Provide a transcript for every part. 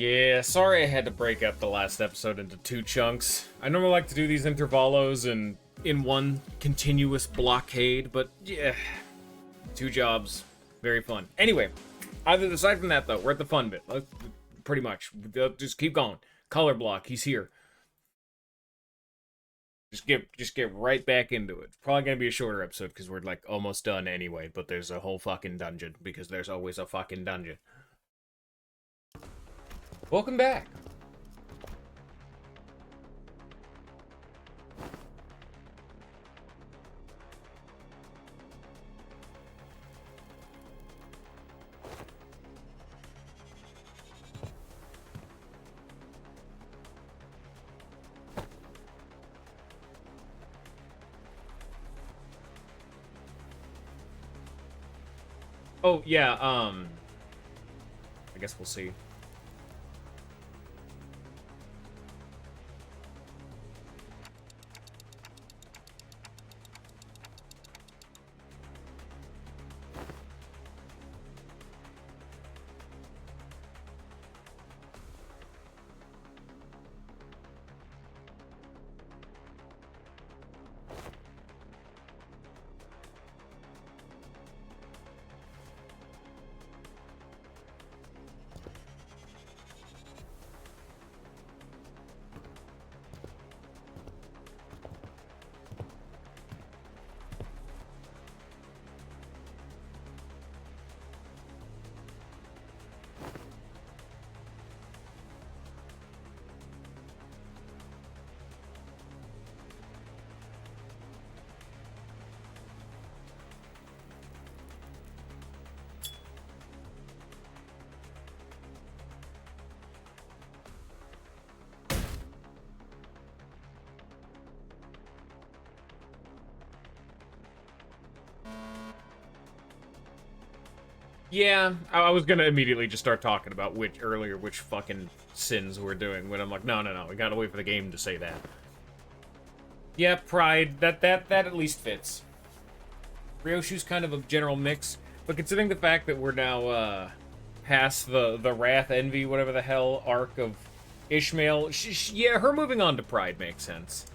Yeah, sorry I had to break up the last episode into two chunks. I normally like to do these intervalos and in one continuous blockade, but yeah, two jobs, very fun. Anyway, aside from that though, we're at the fun bit. Pretty much, just keep going. Color block, he's here. Just get right back into it. It's probably gonna be a shorter episode because we're like almost done anyway. But there's a whole fucking dungeon because there's always a fucking dungeon. Welcome back. Oh yeah, I guess we'll see. Yeah, I was gonna immediately just start talking about which fucking sins we're doing, when I'm like, no, we gotta wait for the game to say that. Yeah, pride, that at least fits. Ryoshu's kind of a general mix, but considering the fact that we're now, past the Wrath, Envy, whatever the hell, arc of Ishmael, yeah, her moving on to pride makes sense.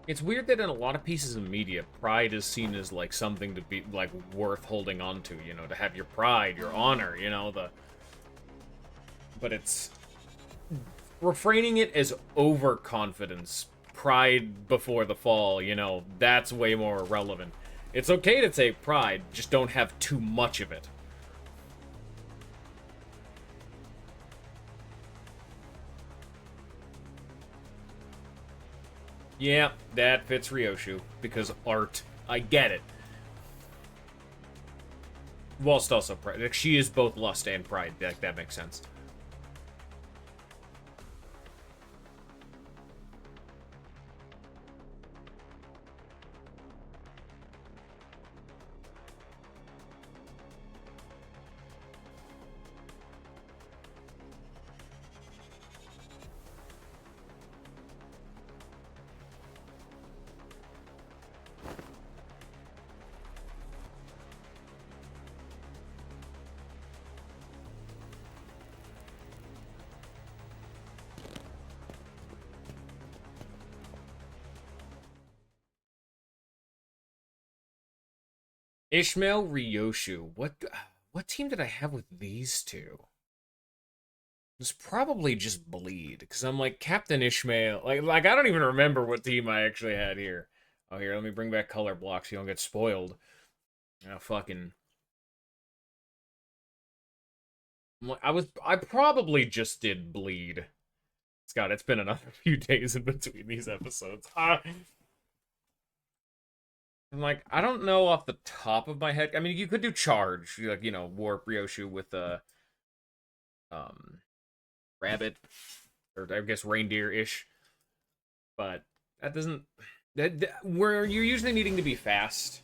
It's weird that in a lot of pieces of media, pride is seen as, like, something to be, like, worth holding on to, you know, to have your pride, your honor, you know, But it's... refraining it as overconfidence, pride before the fall, you know, that's way more relevant. It's okay to take pride, just don't have too much of it. Yeah, that fits Ryoshu, because art. I get it. Whilst also pride. Like, she is both lust and pride. Like, that makes sense. Ishmael, Ryoshu. What team did I have with these two? It was probably just Bleed, because I'm like, Captain Ishmael, like I don't even remember what team I actually had here. Oh, here, let me bring back color blocks so you don't get spoiled. Oh, fucking... I probably just did Bleed. Scott, it's been another few days in between these episodes. I'm like, I don't know off the top of my head. I mean, you could do Charge, like, you know, Warp Ryoshu with um, Rabbit, or I guess Reindeer-ish. But that doesn't... where you're usually needing to be fast.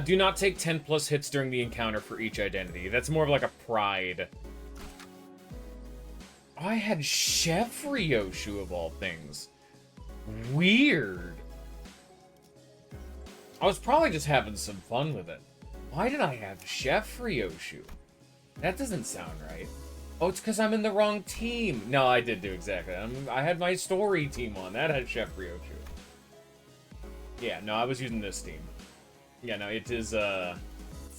Do not take 10 plus hits during the encounter for each identity. That's more of like a pride I had Chef Ryoshu of all things. Weird. I was probably just having some fun with it. Why did I have Chef Ryoshu? That doesn't sound right. Oh, it's because I'm in the wrong team. No, I did do exactly that. I had my story team on. That had Chef Ryoshu. Yeah, no, I was using this team. Yeah, no, it is,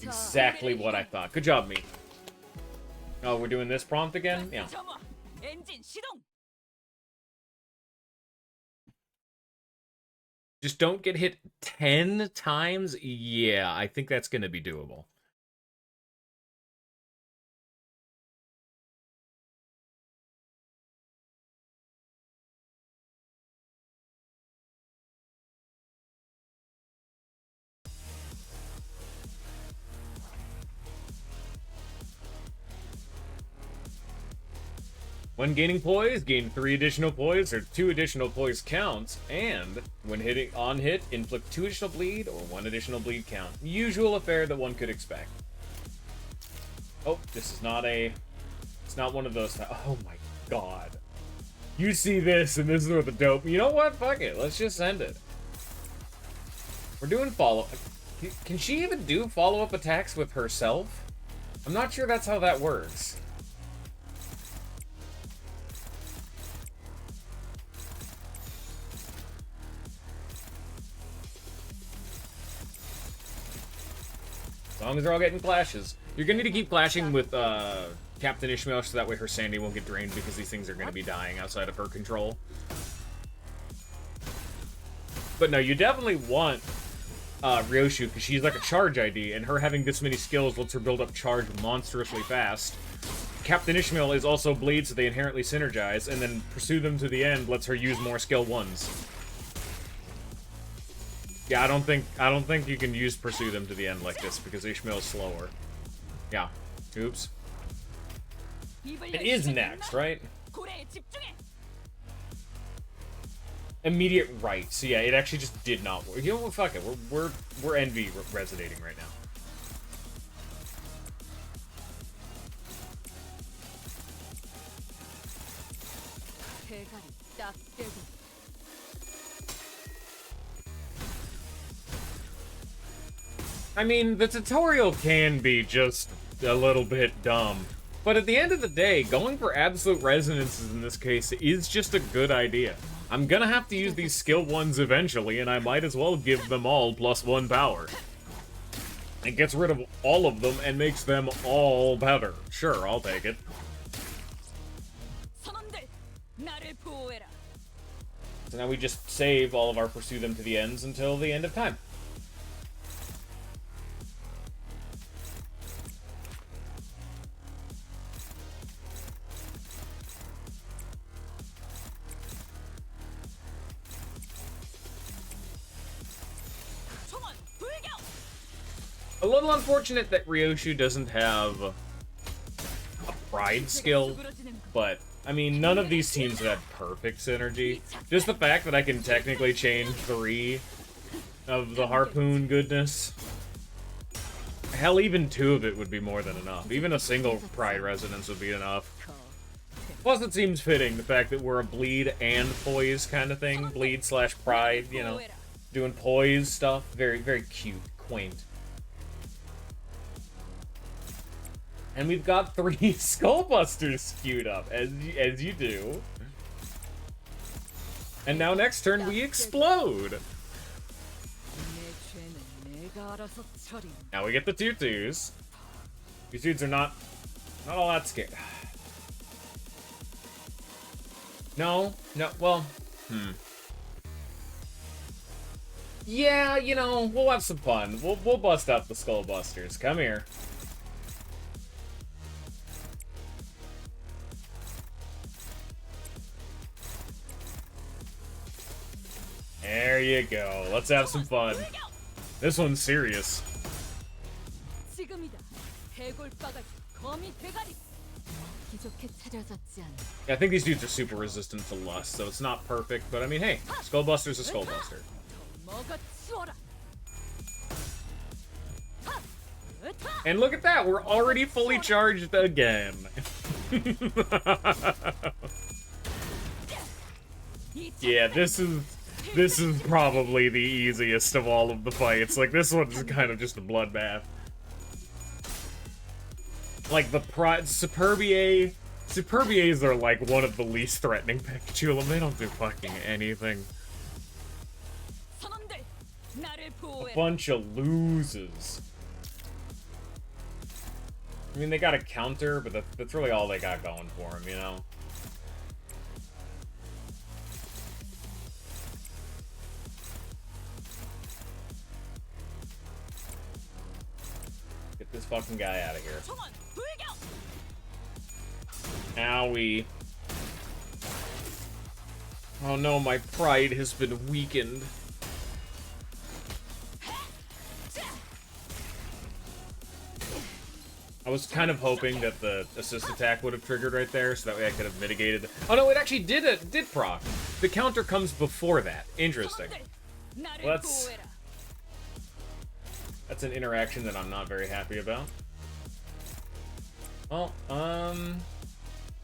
exactly what I thought. Good job, me. Oh, we're doing this prompt again? Yeah. Just don't get hit 10 times? Yeah, I think that's going to be doable. When gaining poise, gain 3 additional poise or 2 additional poise counts, and when hitting on hit, inflict 2 additional bleed or 1 additional bleed count. Usual affair that one could expect. Oh, this is not a... It's not one of those... Oh my god. You see this, and this is what the dope... You know what? Fuck it. Let's just send it. We're doing follow... Can she even do follow-up attacks with herself? I'm not sure that's how that works. As long as they're all getting clashes. You're gonna need to keep clashing with Captain Ishmael so that way her sanity won't get drained because these things are gonna be dying outside of her control. But no, you definitely want Ryoshu because she's like a charge ID, and her having this many skills lets her build up charge monstrously fast. Captain Ishmael is also bleed, so they inherently synergize, and then pursue them to the end lets her use more skill 1s. Yeah, I don't think you can use pursue them to the end like this because Ishmael's slower. Yeah. Oops. It is next, right? Immediate right. So yeah, it actually just did not work. You know what? Fuck it. We're envy resonating right now. I mean, the tutorial can be just a little bit dumb. But at the end of the day, going for absolute resonances in this case is just a good idea. I'm gonna have to use these skill 1s eventually, and I might as well give them all +1 power. It gets rid of all of them and makes them all better. Sure, I'll take it. So now we just save all of our pursue them to the ends until the end of time. A little unfortunate that Ryoshu doesn't have a pride skill, but, I mean, none of these teams have had perfect synergy. Just the fact that I can technically chain 3 of the harpoon goodness. Hell, even 2 of it would be more than enough. Even a single pride resonance would be enough. Plus, it seems fitting, the fact that we're a bleed and poise kind of thing. Bleed / pride, you know, doing poise stuff. Very, very cute, quaint. And we've got 3 Skullbusters queued up, as you do. And now next turn we explode! Now we get the tutus. These dudes are not all that scared. No, well, Yeah, you know, we'll have some fun. We'll bust out the Skullbusters. Come here. There you go. Let's have some fun. This one's serious. Yeah, I think these dudes are super resistant to lust, so it's not perfect, but I mean, hey, Skullbuster's a Skullbuster. And look at that, we're already fully charged again. Yeah, this is probably the easiest of all of the fights. Like, this one's kind of just a bloodbath. Like, the Superbiers are like one of the least threatening Pikachulam. They don't do fucking anything. A bunch of losers. I mean, they got a counter, but that's really all they got going for them, you know? Get this fucking guy out of here. Owie. Oh no, my pride has been weakened. I was kind of hoping that the assist attack would have triggered right there, so that way I could have mitigated. Oh no, it actually did proc. The counter comes before that. Interesting. Well, that's an interaction that I'm not very happy about. Well, oh,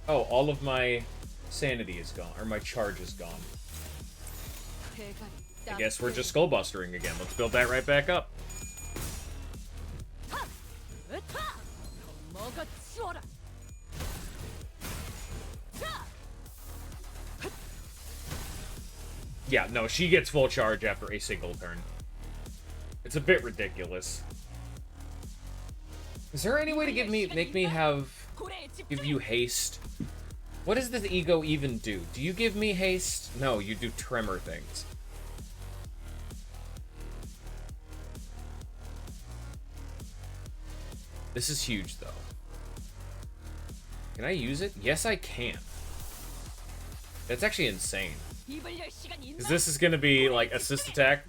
all of my sanity is gone, or my charge is gone. I guess we're just skullbustering again. Let's build that right back up. Yeah, no, she gets full charge after a single turn. It's a bit ridiculous. Is there any way to give you haste? What does this ego even do? Do you give me haste? No, you do tremor things. This is huge, though. Can I use it? Yes, I can. That's actually insane. Because this is going to be, like, assist attack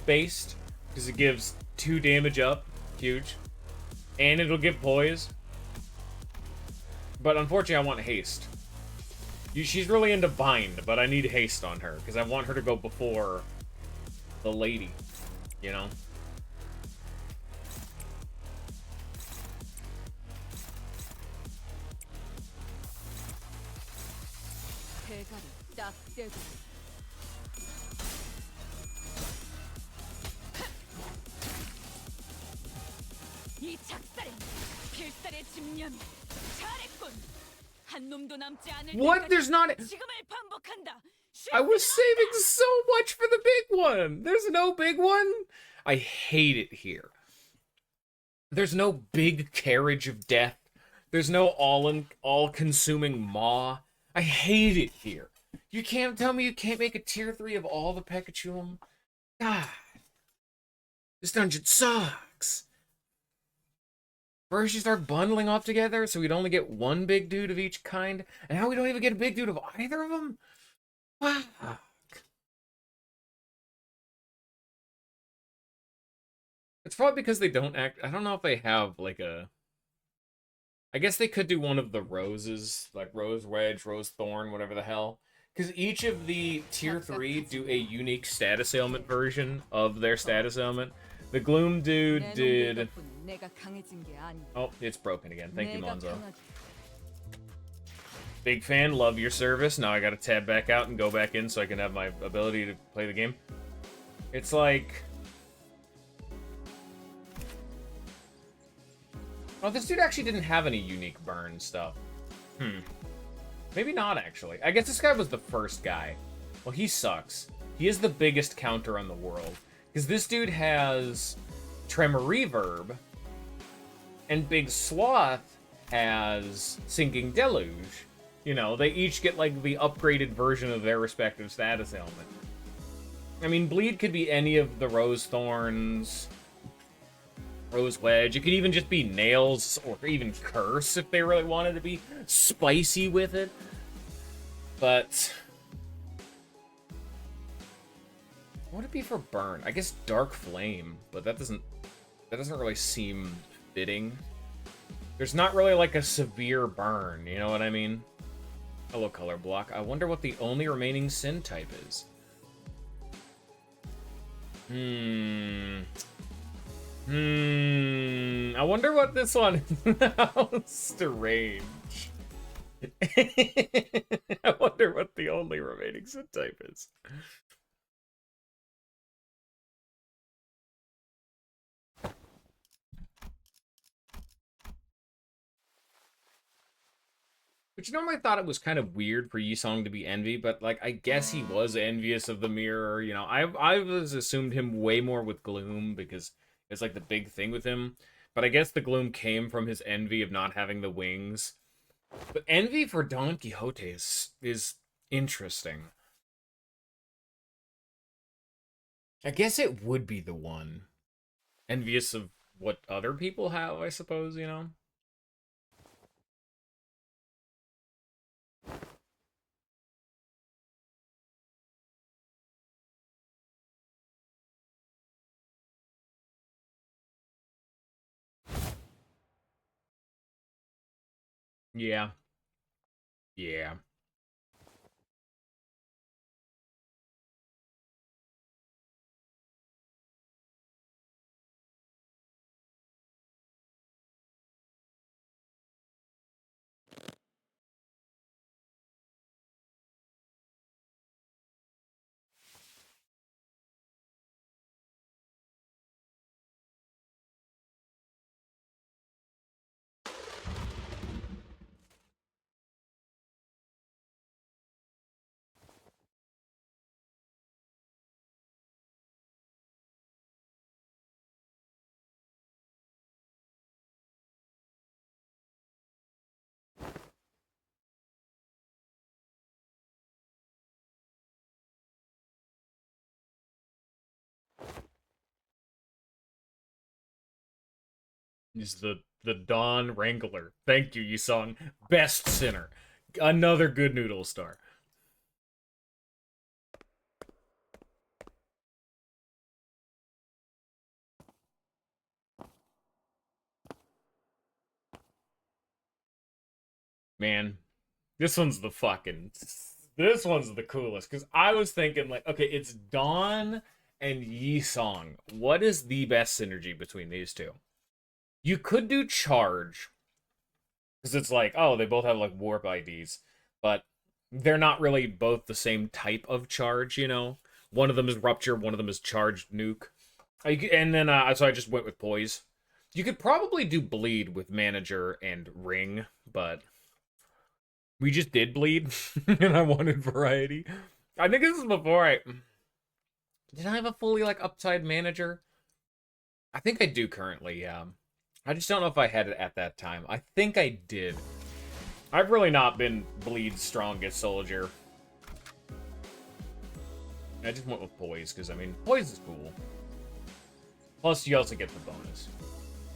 based. Because it gives 2 damage up. Huge. And it'll give poise. But unfortunately, I want haste. She's really into bind, but I need haste on her. Because I want her to go before the lady. You know? What? There's not... I was saving so much for the big one! There's no big one? I hate it here. There's no big carriage of death. There's no all-consuming maw. I hate it here. You can't tell me you can't make a tier 3 of all the Pikachulam? God. This dungeon sucks. First you start bundling off together so we'd only get one big dude of each kind, and now we don't even get a big dude of either of them? Fuck. It's probably because they don't act... I don't know if they have, like, a... I guess they could do one of the roses, like Rose Wedge, Rose Thorn, whatever the hell. Because each of the tier 3 do a unique status ailment version of their status ailment. The Gloom dude did... Oh, it's broken again. Thank you, Monzo. Big fan, love your service. Now I gotta tab back out and go back in so I can have my ability to play the game. It's like... Oh, this dude actually didn't have any unique burn stuff. Maybe not, actually. I guess this guy was the first guy. Well, he sucks. He is the biggest counter on the world. Because this dude has Tremor Reverb, and Big Sloth has Sinking Deluge. You know, they each get, like, the upgraded version of their respective status ailment. I mean, Bleed could be any of the Rose Thorns, Rose Wedge. It could even just be Nails, or even Curse if they really wanted to be spicy with it. But... what would it be for burn? I guess Dark Flame, but that doesn't really seem fitting. There's not really like a severe burn, you know what I mean? Hello, Color Block. I wonder what the only remaining Sin type is. I wonder what this one is. How strange. I wonder what the only remaining Sin type is. But you know, I thought it was kind of weird for Yisong to be envy, but like I guess he was envious of the mirror. You know, I was assumed him way more with Gloom because it's like the big thing with him. But I guess the Gloom came from his envy of not having the wings. But envy for Don Quixote is interesting. I guess it would be the one. Envious of what other people have, I suppose, you know? Yeah. Yeah. He's the Dawn Wrangler. Thank you, Yisong. Best sinner. Another good noodle star. Man, this one's the fucking... This one's the coolest, because I was thinking, like, okay, it's Dawn and Yisong. What is the best synergy between these two? You could do Charge, because it's like, oh, they both have, like, warp IDs, but they're not really both the same type of charge, you know? One of them is Rupture, one of them is Charged Nuke. And then, so I just went with Poise. You could probably do Bleed with Manager and Ring, but we just did Bleed, and I wanted variety. I think this is before I... Did I have a fully, like, upside Manager? I think I do currently, yeah. I just don't know if I had it at that time. I think I did. I've really not been Bleed's strongest soldier. I just went with Poise, because, I mean, Poise is cool. Plus, you also get the bonus.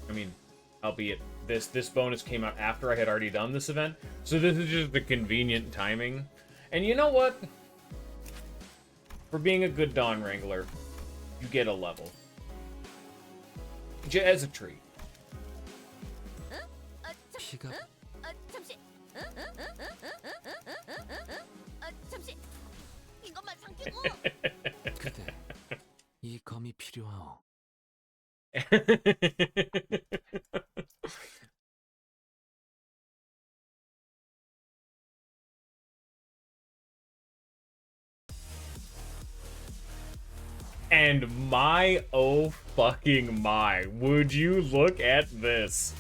I mean, albeit this bonus came out after I had already done this event, so this is just the convenient timing. And you know what? For being a good Dawn Wrangler, you get a level. As a treat. 이 검이 필요하오. And my oh fucking my, would you look at this?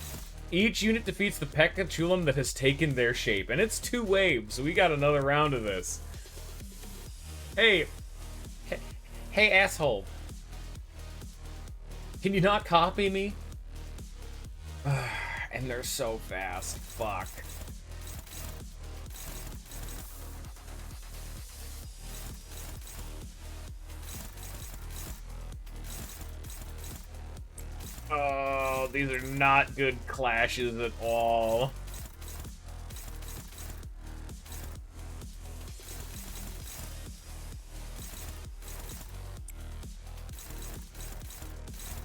Each unit defeats the P.E.K.K.A. Chulam that has taken their shape, and it's 2 waves, so we got another round of this. Hey, hey asshole. Can you not copy me? And they're so fast, fuck. Oh, these are not good clashes at all.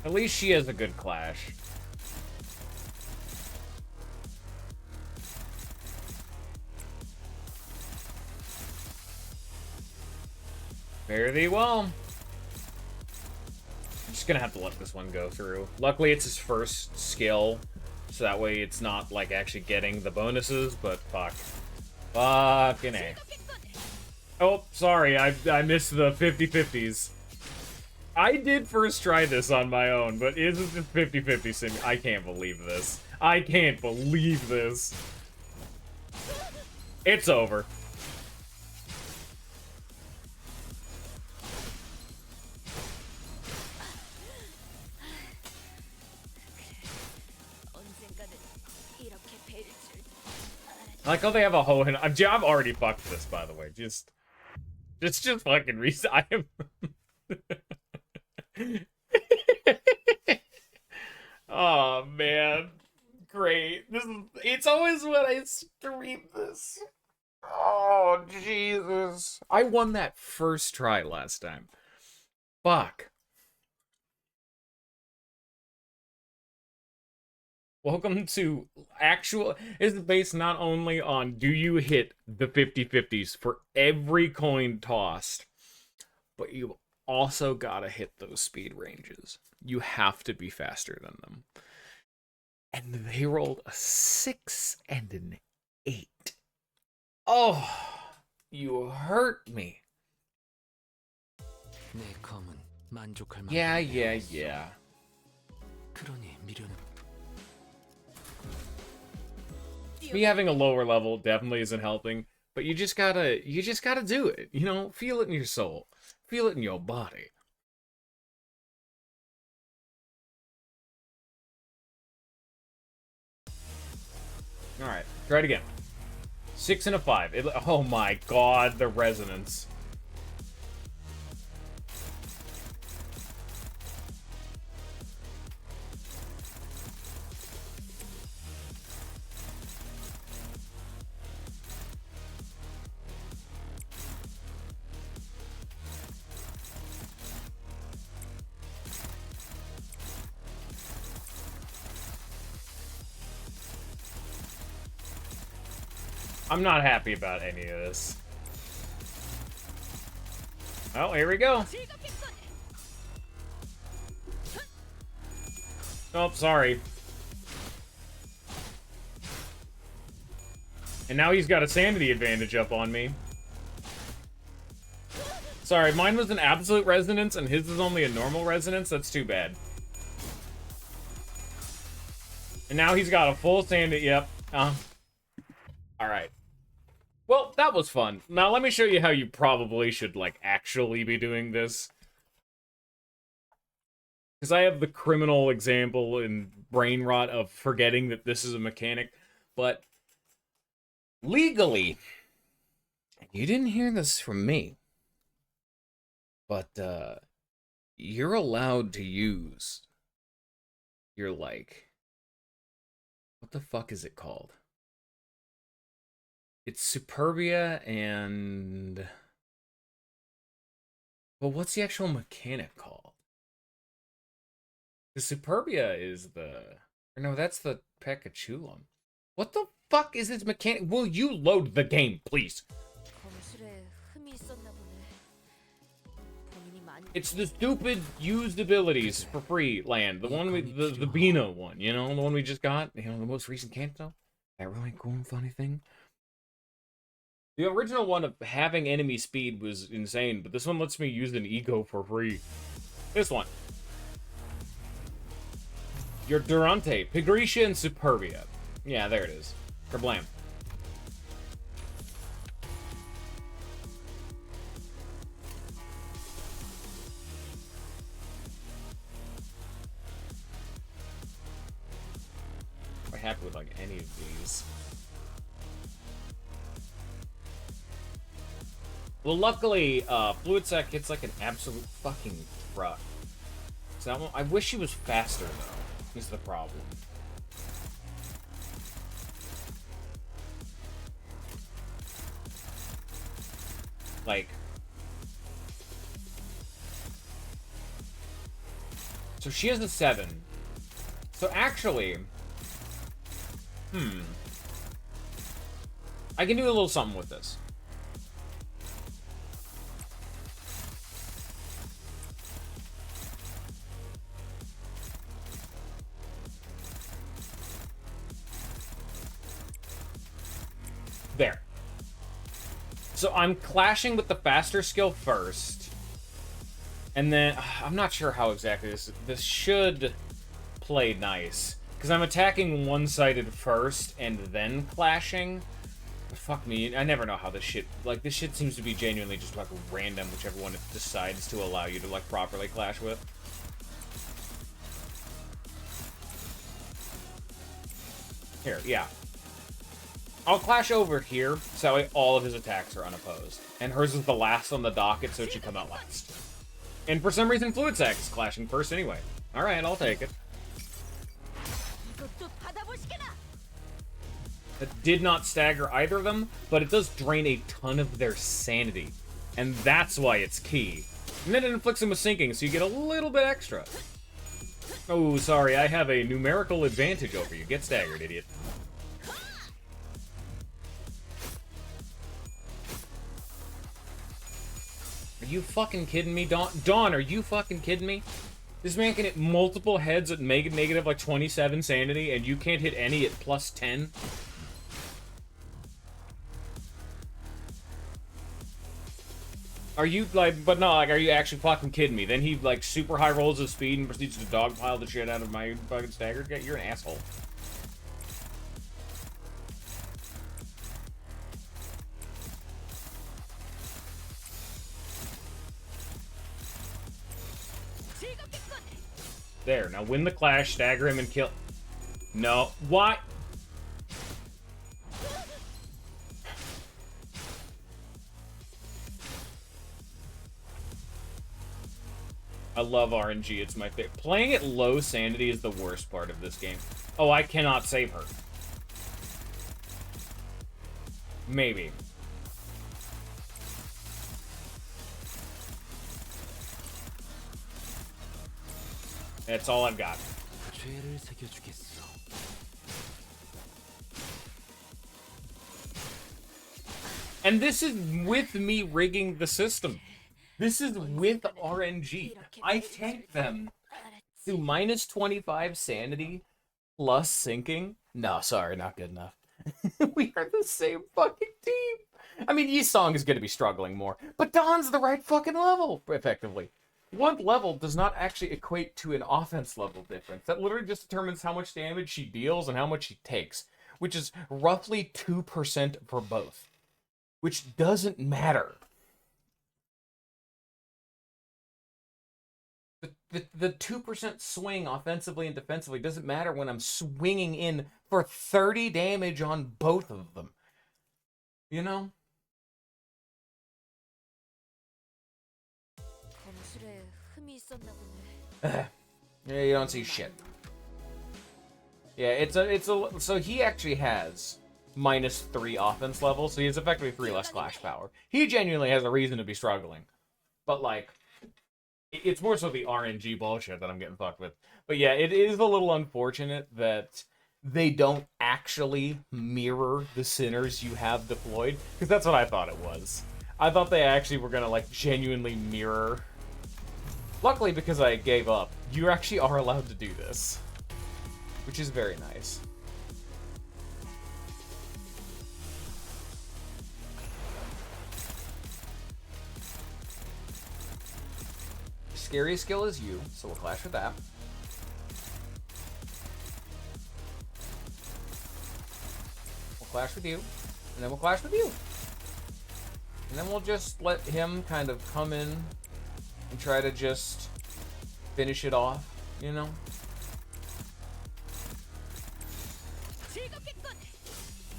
At least she has a good clash. Fare thee well. just gonna have to let this one go through. Luckily, it's his first skill, so that way it's not, like, actually getting the bonuses, but fuck. Fucking A. Oh, sorry, I missed the 50-50s. I did first try this on my own, but is it just 50-50 sim? I can't believe this. I can't believe this. It's over. I like how they have a whole. I've already fucked this, by the way. Just fucking reason. I am. Oh man, great. It's always when I stream this. Oh Jesus! I won that first try last time. Fuck. Welcome to actual. This is based not only on do you hit the 50-50s for every coin tossed, but you also gotta hit those speed ranges. You have to be faster than them. And they rolled a 6 and an 8. Oh, you hurt me. Yeah. Me having a lower level definitely isn't helping, but you just gotta do it. You know, feel it in your soul. Feel it in your body. Alright, try it again. 6 and a 5. Oh my god, the resonance. I'm not happy about any of this. Oh, here we go. Oh, sorry. And now he's got a sanity advantage up on me. Sorry, mine was an absolute resonance and his is only a normal resonance. That's too bad. And now he's got a full sanity. Yep. Alright. Well, that was fun. Now let me show you how you probably should, like, actually be doing this. Because I have the criminal example in brain rot of forgetting that this is a mechanic. But legally, you didn't hear this from me, but you're allowed to use your, like, what the fuck is it called? It's Superbia and... Well, what's the actual mechanic called? The Superbia is the... Or no, that's the Pekachulum. What the fuck is this mechanic? Will you load the game, please? It's the stupid used abilities for free land. The one with the Bina one, you know? The one we just got? You know, the most recent Kanto? That really cool and funny thing? The original one of having enemy speed was insane, but this one lets me use an ego for free. This one. Your Durante, Pigretia, and Superbia. Yeah, there it is. Kablam. I'm happy with, like, any of these. Well, luckily, Fluid Sac hits like an absolute fucking truck. So I wish he was faster, though, is the problem. Like... So she has a 7. So actually... I can do a little something with this. There. So I'm clashing with the faster skill first. And then, I'm not sure how exactly this should play nice. Because I'm attacking one-sided first and then clashing. But fuck me, I never know how this shit... Like, this shit seems to be genuinely just, like, random, whichever one it decides to allow you to, like, properly clash with. Here, yeah. I'll clash over here, so that way all of his attacks are unopposed. And hers is the last on the docket, so it should come out last. And for some reason, Fluid Sac is clashing first anyway. Alright, I'll take it. That did not stagger either of them, but it does drain a ton of their sanity. And that's why it's key. And then it inflicts them with sinking, so you get a little bit extra. Oh, sorry, I have a numerical advantage over you. Get staggered, idiot. Are you fucking kidding me, Dawn? Dawn, are you fucking kidding me? This man can hit multiple heads at negative like 27 sanity, and you can't hit any at plus 10? Are you, like, but no, like, are you actually fucking kidding me? Then he, like, super high rolls his speed and proceeds to dogpile the shit out of my fucking staggered guy? You're an asshole. There, now win the clash, stagger him, and kill... No, what? I love RNG, it's my favorite. Playing at low sanity is the worst part of this game. Oh, I cannot save her. Maybe. That's all I've got. And this is with me rigging the system. This is with RNG. I tank them to minus 25 sanity plus sinking. No, sorry, not good enough. We are the same fucking team. I mean, Yi-Song is going to be struggling more, but Don's the right fucking level, effectively. One level does not actually equate to an offense level difference. That literally just determines how much damage she deals and how much she takes, which is roughly 2% for both, which doesn't matter. The 2% swing offensively and defensively doesn't matter when I'm swinging in for 30 damage on both of them. You know? Yeah, you don't see shit. Yeah, it's a so he actually has -3 offense level, so he has effectively 3 less clash power. He genuinely has a reason to be struggling. But like, it's more so the RNG bullshit that I'm getting fucked with. But yeah, it is a little unfortunate that they don't actually mirror the sinners you have deployed, because that's what I thought it was. I thought they actually were gonna like genuinely mirror. Luckily, because I gave up, you actually are allowed to do this, which is very nice. Scary skill is you, so we'll clash with that. We'll clash with you, and then we'll clash with you. And then we'll just let him kind of come in and try to just finish it off, you know?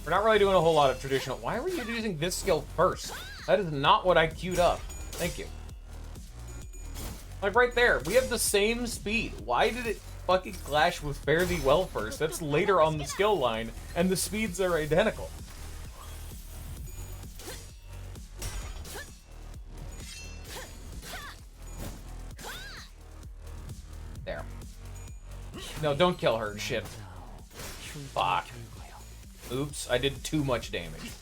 We're not really doing a whole lot of traditional... Why were you using this skill first? That is not what I queued up. Thank you. Like, right there, we have the same speed. Why did it fucking clash with Fare Thee Well first? That's later on the skill line, and the speeds are identical. There. No, don't kill her. Shit. Fuck. Oops, I did too much damage.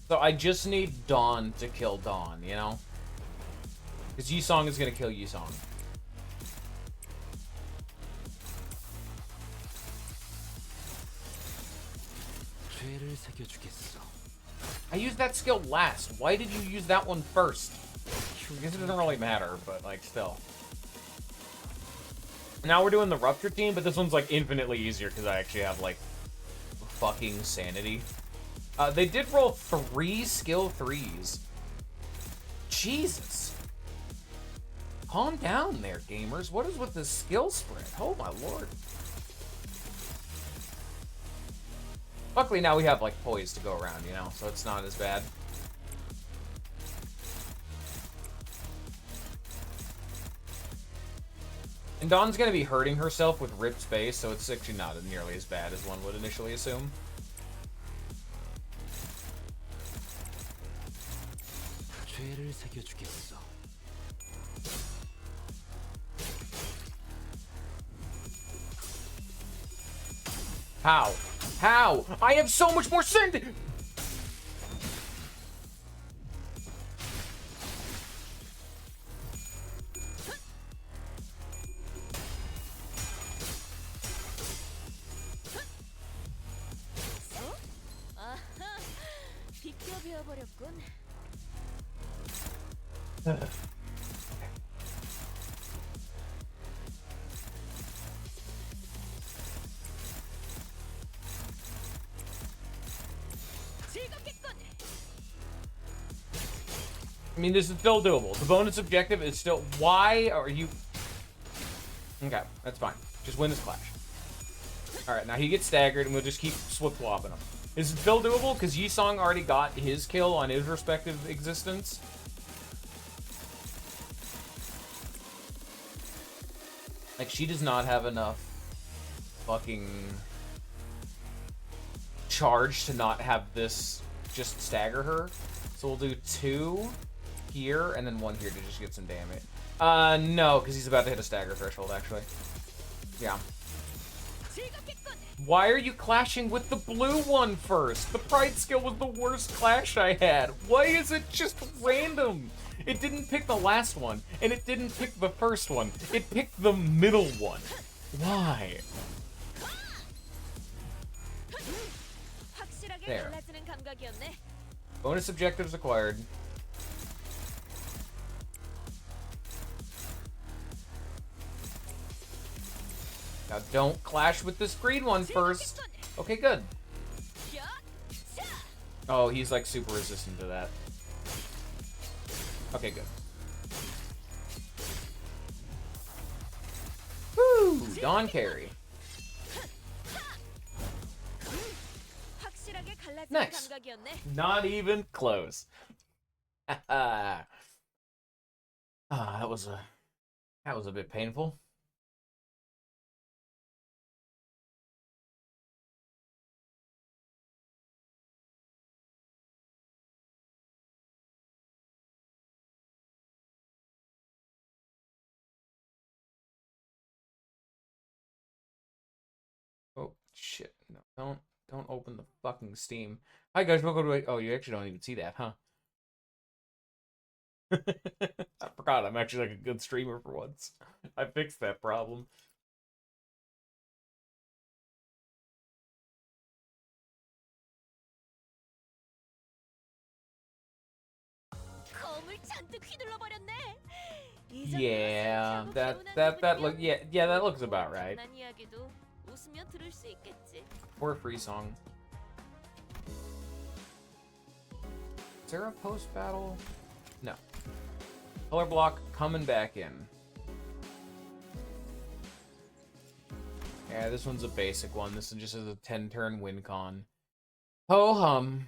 So I just need Dawn to kill Dawn, you know? Because Yi-Song is going to kill Yi-Song. 새겨주겠어. I used that skill last. Why did you use that one first? I guess it doesn't really matter, but, like, still. Now we're doing the Rupture team, but this one's, like, infinitely easier because I actually have, like, fucking sanity. They did roll 3 skill 3s. Jesus. Calm down there, gamers. What is with this skill spread? Oh, my lord. Luckily, now we have, like, poise to go around, you know, so it's not as bad. And Dawn's gonna be hurting herself with ripped space, so it's actually not nearly as bad as one would initially assume. 죄를 새겨주겠어. How? How? I have so much more sanity! I mean, this is still doable. The bonus objective is still... Why are you... Okay, that's fine. Just win this clash. Alright, now he gets staggered, and we'll just keep flip-flopping him. Is it still doable? Because Yisong already got his kill on his respective existence. Like, she does not have enough fucking charge to not have this just stagger her. So we'll do 2 here, and then 1 here to just get some damage. No, because he's about to hit a stagger threshold, actually. Yeah. Why are you clashing with the blue one first? The Pride skill was the worst clash I had. Why is it just random? It didn't pick the last one, and it didn't pick the first one. It picked the middle one. Why? There. Bonus objectives acquired. Now don't clash with this green one first. Okay, good. Oh, he's like super resistant to that. Okay, good. Woo! Dawn carry. Nice. Not even close. That was a bit painful. Oh shit! No, don't open the fucking Steam. Hi guys, welcome to. Oh, you actually don't even see that, huh? I forgot. I'm actually like a good streamer for once. I fixed that problem. Yeah, that look yeah that looks about right. Or a free song. Is there a post battle? No. Color block coming back in. Yeah, this one's a basic one. This one just is a 10-turn win con. Ho hum.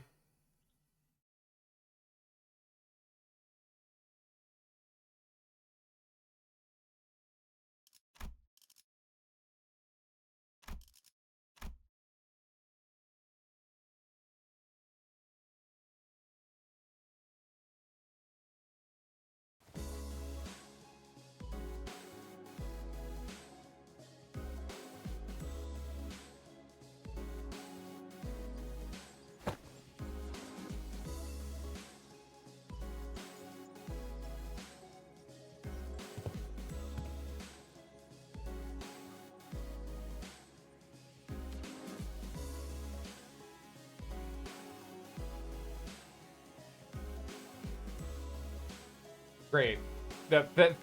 Great.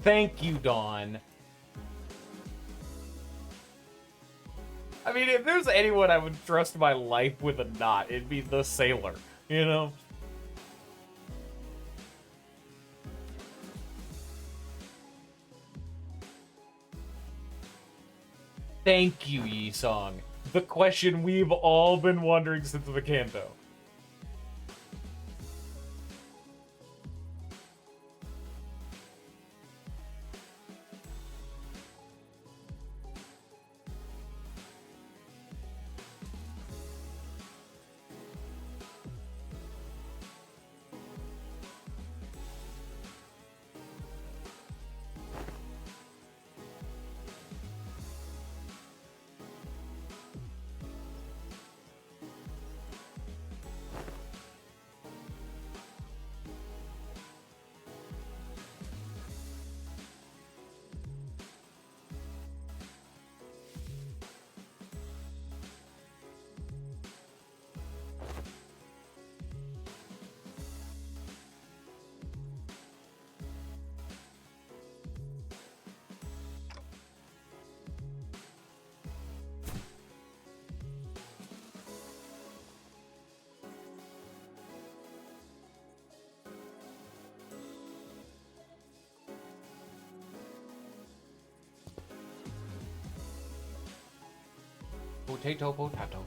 Thank you, Dawn. I mean, if there's anyone I would trust my life with a knot, it'd be the sailor, you know? Thank you, Yi-Song. The question we've all been wondering since the Kanto. Potato, potato.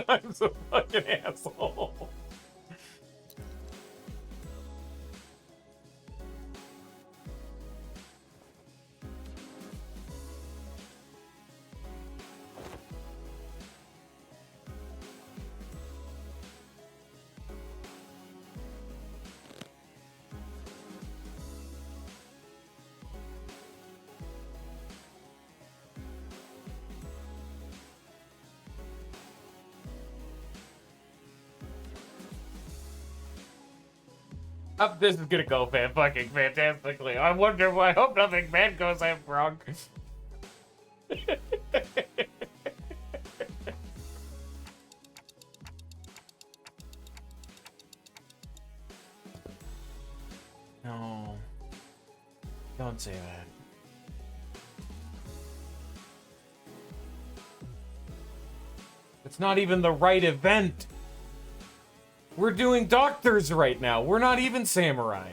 I'm so fucking asshole. This is gonna go fucking fantastically. I wonder why. I hope nothing bad goes wrong. No. Don't say that. It's not even the right event. We're doing doctors right now. We're not even samurai.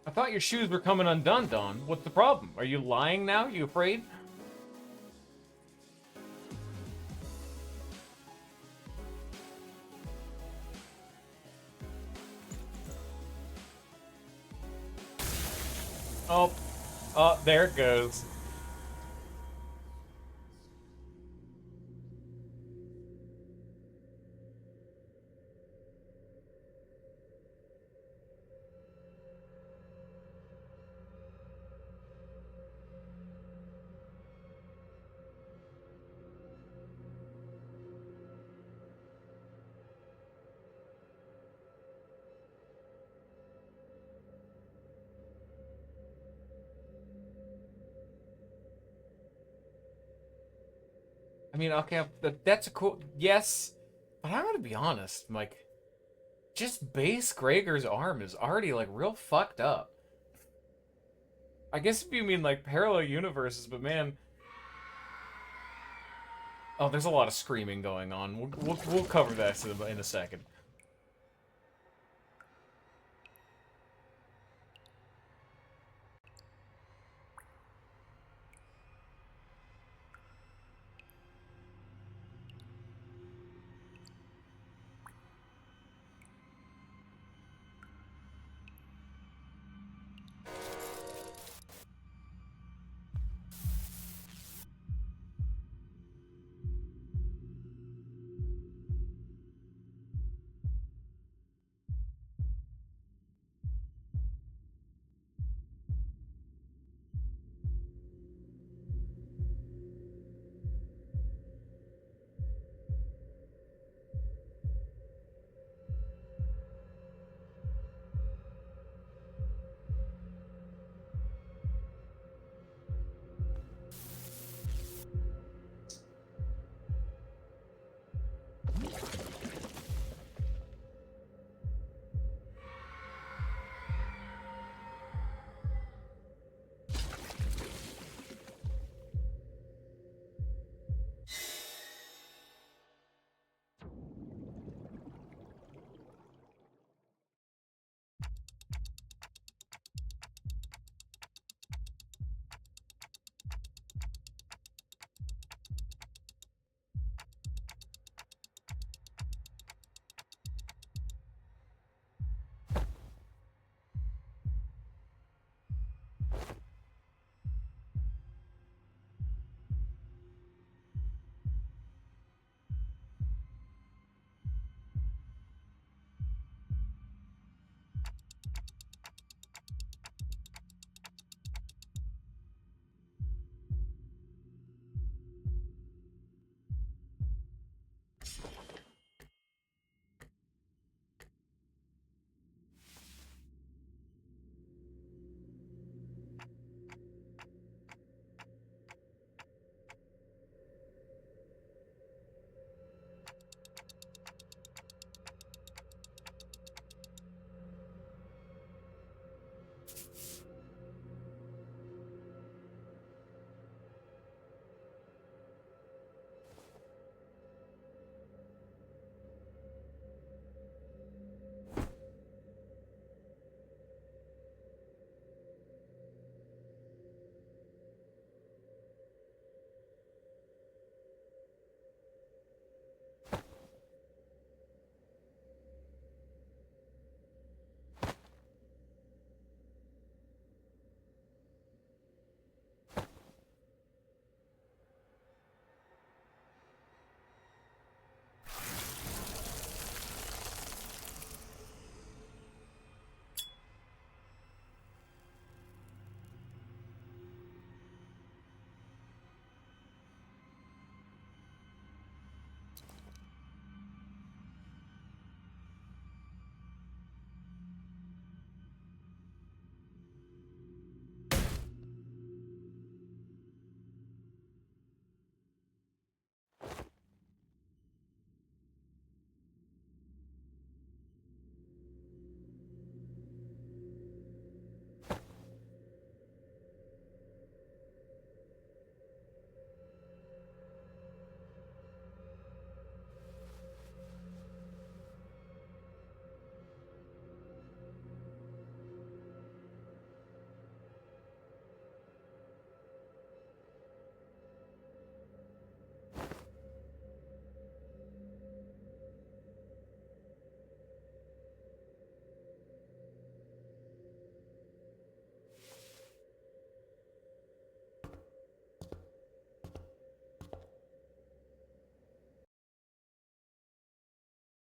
I thought your shoes were coming undone, Dawn. What's the problem? Are you lying now? You afraid? Oh, oh, there it goes. I mean, okay, that's a cool, yes, but I'm gonna be honest, like, just base Gregor's arm is already, like, real fucked up. I guess if you mean, like, parallel universes, but man, oh, there's a lot of screaming going on. We'll cover that in a second.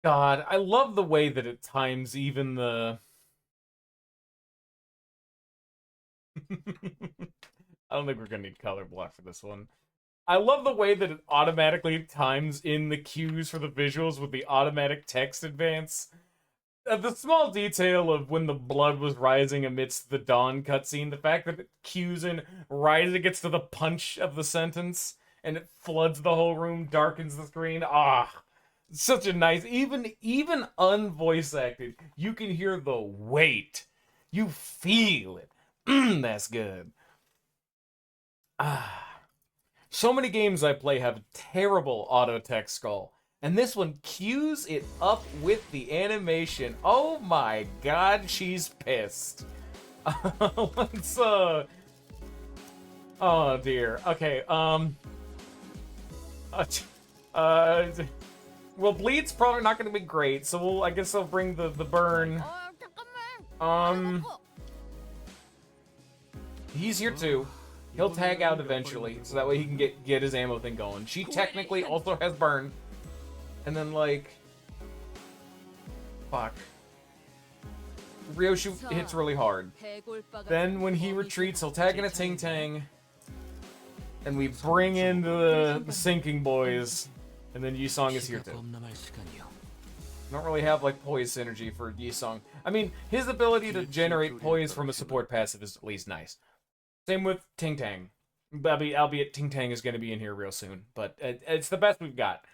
God, I love the way that it times even the... I don't think we're gonna need color block for this one. I love the way that it automatically times in the cues for the visuals with the automatic text advance. The small detail of when the blood was rising amidst the dawn cutscene, the fact that it cues in right as it gets to the punch of the sentence, and it floods the whole room, darkens the screen. Ah, such a nice, even unvoice acted, you can hear the weight. You feel it. That's good. Ah. So many games I play have terrible auto text scroll, and this one cues it up with the animation. Oh my god, she's pissed. Let's oh dear. Okay, well, bleed's probably not gonna be great, so I guess I'll bring the burn. He's here too. He'll tag out eventually, so that way he can get his ammo thing going. She technically also has burn. And then, like... Fuck. Ryoshi hits really hard. Then, when he retreats, he'll tag in a Ting Tang. And we bring in the sinking boys. And then Yisong is here too. Don't really have, like, poise synergy for Yisong. I mean, his ability to generate poise from a support passive is at least nice. Same with Ting Tang. Albeit Ting Tang is going to be in here real soon. But it's the best we've got.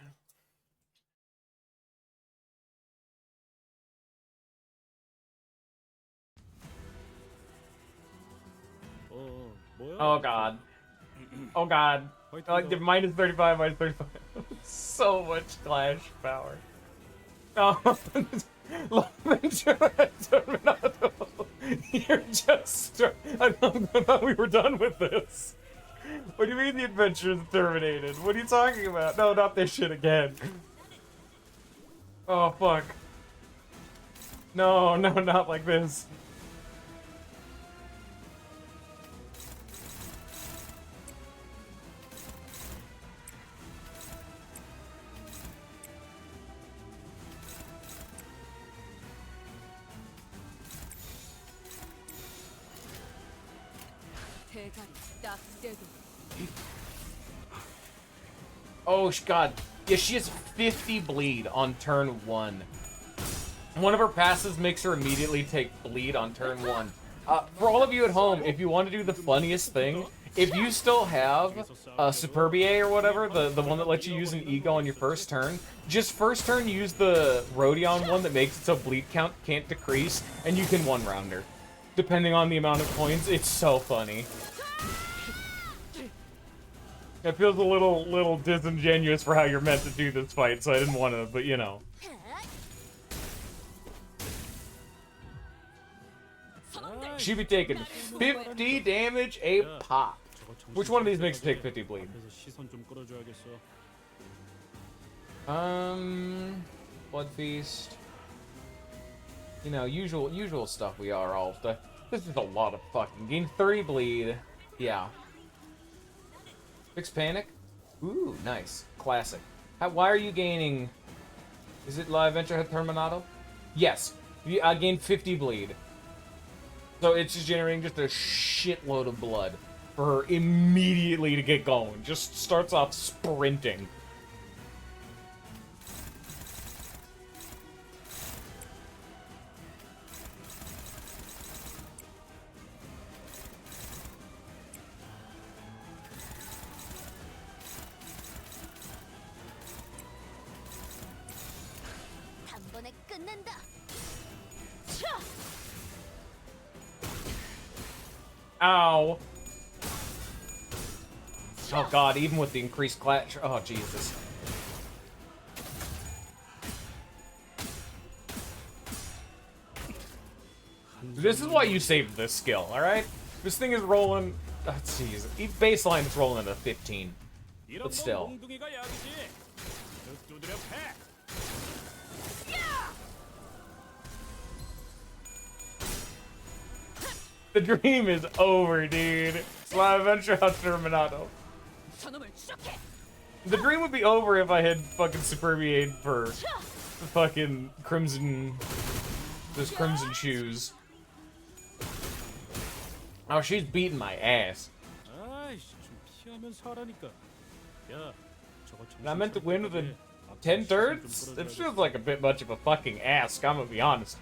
Oh god. Oh god. Minus 35, minus 35. So much clash power. Oh. You're just... I thought we were done with this. What do you mean the adventure is terminated? What are you talking about? No, not this shit again. Oh, fuck. No, not like this. Oh, god. Yeah, she has 50 bleed on turn 1. One of her passes makes her immediately take bleed on turn 1. For all of you at home, if you want to do the funniest thing, if you still have Superbia or whatever, the one that lets you use an ego on your first turn, just first turn use the Rodion one that makes it so bleed count can't decrease, and you can one-round her. Depending on the amount of coins, it's so funny. It feels a little disingenuous for how you're meant to do this fight, so I didn't want to, but you know. She'd be taking 50 damage a pop. Which one of these makes you take 50 bleed? Blood Feast. You know, usual stuff we are all. This is a lot of fucking. Gain 30 bleed. Yeah. Fixed Panic? Ooh, nice. Classic. Why are you gaining... Is it La Adventure Terminato? Yes. I gained 50 bleed. So it's just generating just a shitload of blood for her immediately to get going. Just starts off sprinting. Ow. Oh god, even with the increased clash. Oh Jesus. This is why you saved this skill, alright? This thing is rolling. Oh, jeez. Baseline is rolling at a 15. But still. The dream is over, dude. La Adventure Terminato. The dream would be over if I had fucking Superbiated for fucking crimson... Those crimson shoes. Oh, she's beating my ass. And I meant to win within 10 turns? It feels like a bit much of a fucking ask, I'm gonna be honest.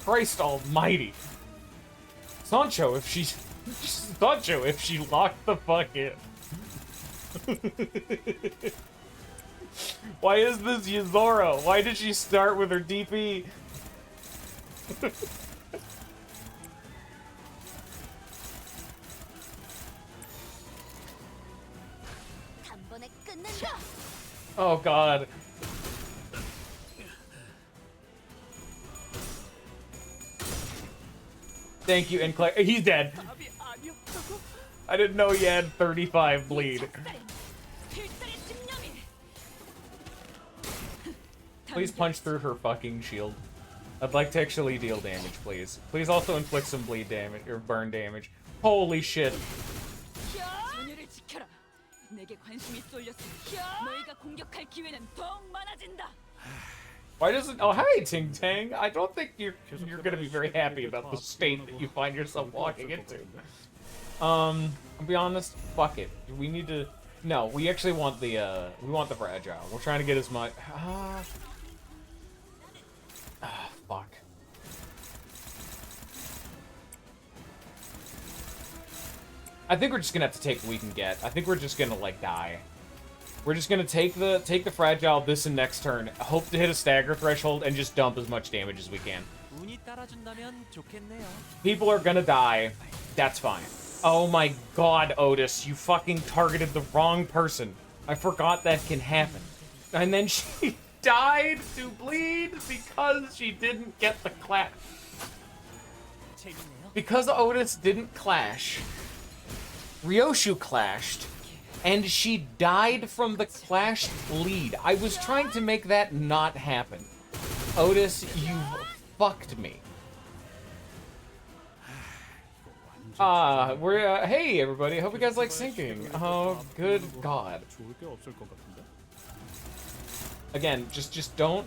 Christ almighty. Sancho, if she... Sancho, if she locked the fuck in. Why is this Yuzoro? Why did she start with her DP? Oh god. Thank you, and Claire. He's dead. I didn't know he had 35 bleed. Please punch through her fucking shield. I'd like to actually deal damage, please. Please also inflict some bleed damage, or burn damage. Holy shit. Why doesn't... Oh, hi, Ting Tang. I don't think you're gonna be very happy about the state that you find yourself walking into. I'll be honest, fuck it. We need to... No, we actually want the, we want the fragile. We're trying to get as much... fuck. I think we're just gonna have to take what we can get. I think we're just gonna, like, die. We're just gonna take the fragile this and next turn, hope to hit a stagger threshold, and just dump as much damage as we can. People are gonna die. That's fine. Oh my god, Otis, you fucking targeted the wrong person. I forgot that can happen. And then she died to bleed because she didn't get the clash. Because Otis didn't clash, Ryoshu clashed, and she died from the clashed lead. I was trying to make that not happen. Otis, you fucked me. Hey everybody, I hope you guys like syncing. Oh, good god. Again, just don't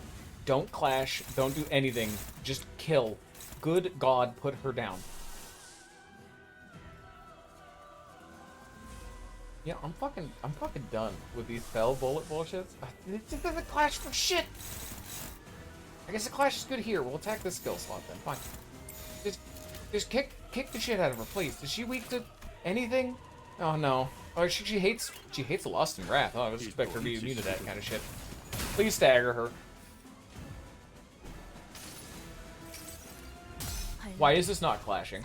clash, don't do anything, just kill. Good god, put her down. Yeah, I'm fucking done with these fell bullet bullshits. It doesn't clash for shit! I guess the clash is good here. We'll attack this skill slot then, fine. Just kick the shit out of her, please. Is she weak to anything? Oh no. Oh, she hates lust and wrath. Oh, I was expect her to be immune to that kind of shit. Please stagger her. Why is this not clashing?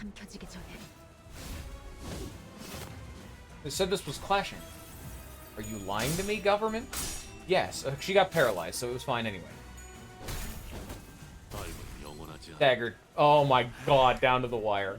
They said this was clashing. Are you lying to me, government? Yes, she got paralyzed, so it was fine anyway. Staggered. Oh my god, down to the wire.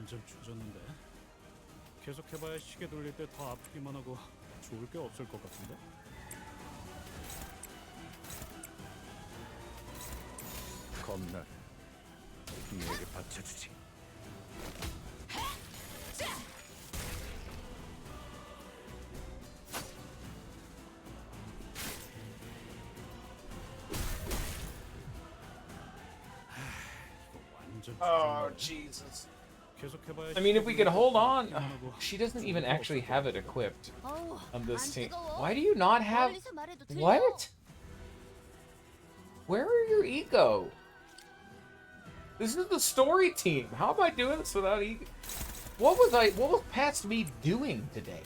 Oh, Jesus. I mean, if we could hold on... she doesn't even actually have it equipped on this team. Why do you not have... What? Where are your ego? This is the story team. How am I doing this without ego? What was past me doing today?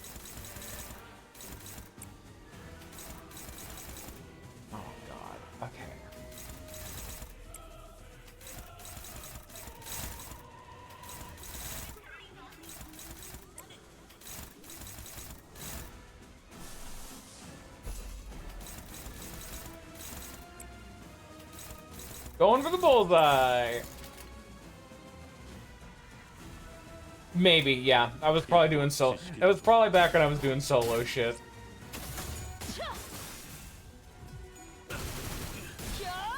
Oh, God. Okay. Going for the bullseye. Maybe, yeah. I was probably doing solo. It was probably back when I was doing solo shit.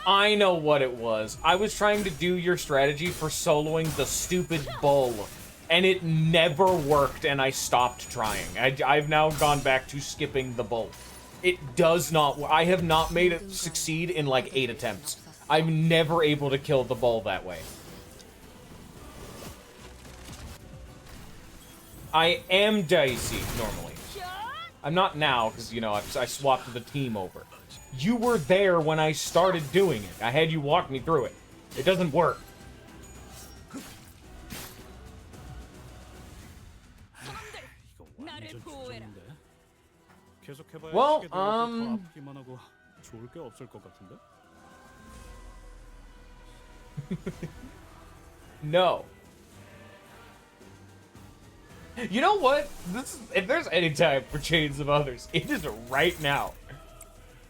I know what it was. I was trying to do your strategy for soloing the stupid bull, and it never worked, and I stopped trying. I've now gone back to skipping the bull. It does not. I have not made it succeed in like 8 attempts. I'm never able to kill the bull that way. I am dicey, normally. I'm not now, because, you know, I swapped the team over. You were there when I started doing it. I had you walk me through it. It doesn't work. Well, no. You know what? If there's any time for Chains of Others, it is right now.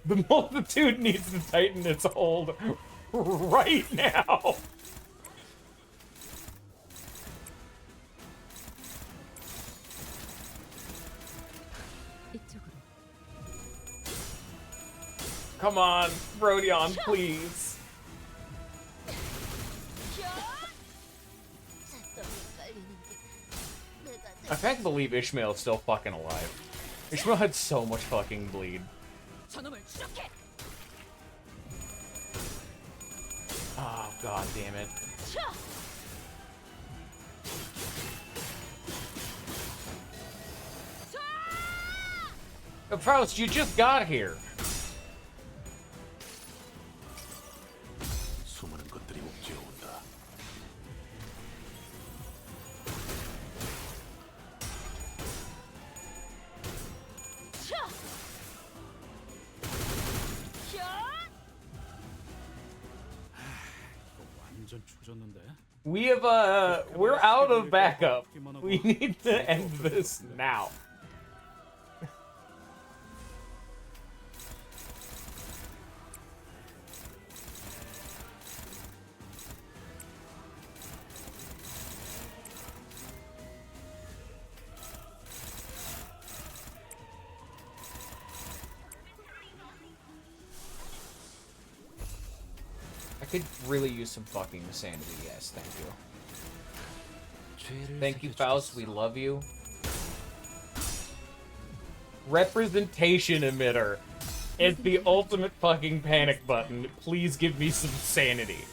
The multitude needs to tighten its hold right now. Come on, Rodion, please. I can't believe Ishmael's still fucking alive. Ishmael had so much fucking bleed. Oh, god damn it. Faust, you just got here. We have, we're out of backup. We need to end this now. I could really use some fucking sanity, yes, thank you. Thank you, Faust, we love you. Representation emitter is the ultimate fucking panic button. Please give me some sanity.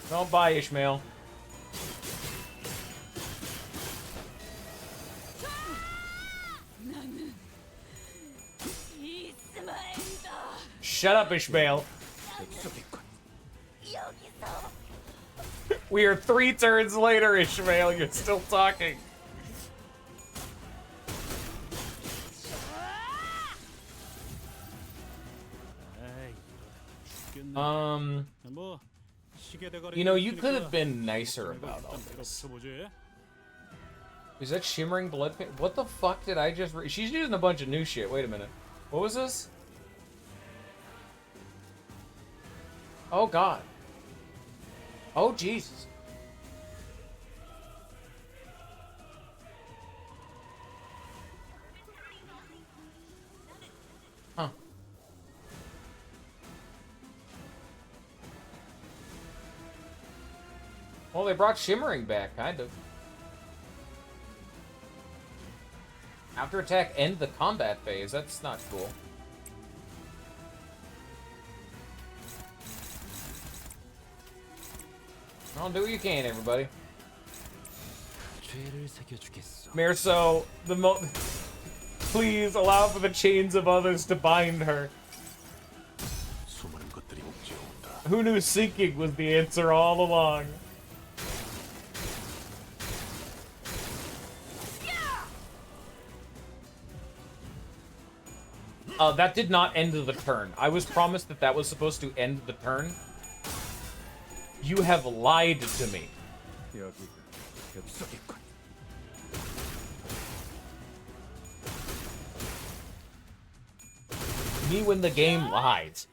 Don't buy Ishmael. Shut up, Ishmael. We are 3 turns later, Ishmael. You're still talking. You know, you could have been nicer about all this. Is that shimmering blood paint? What the fuck did I just She's using a bunch of new shit. Wait a minute. What was this? Oh, God. Oh, Jesus. Huh. Well, they brought shimmering back, kind of. After attack, end the combat phase. That's not cool. Well, do what you can, everybody. Mirso, please allow for the chains of others to bind her. Who knew sinking was the answer all along? That did not end the turn. I was promised that that was supposed to end the turn. You have lied to me. Me when the game lies.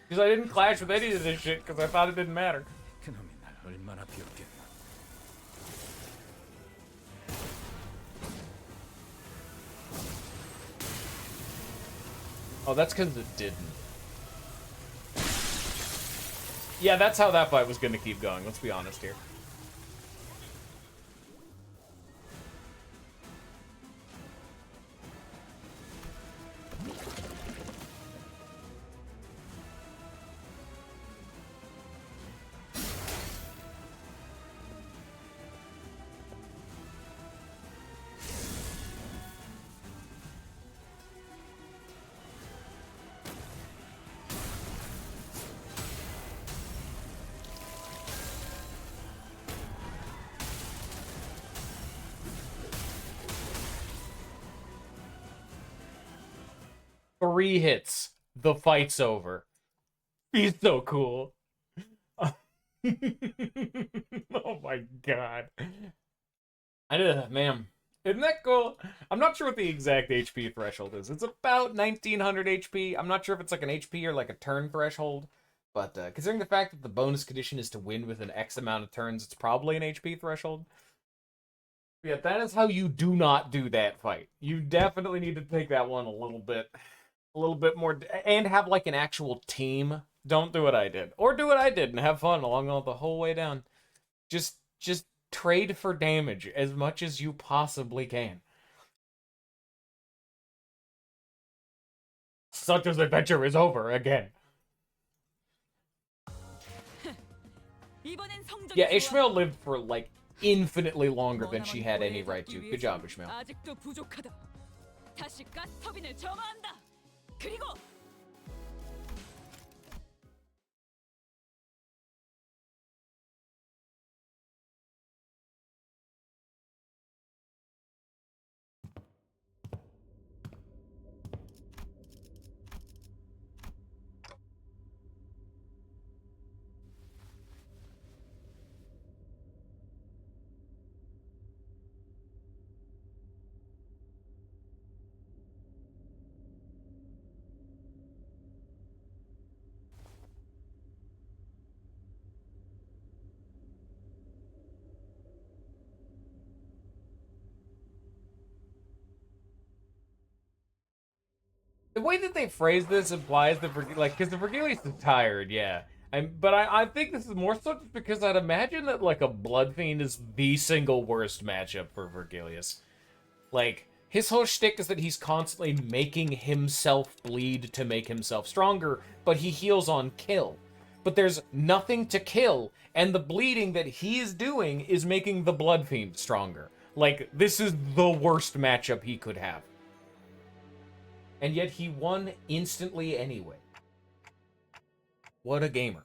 Because I didn't clash with any of this shit because I thought it didn't matter. Oh, that's because it didn't. Yeah, that's how that fight was gonna keep going, let's be honest here. Three hits. The fight's over. He's so cool. Oh my god. Man. Isn't that cool? I'm not sure what the exact HP threshold is. It's about 1900 HP. I'm not sure if it's like an HP or like a turn threshold. But considering the fact that the bonus condition is to win within X amount of turns, it's probably an HP threshold. But yeah, that is how you do not do that fight. You definitely need to take that one a little bit more, and have like an actual team. Don't do what I did, or do what I did and have fun along the whole way down. Just trade for damage as much as you possibly can. Such adventure is over again. Yeah, Ishmael lived for like infinitely longer than she had any right to. Good job, Ishmael. The way that they phrase this implies that, because the Vergilius is tired, yeah. But I think this is more so just because I'd imagine that, like, a Blood Fiend is the single worst matchup for Vergilius. Like, his whole shtick is that he's constantly making himself bleed to make himself stronger, but he heals on kill. But there's nothing to kill, and the bleeding that he is doing is making the Blood Fiend stronger. Like, this is the worst matchup he could have. And yet he won instantly anyway. What a gamer.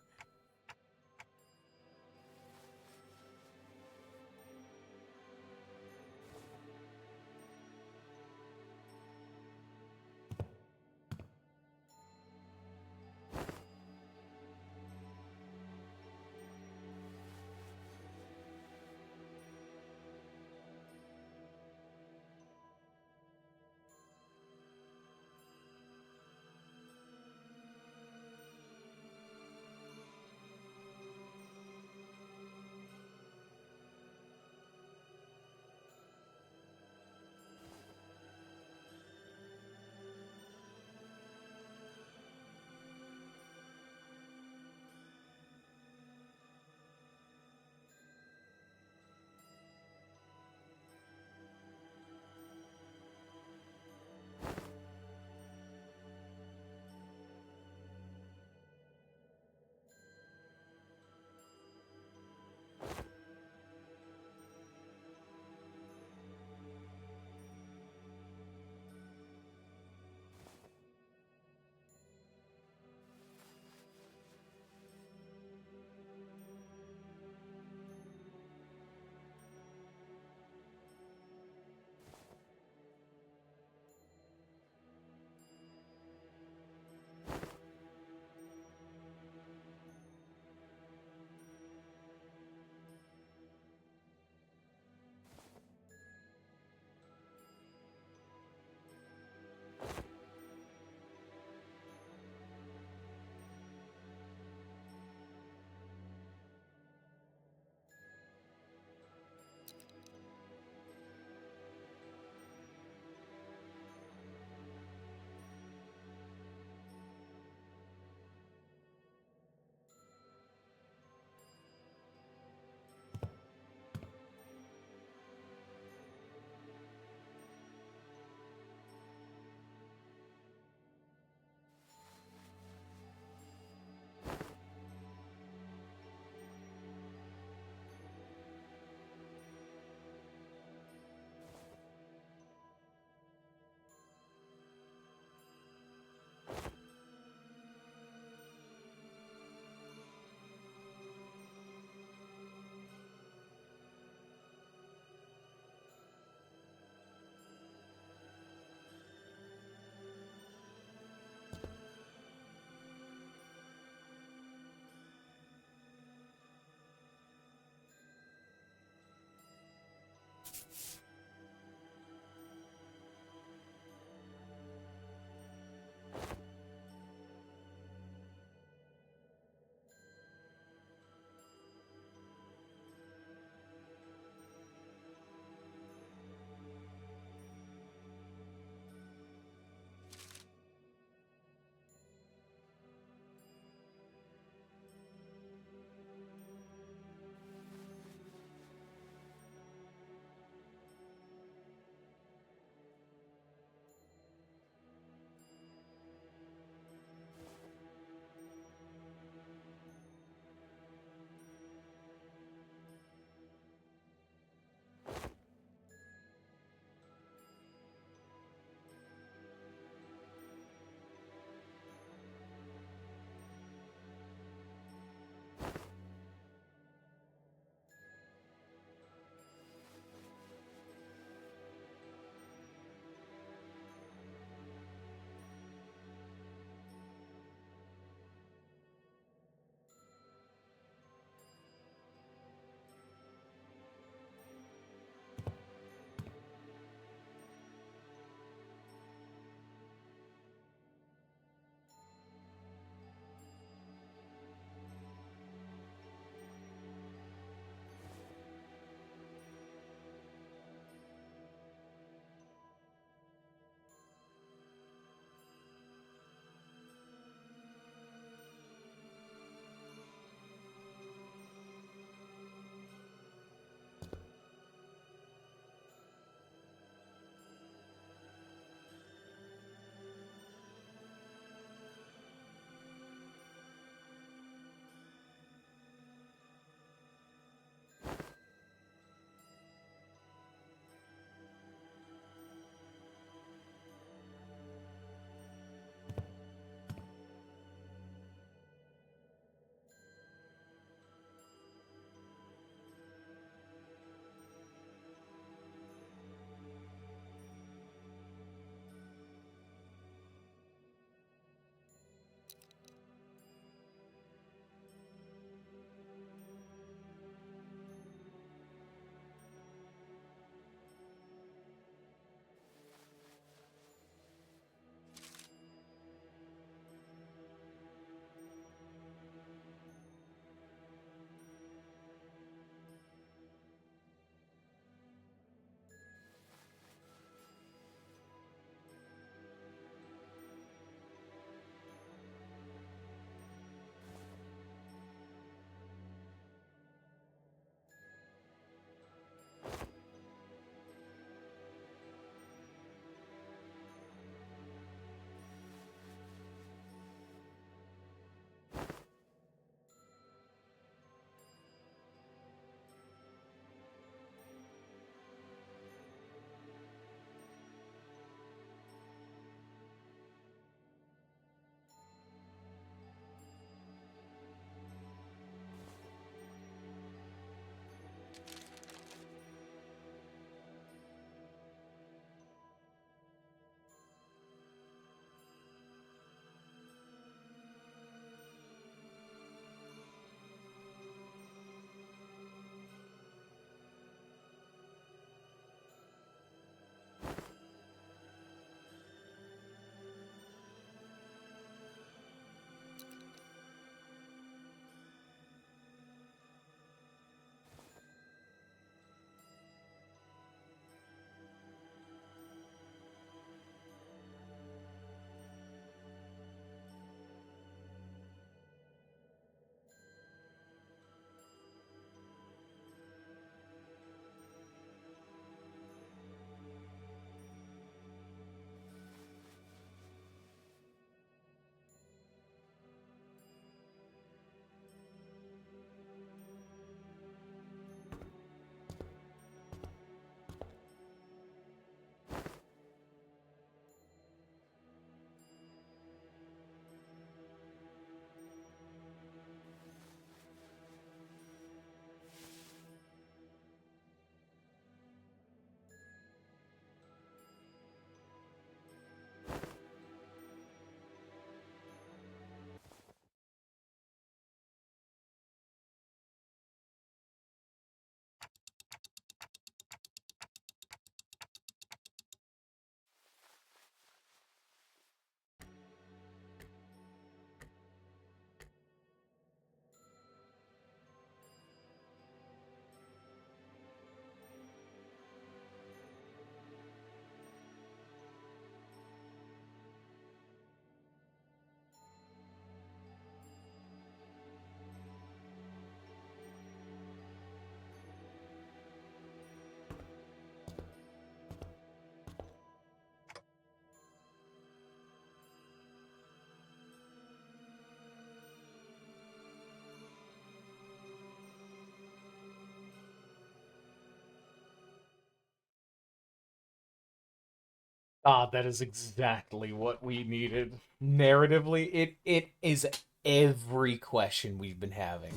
Ah, that is exactly what we needed. Narratively, it is every question we've been having.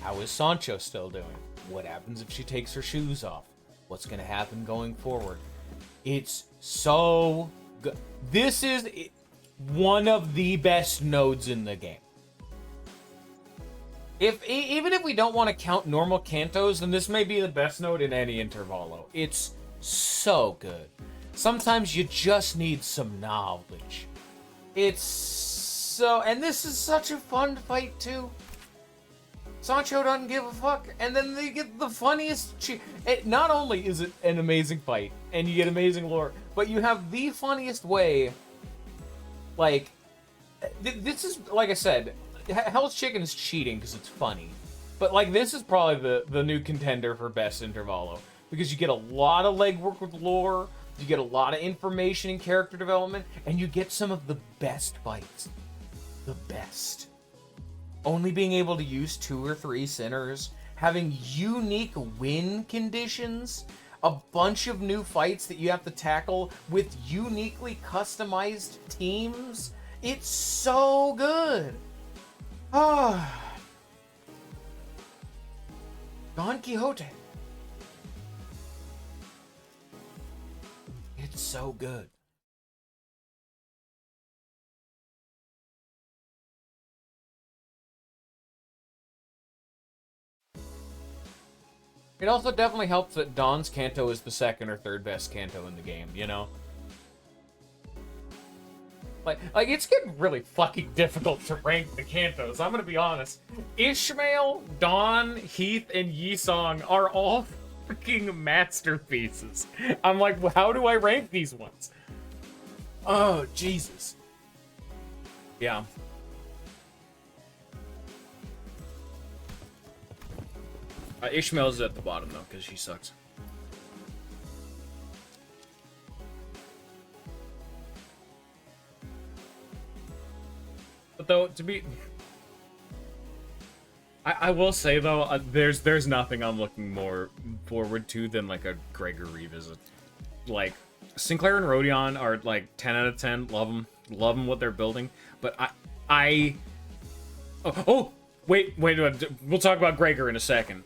How is Sancho still doing? What happens if she takes her shoes off? What's gonna happen going forward? It's so good. This is one of the best nodes in the game. Even if we don't want to count normal cantos, then this may be the best node in any intervalo. It's so good. Sometimes you just need some knowledge. It's so... And this is such a fun fight, too. Sancho doesn't give a fuck. And then they get the funniest... Not only is it an amazing fight, and you get amazing lore, but you have the funniest way... Like... This is, like I said... Hell's Chicken is cheating because it's funny. But, like, this is probably the new contender for best intervalo. Because you get a lot of legwork with lore... You get a lot of information and character development, and you get some of the best fights. The best. Only being able to use 2 or 3 sinners, having unique win conditions, a bunch of new fights that you have to tackle with uniquely customized teams. It's so good. Ah. Don Quixote. It's so good. It also definitely helps that Don's canto is the 2nd or 3rd best canto in the game, you know? Like it's getting really fucking difficult to rank the cantos, I'm gonna be honest. Ishmael, Don, Heath, and Yisong are all freaking masterpieces. I'm like, well, how do I rank these ones? Oh, Jesus. Yeah. Ishmael's at the bottom, though, because she sucks. But, though, to be... I will say, though, there's nothing I'm looking more forward to than, like, a Gregor revisit. Like, Sinclair and Rodion are, like, 10 out of 10. Love them. Love them, what they're building. But wait, we'll talk about Gregor in a second.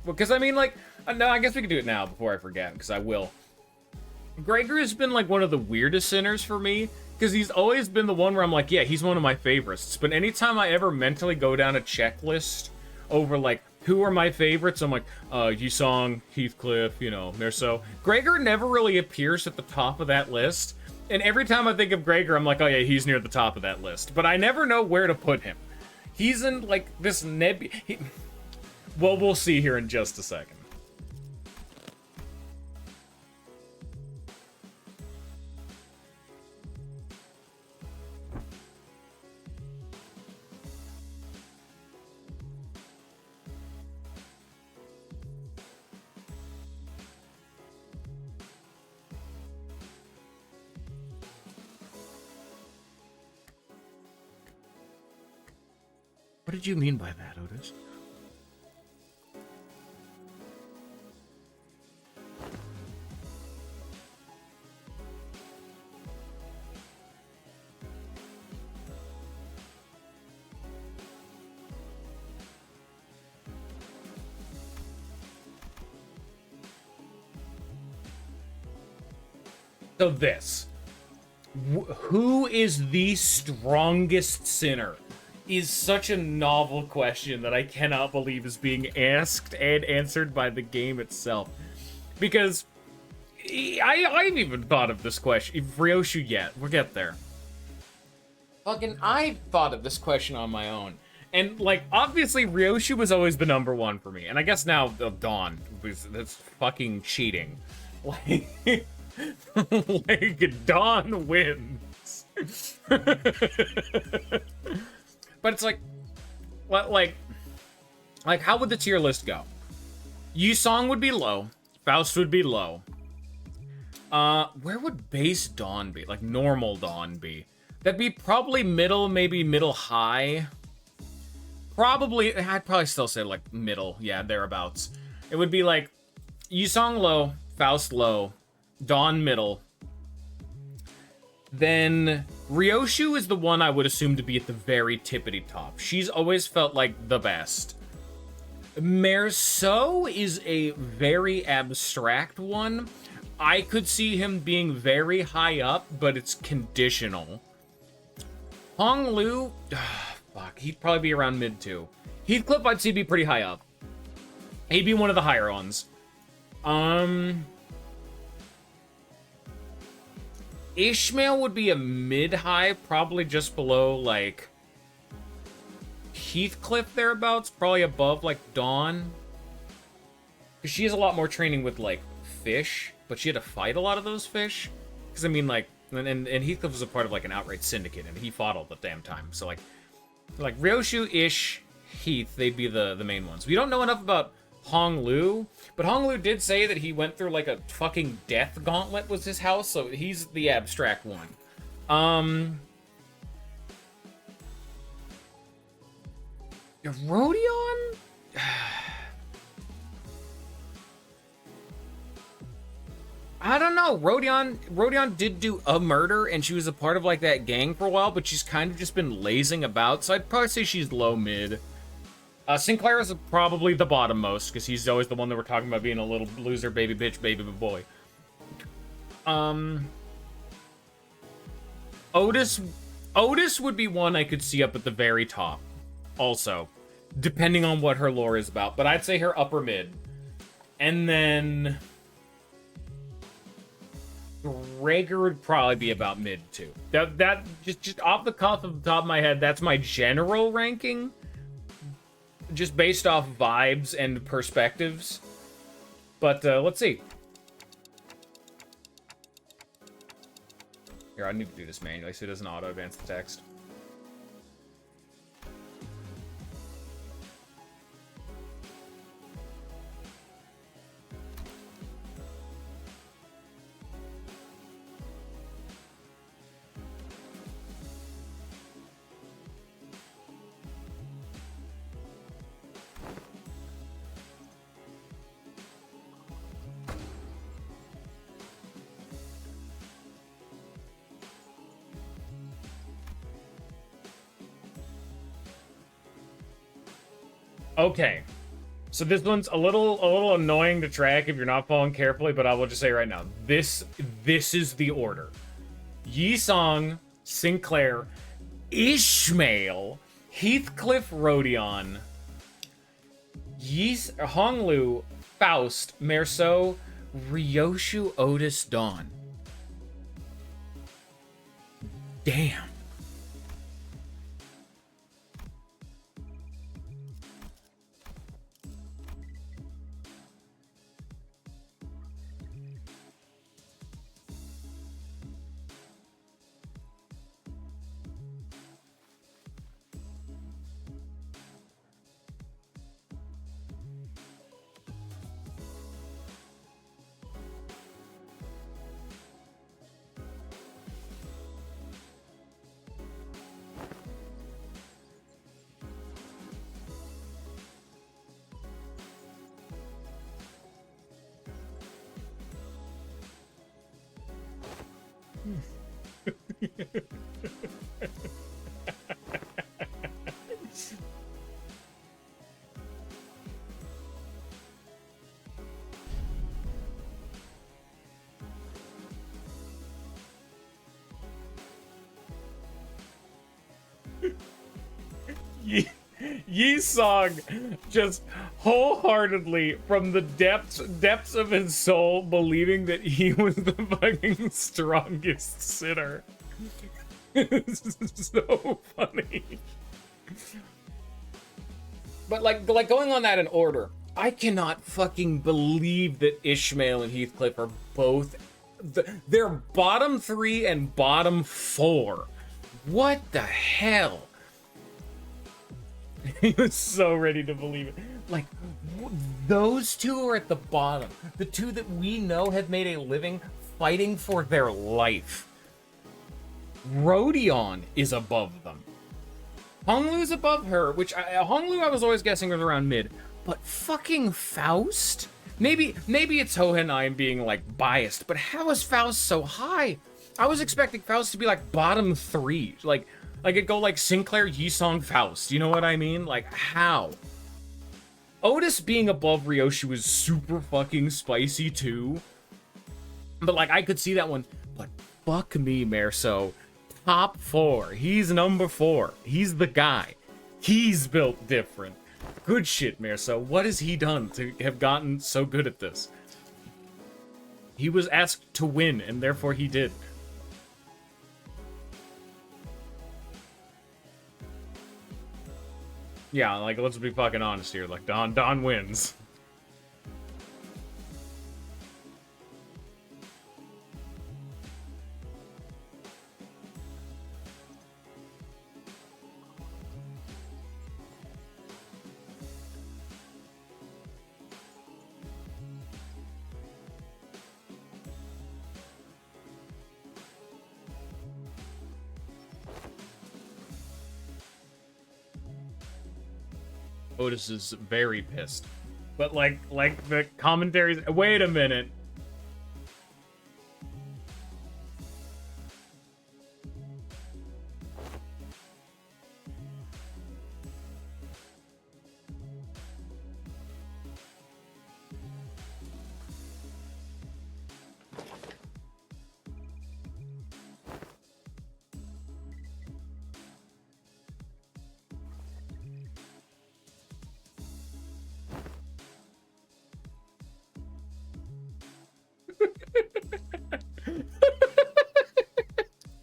Because, I mean, like, no, I guess we can do it now before I forget, because I will. Gregor has been, like, one of the weirdest sinners for me, because he's always been the one where I'm like, yeah, he's one of my favorites. But anytime I ever mentally go down a checklist over, like, who are my favorites, I'm like, Yisong, Heathcliff, you know, Merceau. Gregor never really appears at the top of that list. And every time I think of Gregor, I'm like, oh yeah, he's near the top of that list. But I never know where to put him. He's in, like, this Well, we'll see here in just a second. What did you mean by that, Otis? So this. Who is the strongest sinner? Is such a novel question that I cannot believe is being asked and answered by the game itself. Because I've even thought of this question. Ryoshu yet. We'll get there. Fucking, I thought of this question on my own. And, like, obviously Ryoshu was always the number 1 for me. And I guess now Dawn. That's fucking cheating. Like, like Dawn wins. But it's like, how would the tier list go? Yusong would be low. Faust would be low. Where would base Dawn be? Like, normal Dawn be? That'd be probably middle, maybe middle high. Probably, I'd probably still say, like, middle. Yeah, thereabouts. It would be, like, Yusong low, Faust low, Dawn middle, Then Ryoshu is the one I would assume to be at the very tippity top. She's always felt like the best. Merceau is a very abstract one. I could see him being very high up, but it's conditional. Honglu, fuck, he'd probably be around mid too. Heathcliff, I'd see be pretty high up. He'd be one of the higher ones. Ishmael would be a mid-high, probably just below, like, Heathcliff thereabouts, probably above, like, Dawn. Because she has a lot more training with, like, fish, but she had to fight a lot of those fish. Because, I mean, like, and Heathcliff was a part of, like, an outright syndicate, and he fought all the damn time. So, like Ryoshu, Ish, Heath, they'd be the main ones. We don't know enough about Honglu, but Honglu did say that he went through, like, a fucking death gauntlet was his house, so he's the abstract one. Rodion? I don't know. Rodion did do a murder, and she was a part of, like, that gang for a while, but she's kind of just been lazing about, so I'd probably say she's low-mid. Sinclair is probably the bottom-most, because he's always the one that we're talking about being a little loser, baby bitch, baby boy. Otis would be one I could see up at the very top, also, depending on what her lore is about, but I'd say her upper mid. And then Rager would probably be about mid too. That just off the cuff of the top of my head, that's my general ranking. Just based off vibes and perspectives. But let's see. Here, I need to do this manually so it doesn't auto-advance the text. Okay, so this one's a little annoying to track if you're not following carefully, but I will just say right now, this is the order: Yi-Song, Sinclair, Ishmael, Heathcliff, Rodion, Honglu, Faust, Merceau, Ryoshu, Otis, Dawn. Damn. Yi-Song just wholeheartedly from the depths of his soul believing that he was the fucking strongest sinner. It's so funny. But like going on that in order, I cannot fucking believe that Ishmael and Heathcliff are both they're bottom 3 and bottom 4. What the hell? He was so ready to believe it. Like, those two are at the bottom. The two that we know have made a living fighting for their life. Rodion is above them. Honglu's above her, which Honglu I was always guessing was around mid. But fucking Faust? Maybe it's Hohenheim being, like, biased, but how is Faust so high? I was expecting Faust to be like bottom 3. Like it'd go like Sinclair, Yisong, Faust. You know what I mean? Like, how? Otis being above Ryoshi was super fucking spicy too. But like, I could see that one. But fuck me, Merso. Top 4. He's number 4. He's the guy. He's built different. Good shit, Merso. What has he done to have gotten so good at this? He was asked to win, and therefore he did. Yeah, like, let's be fucking honest here. Like, Don wins. Otis is very pissed. But like the commentaries, wait a minute.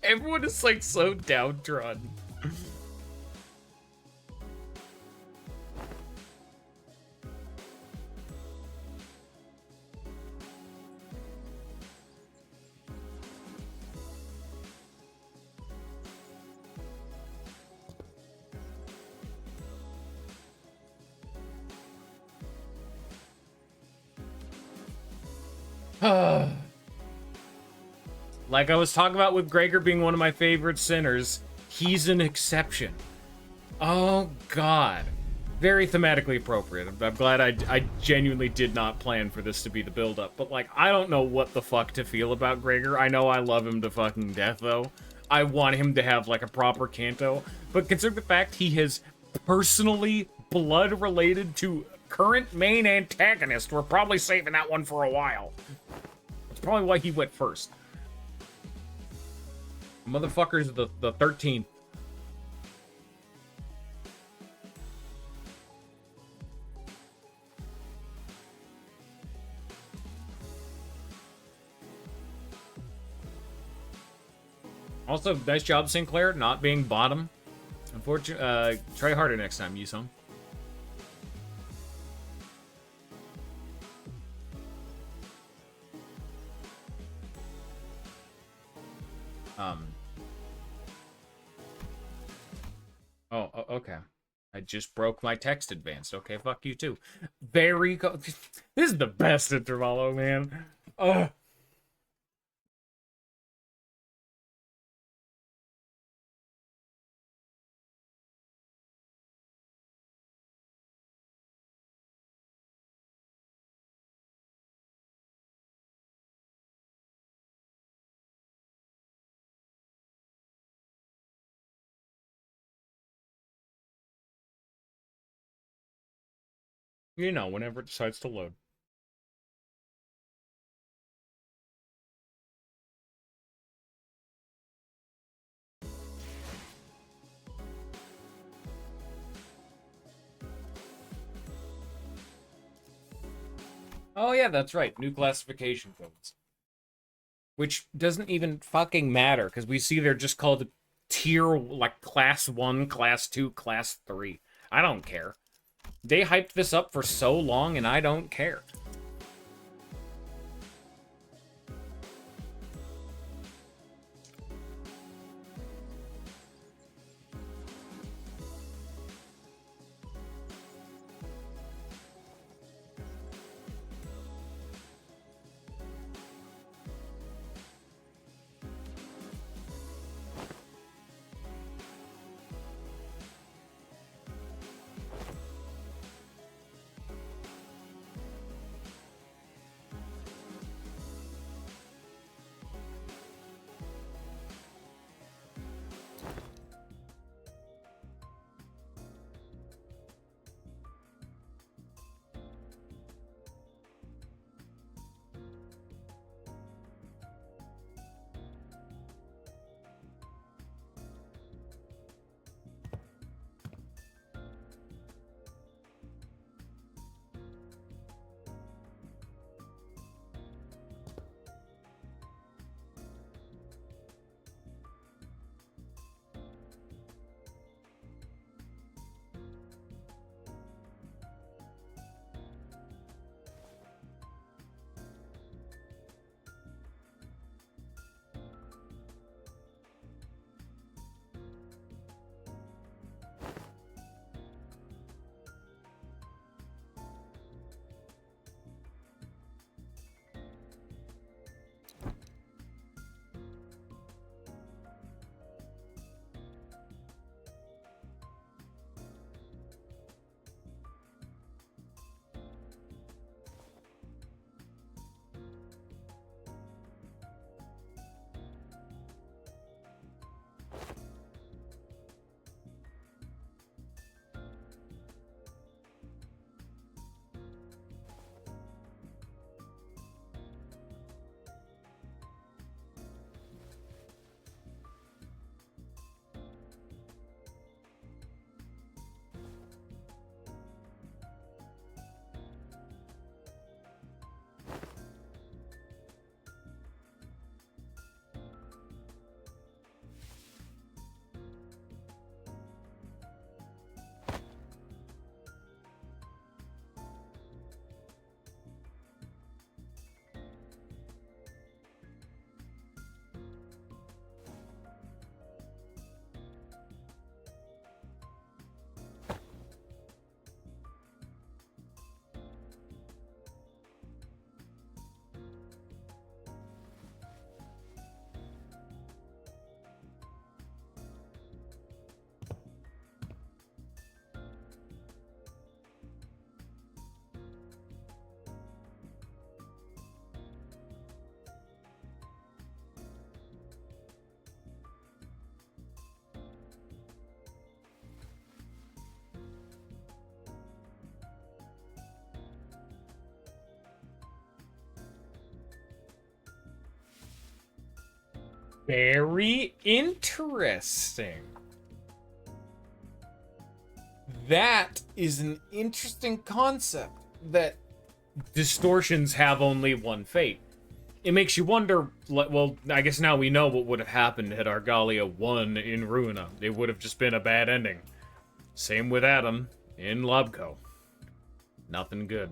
Everyone is like so downtrodden. Like I was talking about with Gregor being one of my favorite sinners, he's an exception. Oh, God. Very thematically appropriate. I'm glad I genuinely did not plan for this to be the build-up. But, like, I don't know what the fuck to feel about Gregor. I know I love him to fucking death, though. I want him to have, like, a proper Kanto. But consider the fact he has personally blood-related to current main antagonist. We're probably saving that one for a while. That's probably why he went first. Motherfucker's the 13th. Also, nice job, Sinclair, not being bottom. Unfortunately, try harder next time, Yusung. Oh, okay. I just broke my text advanced. Okay, fuck you too. This is the best Intervalo, man. Ugh. You know, whenever it decides to load. Oh yeah, that's right. New classification codes. Which doesn't even fucking matter, because we see they're just called tier, like, class 1, class 2, class 3. I don't care. They hyped this up for so long, and I don't care. Very interesting. That is an interesting concept, that distortions have only one fate. It makes you wonder, well, I guess now we know what would have happened had Argalia won in Ruina. It would have just been a bad ending. Same with Adam in Lobco. Nothing good.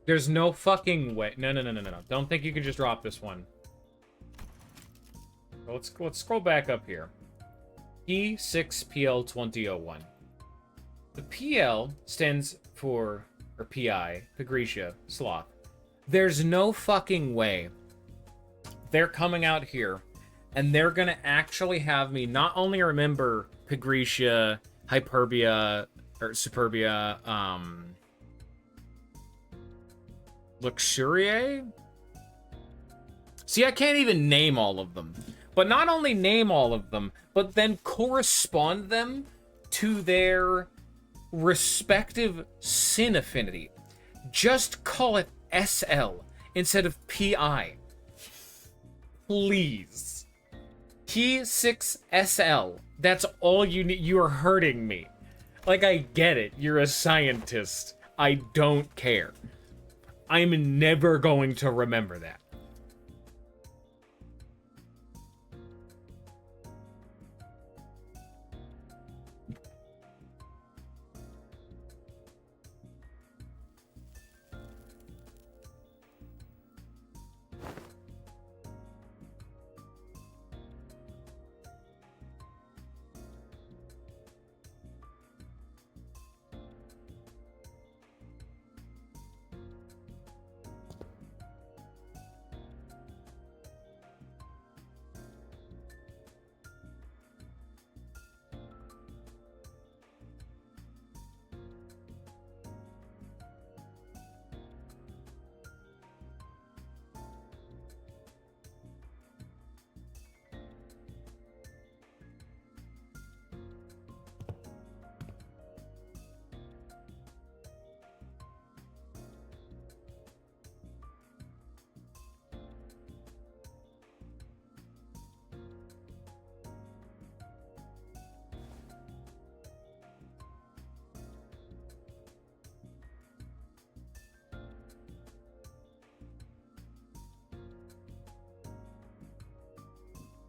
There's no fucking way. No. Don't think you can just drop this one. Let's scroll back up here. P6PL2001. The PL stands for, or PI, Pagretia, Sloth. There's no fucking way they're coming out here and they're gonna actually have me not only remember Pagretia, Hyperbia, or Superbia, Luxuriae? See, I can't even name all of them. But not only name all of them, but then correspond them to their respective sin affinity. Just call it SL instead of PI. Please. P6SL. That's all you need. You are hurting me. Like, I get it. You're a scientist. I don't care. I'm never going to remember that.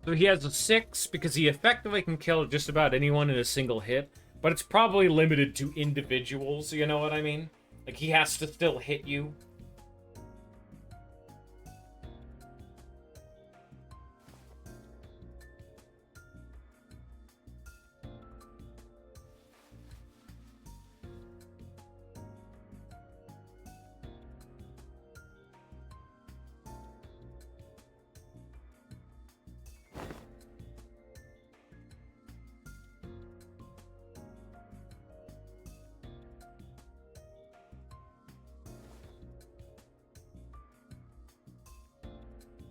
So he has a 6 because he effectively can kill just about anyone in a single hit, but it's probably limited to individuals, you know what I mean? Like, he has to still hit you.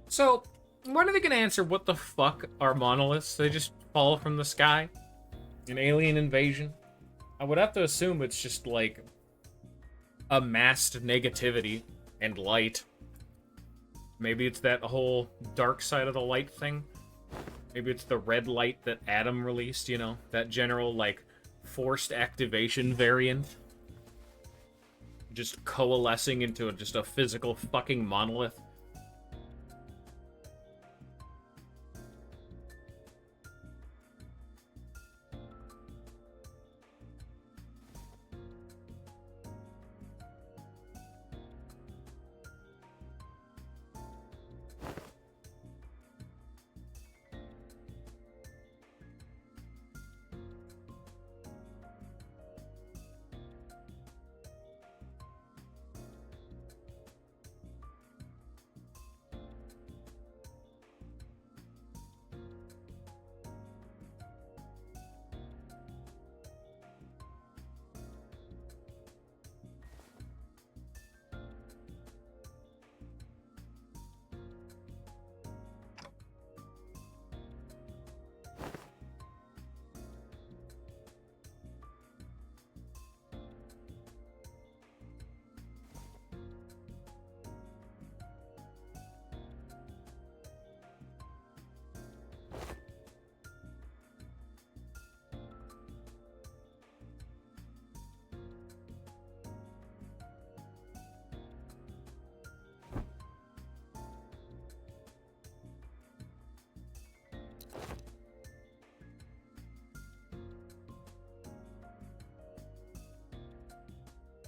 So, when are they gonna answer what the fuck are monoliths? They just fall from the sky? An alien invasion? I would have to assume it's just, like, amassed negativity and light. Maybe it's that whole dark side of the light thing. Maybe it's the red light that Adam released, you know? That general, like, forced activation variant. Just coalescing into just a physical fucking monolith.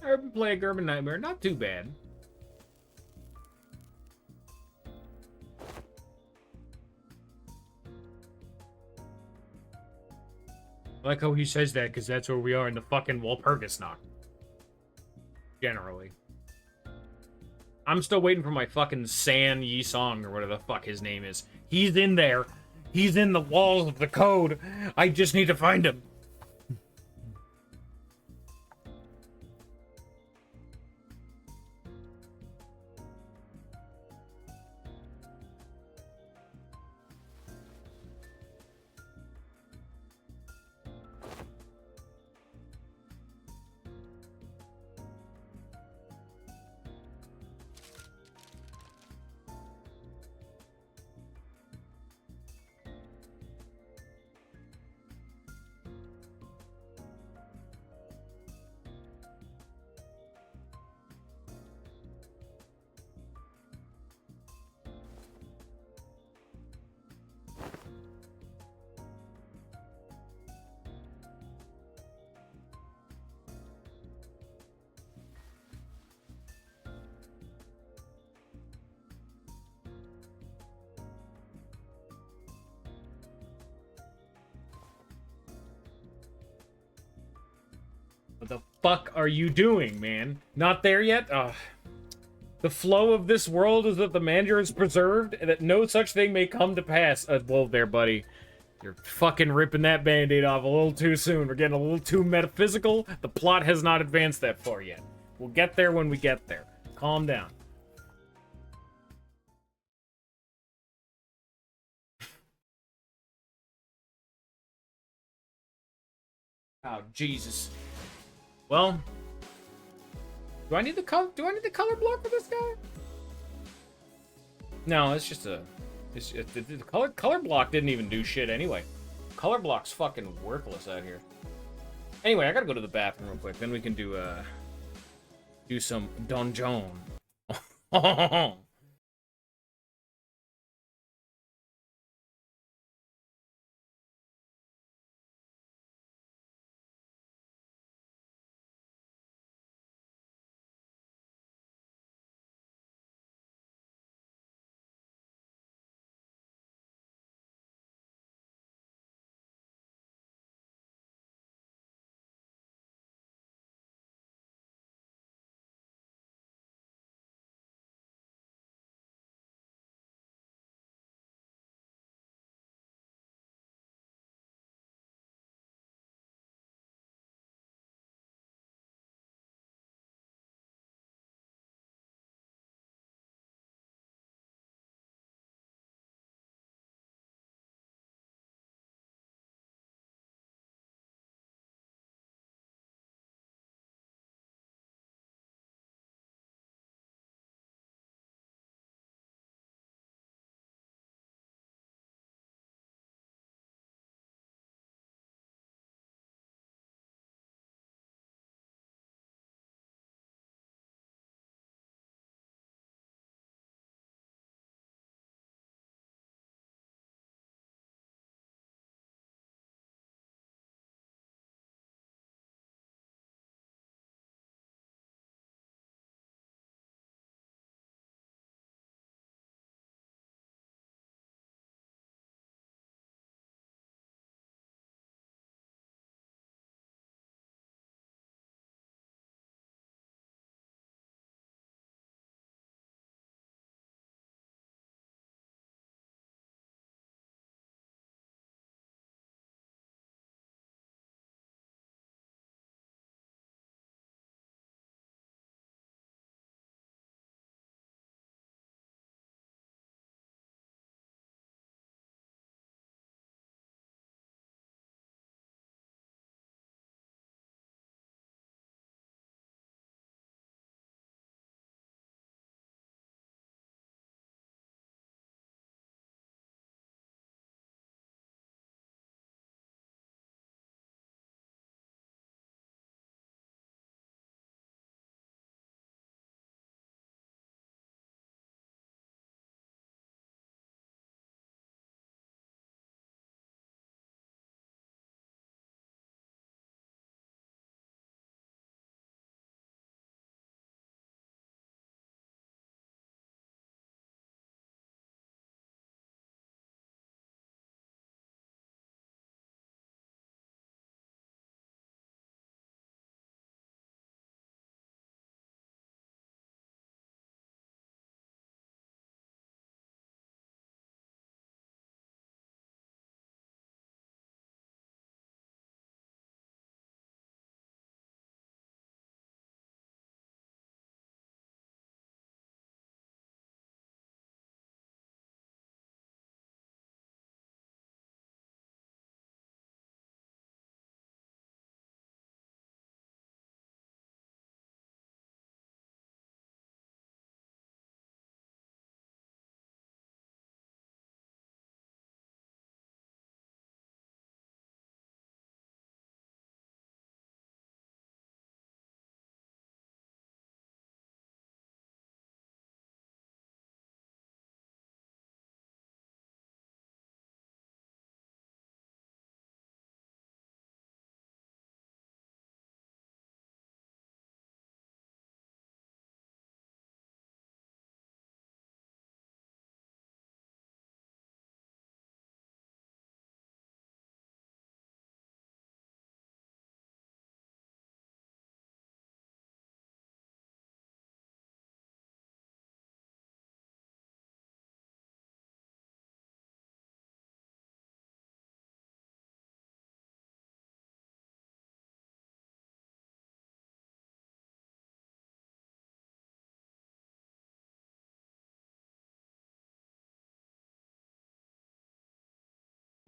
Urban Plague, Urban Nightmare, not too bad. I like how he says that, because that's where we are in the fucking Walpurgisnacht. Generally. I'm still waiting for my fucking San Yi Song, or whatever the fuck his name is. He's in there. He's in the walls of the code. I just need to find him. What the fuck are you doing, man? Not there yet? Ugh. The flow of this world is that the manager is preserved, and that no such thing may come to pass. Well, there, buddy. You're fucking ripping that band-aid off a little too soon. We're getting a little too metaphysical. The plot has not advanced that far yet. We'll get there when we get there. Calm down. Oh, Jesus. Well, do I need the color block for this guy? No, it's just a. The color block didn't even do shit anyway. Color block's fucking worthless out here. Anyway, I gotta go to the bathroom real quick. Then we can do some donjon.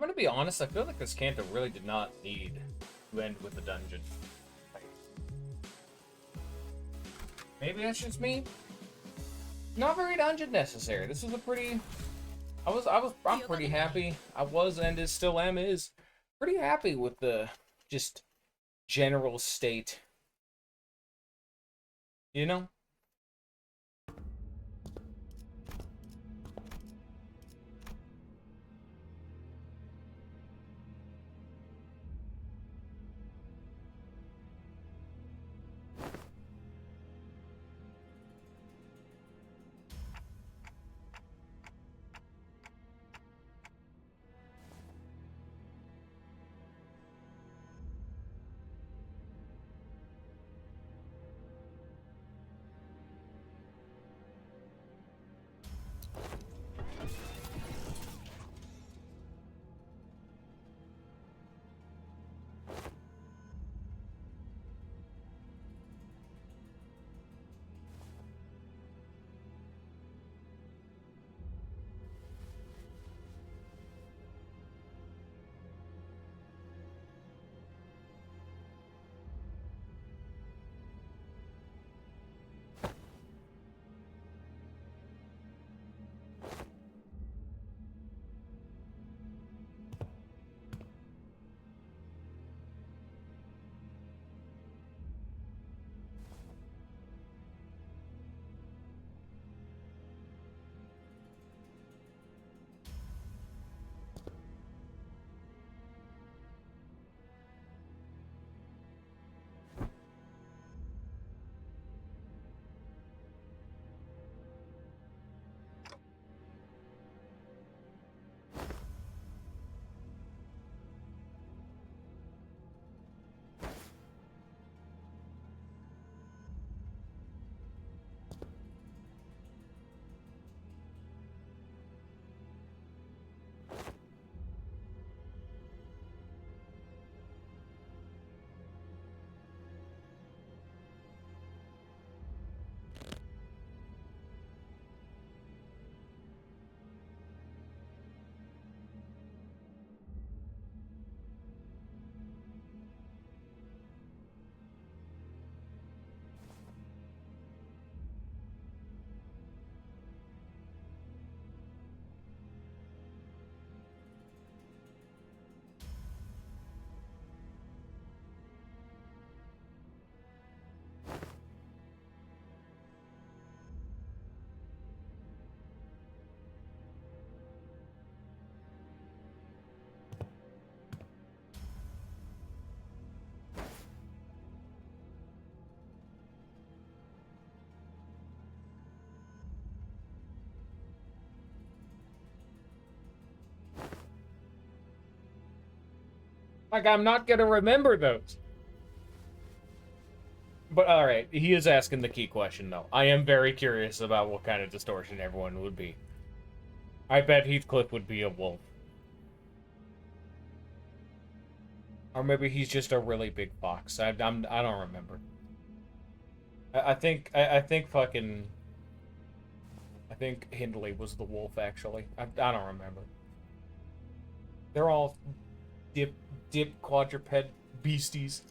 I'm gonna be honest, I feel like this canto really did not need to end with a dungeon. Maybe that's just me. Not very dungeon necessary. This was a pretty... I'm pretty happy. I was and is still is pretty happy with the just general state. You know? Like, I'm not gonna remember those. But alright, he is asking the key question, though. I am very curious about what kind of distortion everyone would be. I bet Heathcliff would be a wolf. Or maybe he's just a really big fox. I don't remember. I think fucking... I think Hindley was the wolf, actually. I don't remember. They're all dip quadruped beasties.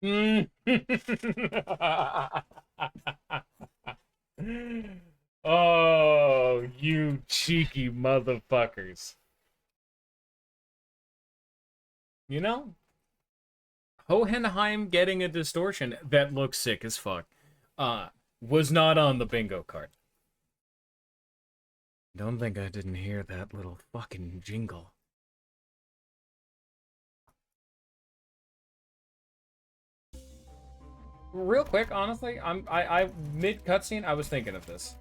Mm. Oh, you cheeky motherfuckers. You know, Hohenheim getting a distortion that looks sick as fuck uh, was not on the bingo card. Don't think I didn't hear that little fucking jingle. Real quick, honestly, I mid cutscene, I was thinking of this.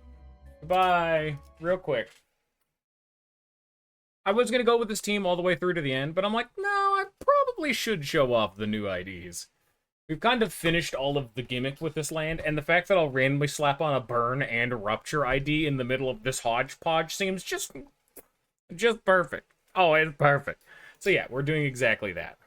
Goodbye. Real quick. I was gonna go with this team all the way through to the end, but I'm like, no, I probably should show off the new IDs. We've kind of finished all of the gimmick with this land, and the fact that I'll randomly slap on a burn and a rupture ID in the middle of this hodgepodge seems just perfect. Oh, it's perfect. So yeah, we're doing exactly that.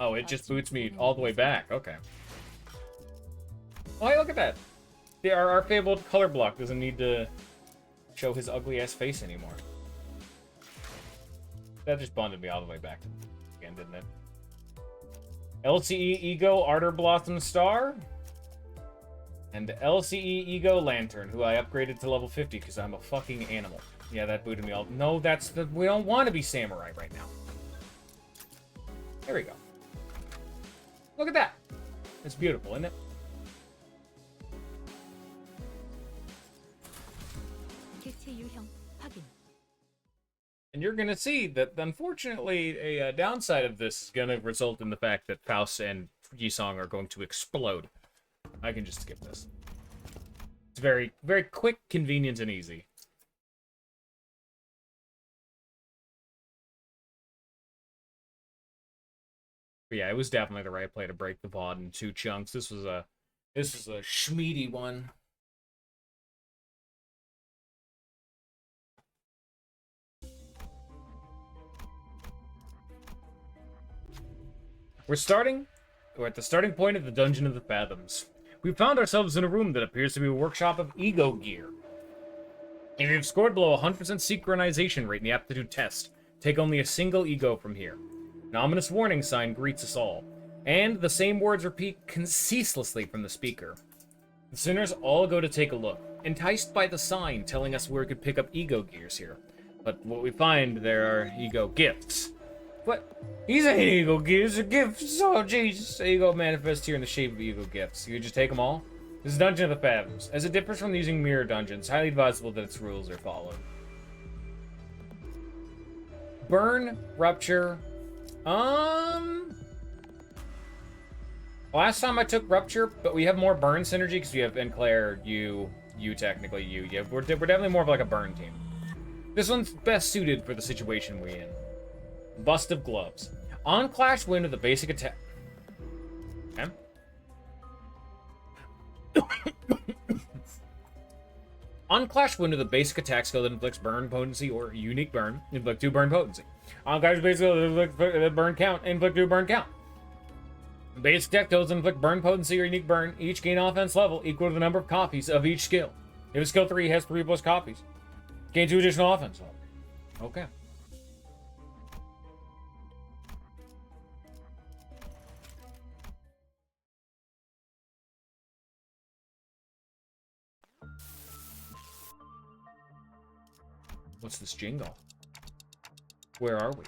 Oh, it just boots me all the way back. Okay. Oh, hey, look at that. Our fabled color block doesn't need to show his ugly ass face anymore. That just bonded me all the way back again, didn't it? LCE Ego Ardor Blossom Star. And LCE Ego Lantern, who I upgraded to level 50 because I'm a fucking animal. Yeah, that booted me all. No, we don't want to be samurai right now. There we go. Look at that. It's beautiful, isn't it? And you're gonna see that, unfortunately, a downside of this is gonna result in the fact that Faust and Yisong are going to explode. I can just skip this. It's very, very quick, convenient, and easy. But yeah, it was definitely the right play to break the VOD in 2 chunks. This was a schmeedy one. We're at the starting point of the Dungeon of the Fathoms. We found ourselves in a room that appears to be a workshop of ego gear. If you've scored below 100% synchronization rate in the aptitude test, take only a single ego from here. An ominous warning sign greets us all, and the same words repeat ceaselessly from the speaker. The sinners all go to take a look, enticed by the sign telling us where we could pick up ego gears here. But what we find there are ego gifts. What? These ain't ego gifts, they're gifts. Oh, Jesus. Ego manifests here in the shape of ego gifts. You just take them all? This is Dungeon of the Fathoms. As it differs from using mirror dungeons, highly advisable that its rules are followed. Burn, rupture. Last time I took rupture, but we have more burn synergy because we have Enclair, you technically, you. Yeah, we're definitely more of like a burn team. This one's best suited for the situation we're in. Bust of Gloves. On Clash Wind with a basic attack. Okay. On Clash Wind with a basic attack skill that inflicts burn potency or unique burn, inflict 2 burn potency. On Clash basic skill that inflicts burn count, inflict 2 burn count. Basic attack skills inflict burn potency or unique burn, each gain offense level equal to the number of copies of each skill. If a skill 3 has 3 plus copies, gain 2 additional offense level. Okay. What's this jingle? Where are we?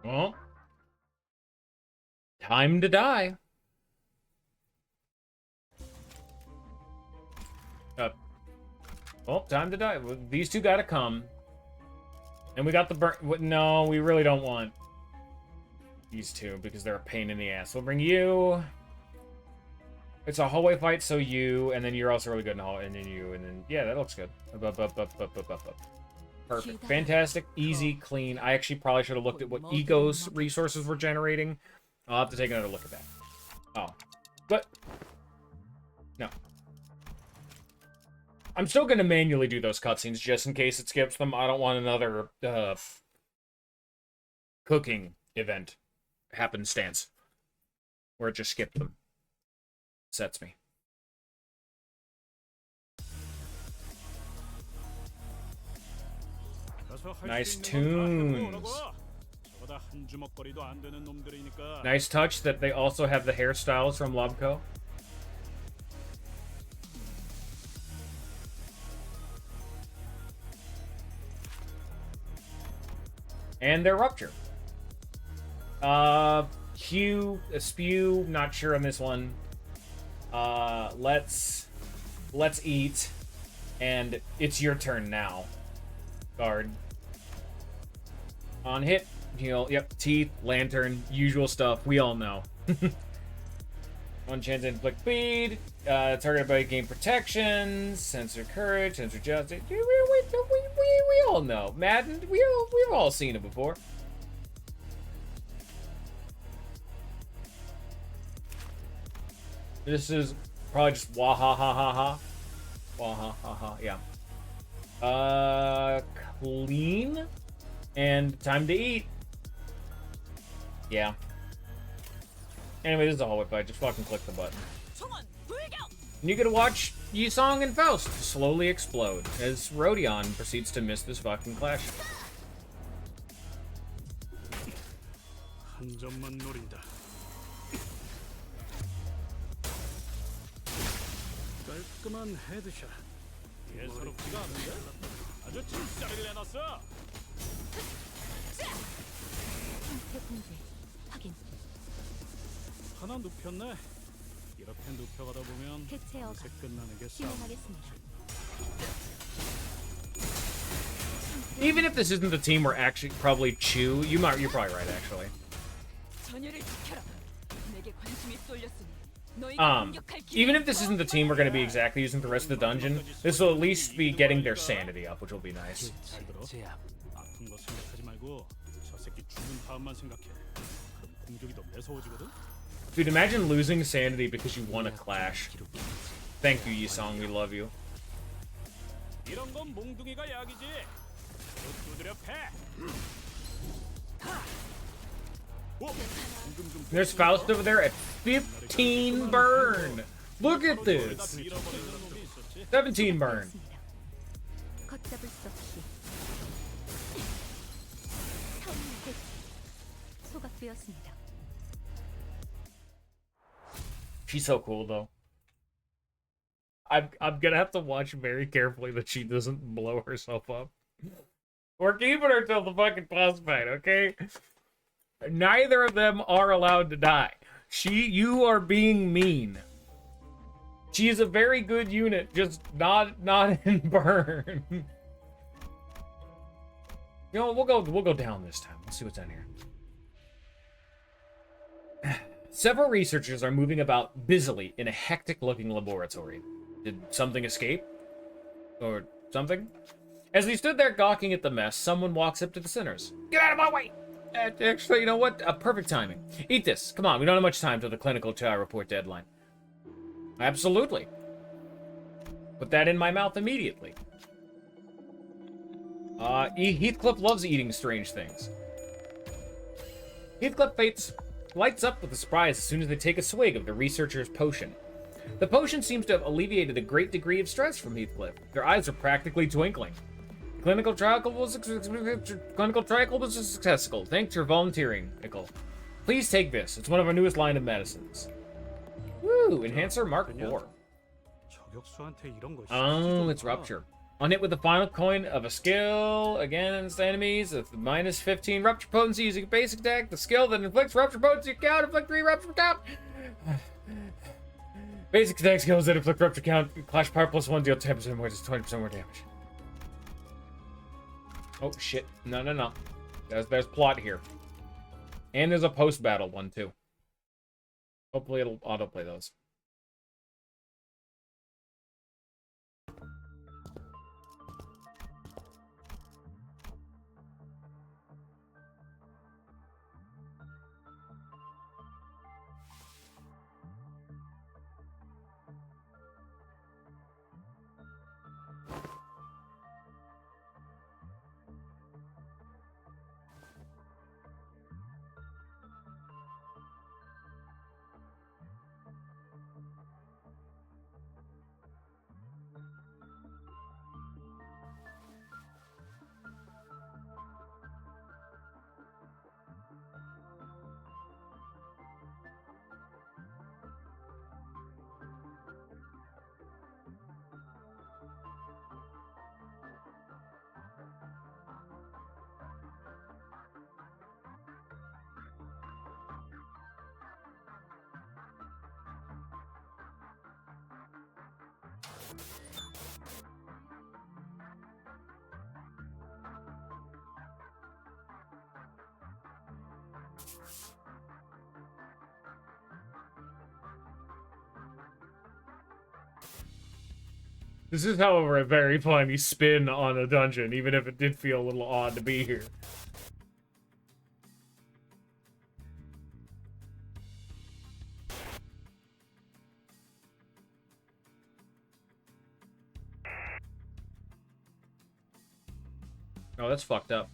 Well, time to die. Well, time to die. These two gotta come. And we got the burn. No, we really don't want these two because they're a pain in the ass. We'll bring you. It's a hallway fight, so you, and then you're also really good in the hallway, and then you, and then yeah, that looks good. Perfect. Fantastic. Easy. Clean. I actually probably should have looked at what Ego's resources were generating. I'll have to take another look at that. Oh. But... No. I'm still going to manually do those cutscenes just in case it skips them. I don't want another cooking event happenstance where it just skipped them. Sets me. Nice tunes. Nice touch that they also have the hairstyles from Lobco. And their rupture. Hue, a spew, not sure on this one. Let's eat. And it's your turn now. Guard. On hit, heal, yep, teeth, lantern, usual stuff, we all know. One chance to inflict bleed, targeted by gain protection, sensor courage, sensor justice. We all know. Madden, we've all seen it before. This is probably just wah-ha-ha-ha-ha. Wah-ha-ha-ha, yeah. Clean. And time to eat. Yeah. Anyway, this is a hallway fight. Just fucking click the button. And you get to watch Yisong and Faust slowly explode as Rodion proceeds to miss this fucking clash. 하나 눕혔네. 이렇게 눕혀가다 보면 어느새 끝나는 게 싸움이다. Even if this isn't the team we're actually probably Chew, you're probably right actually. Even if this isn't the team we're going to be exactly using the rest of the dungeon, this will at least be getting their sanity up, which will be nice. 아픈 거 생각하지 말고 저 새끼 죽은 다음만 생각해. 그럼 공격이 더 매서워지거든. Dude, imagine losing sanity because you won a clash. Thank you, Yisong. We love you. 이런 건 몽둥이가 약이지. 두드려 패. There's Faust over there at 15 burn. Look at this. 17 burn. She's so cool, though. I'm gonna have to watch very carefully that she doesn't blow herself up. We're keeping her till the fucking boss fight, okay? Neither of them are allowed to die. You are being mean. She is a very good unit, just not in burn. You know, we'll go down this time. Let's see what's down here. Several researchers are moving about busily in a hectic-looking laboratory. Did something escape? Or something? As they stood there gawking at the mess, someone walks up to the sinners. Get out of my way! Actually, you know what? Perfect timing. Eat this. Come on, we don't have much time till the clinical trial report deadline. Absolutely. Put that in my mouth immediately. Heathcliff loves eating strange things. Heathcliff lights up with a surprise as soon as they take a swig of the researcher's potion. The potion seems to have alleviated a great degree of stress from Heathcliff. Their eyes are practically twinkling. Clinical trial was successful. Thanks for volunteering, Nickel. Please take this. It's one of our newest line of medicines. Woo! Enhancer Mark 4. 저격수한테 이런 거 Oh, it's Rupture. On hit with the final coin of a skill against enemies with minus 15 Rupture potency using a basic attack. The skill that inflicts Rupture potency count, inflict 3 Rupture count. Basic attack skills that inflict Rupture count. Clash power plus 1 deal 10% more, just 20% more damage. Oh shit. No. There's plot here. And there's a post-battle one too. Hopefully it'll autoplay those. This is, however, a very funny spin on a dungeon, even if it did feel a little odd to be here. Oh, that's fucked up.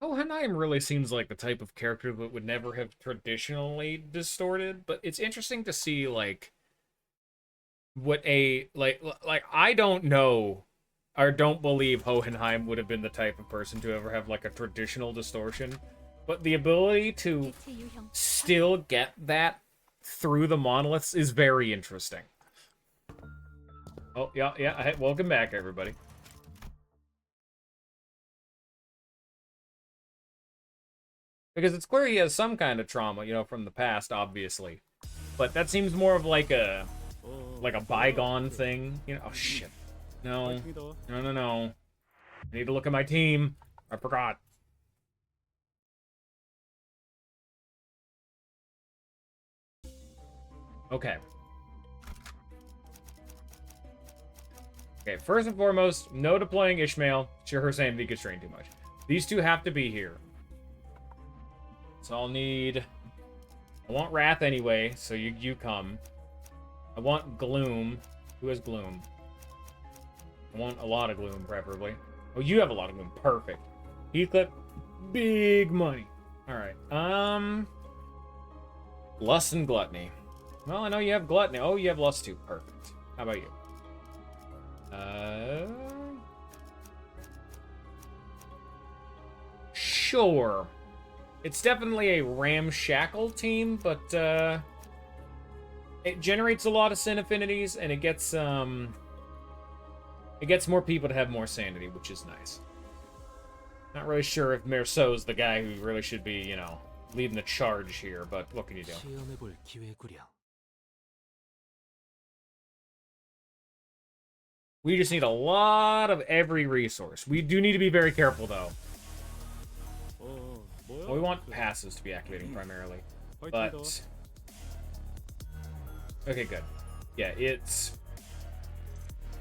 Hohenheim really seems like the type of character that would never have traditionally distorted, but it's interesting to see, like, what a, like, I don't know, or don't believe Hohenheim would have been the type of person to ever have, like, a traditional distortion, but the ability to still get that through the monoliths is very interesting. Oh, yeah, welcome back, everybody. Because it's clear he has some kind of trauma, you know, from the past, obviously. But that seems more of like a bygone thing. You know, oh shit. No. No. I need to look at my team. I forgot. Okay. Okay, first and foremost, no deploying Ishmael. Her sanity gets drained too much. These two have to be here. So I'll need... I want Wrath anyway, so you come. I want Gloom. Who has Gloom? I want a lot of Gloom, preferably. Oh, you have a lot of Gloom. Perfect. Heathcliff, big money. Alright, Lust and Gluttony. Well, I know you have Gluttony. Oh, you have Lust too. Perfect. How about you? Sure. It's definitely a ramshackle team, but, it generates a lot of sin affinities, and it gets more people to have more sanity, which is nice. Not really sure if Merceau's the guy who really should be, you know, leading the charge here, but what can you do? We just need a lot of every resource. We do need to be very careful, though. Well, we want passes to be activating primarily, but... Okay, good. Yeah, it's...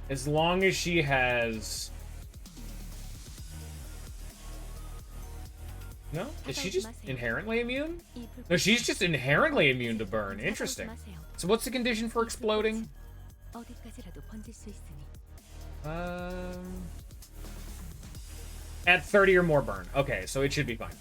As long as she has... No? Is she just inherently immune? No, she's just inherently immune to burn. Interesting. So what's the condition for exploding? At 30 or more burn. Okay, so it should be fine.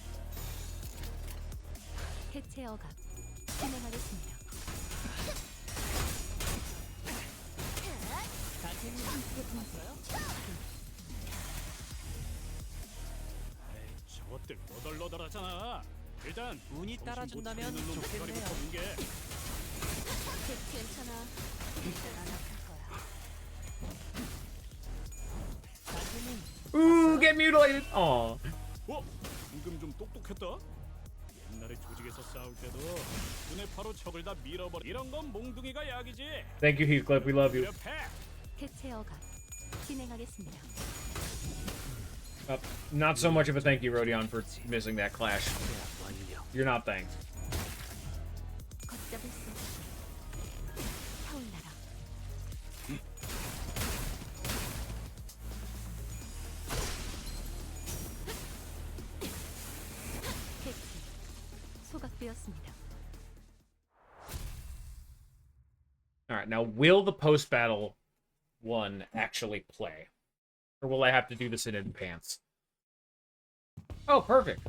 저것들 너덜너덜하잖아. 일단 운이 따라준다면 좋겠네요. 괜찮아. Ooh, get mutilated. Aw. 방금 좀 똑똑했다. 옛날에 조직에서 싸울 때도 눈에 바로 적을 다 밀어버려. 이런 건 몽둥이가 약이지. Thank you, Heathcliff. We love you. 진행하겠습니다. Not so much of a thank you, Rodion, for missing that clash. You're not thanked. 걷잡을 수 없이 타올라라. 캐치 소각되었습니다. Alright, now will the post-battle one actually play? Or will I have to do this in advance? Oh, perfect.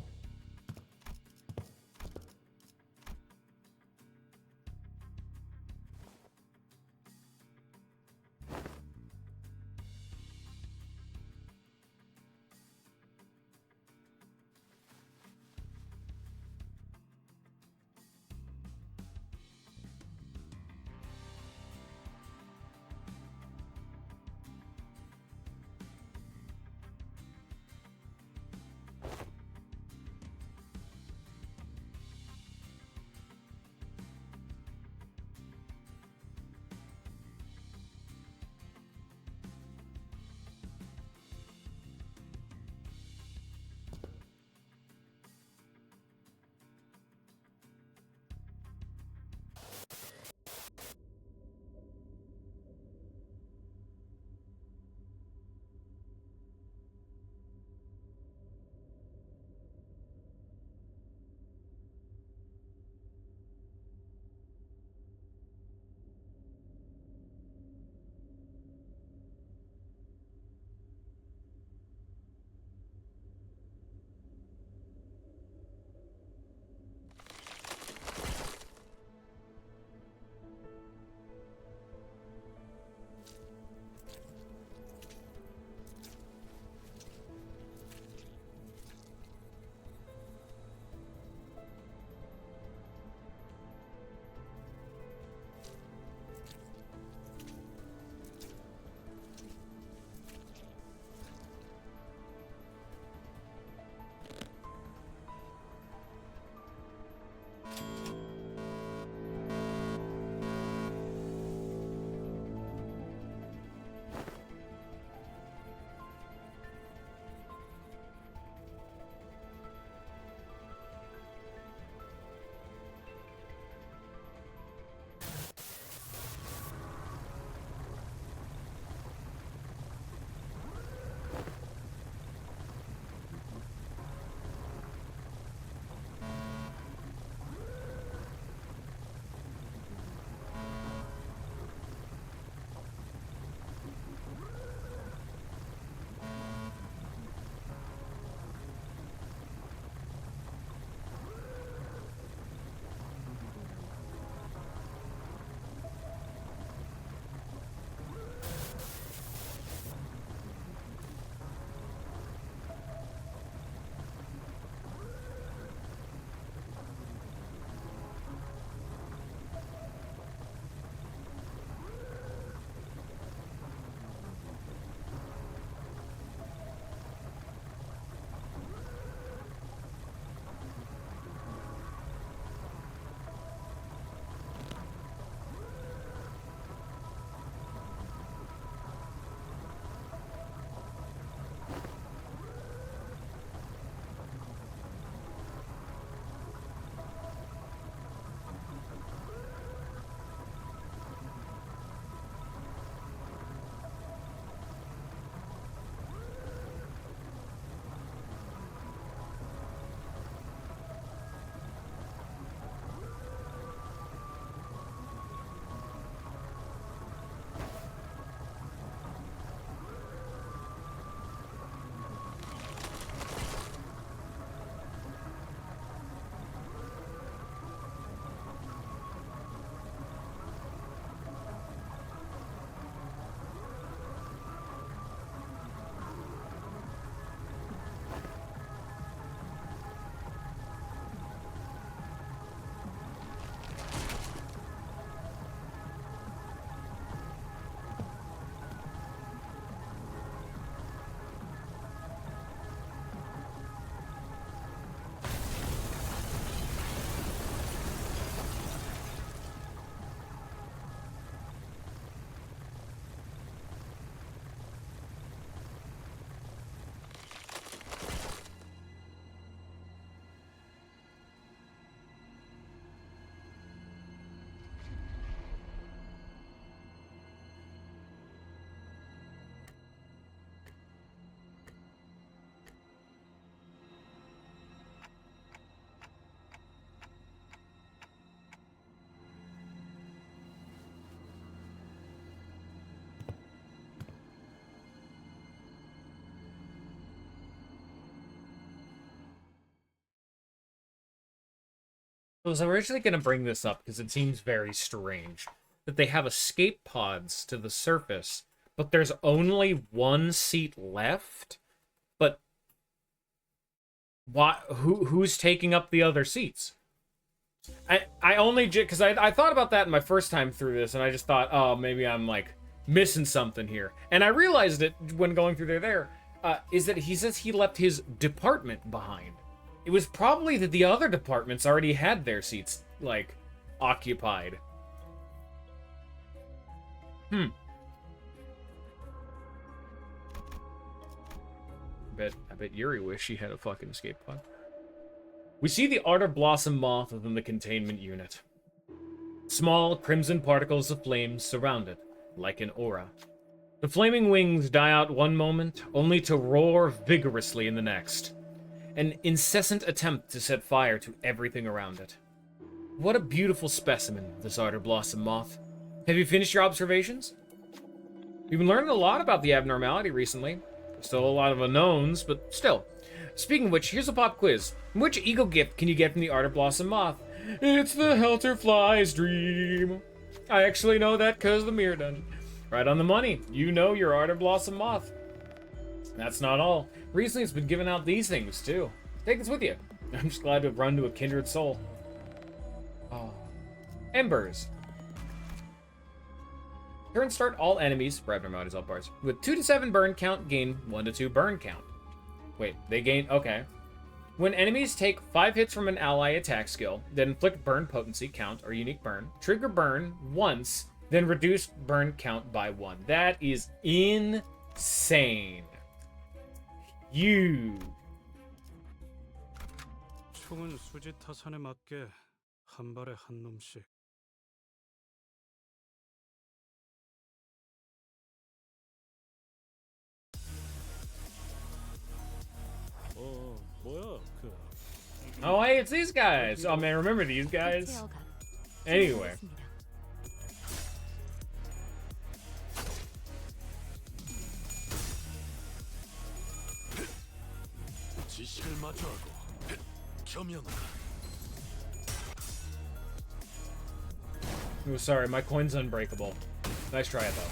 I was originally going to bring this up because it seems very strange that they have escape pods to the surface, but there's only one seat left. But why? Who's taking up the other seats? I only because I thought about that my first time through this, and I just thought, oh, maybe I'm like missing something here, and I realized it when going through there. Is that he says he left his department behind. It was probably that the other departments already had their seats, like, occupied. I bet Yuri wish she had a fucking escape pod. We see the Ardor Blossom Moth within the containment unit. Small, crimson particles of flame surround it, like an aura. The flaming wings die out one moment, only to roar vigorously in the next. An incessant attempt to set fire to everything around it. What a beautiful specimen, this Ardor Blossom Moth. Have you finished your observations? We've been learning a lot about the abnormality recently. There's still a lot of unknowns, but still. Speaking of which, here's a pop quiz. Which eagle gift can you get from the Ardor Blossom Moth? It's the Helterfly's dream. I actually know that because of the mirror dungeon. Right on the money. You know your Ardor Blossom Moth. That's not all. Recently, it's been giving out these things, too. Take this with you. I'm just glad to have run to a kindred soul. Oh. Embers. Turn start all enemies, for abnormalities all parts, with 2 to 7 burn count, gain 1 to 2 burn count. Wait, they gain... Okay. When enemies take 5 hits from an ally attack skill, then inflict burn potency count, or unique burn, trigger burn once, then reduce burn count by 1. That is insane. Huge. 총은 수지 타산에 맞게 한 발에 한 놈씩. 뭐야 그. Oh, hey, it's these guys. Oh, man, remember these guys? Anyway. 지시를 마주하고 겸연하다. Oh, sorry, my coin's unbreakable. Nice try, though.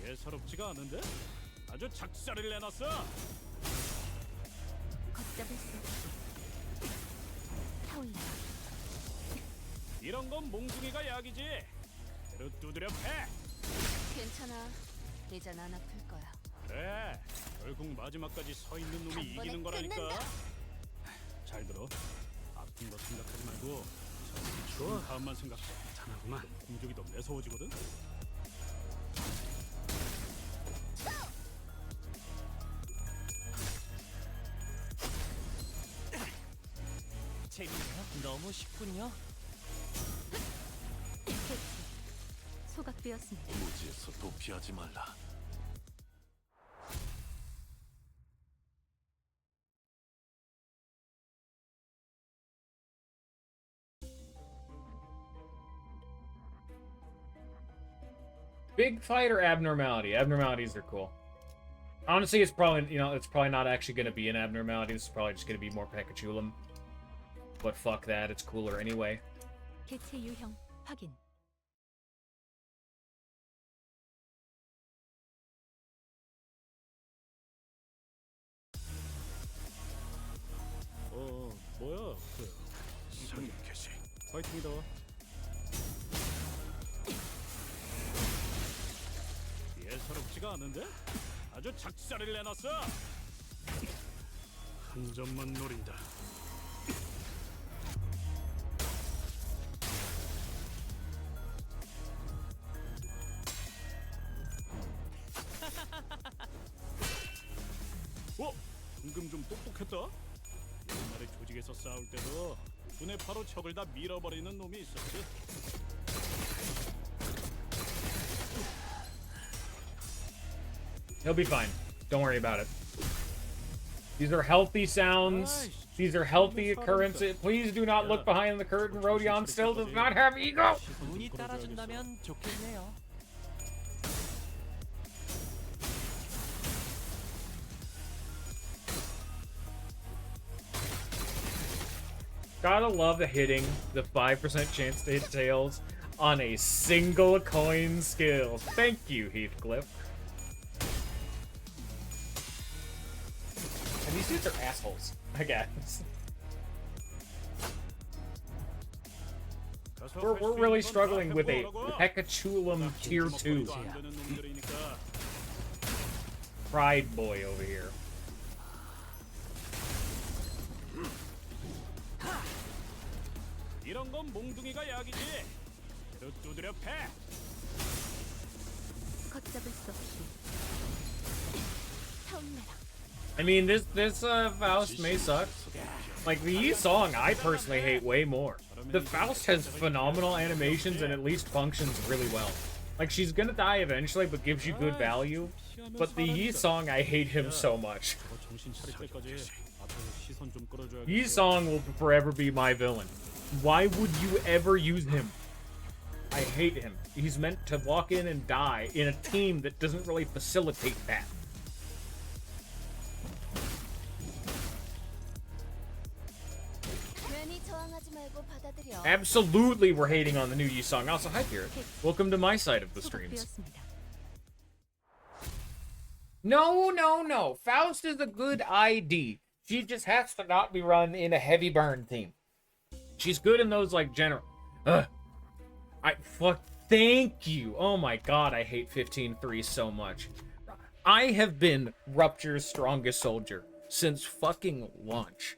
예사롭지가 않은데? 아주 작살을 내놨어. 걷잡을 수 없어. 타올라라. 이런 건 몽둥이가 약이지. 대로 두드려 패. 괜찮아. 이젠 안 아플 거야. 그래. 결국 마지막까지 서 있는 놈이 이기는 거라니까. 끝낸다. 잘 들어. 아픈 거 생각하지 말고 좋아. 다음만 생각해. 잘하구만. 공격이 더 매서워지거든. 재밌네요. 너무 쉽군요. 소각되었습니다. 무지에서 도피하지 말라. Big fight or abnormality? Abnormalities are cool. Honestly, it's probably, it's probably not actually going to be an abnormality. This is probably just going to be more Pekachulum. But fuck that, it's cooler anyway. 개체 유형 확인. 뭐야 그 상인 개시. 파이팅이다. 예사롭지가 않은데? 아주 작살을 내놨어. 한 점만 노린다. 방금 좀 똑똑했다. 옛날에 조직에서 싸울 때도 눈에 바로 적을 다 밀어버리는 놈이 있었지. He'll be fine. Don't worry about it. These are healthy sounds. These are healthy occurrences. Please do not look behind the curtain. Rodion still does not have ego. 운이 따라준다면 좋겠네요. Gotta love hitting the 5% chance to hit tails on a single coin skill. Thank you, Heathcliff. And these dudes are assholes, I guess. We're really struggling with a Pekachulum tier 2. Pride boy over here. 이런 건 몽둥이가 약이지. 두드려 패. 걷잡을 수 없이 타올라라. I mean, this Faust may suck. Like, the Yi song, I personally hate way more. The Faust has phenomenal animations and at least functions really well. Like, she's gonna die eventually, but gives you good value. But the Yi song, I hate him so much. 정신 차릴 때까지 앞에서 시선 좀 끌어줘야겠어. Yi song will forever be my villain. Why would you ever use him? I hate him. He's meant to walk in and die in a team that doesn't really facilitate that. 괜히 저항하지 말고 받아들여. Absolutely, we're hating on the new Yi song. Also, hi, Pierre. Welcome to my side of the streams. 소독되었습니다. No. Faust is a good ID. She just has to not be run in a heavy burn team. She's good in those, like, general... Thank you. Oh my god, I hate 15-3 so much. I have been Rupture's strongest soldier since fucking launch.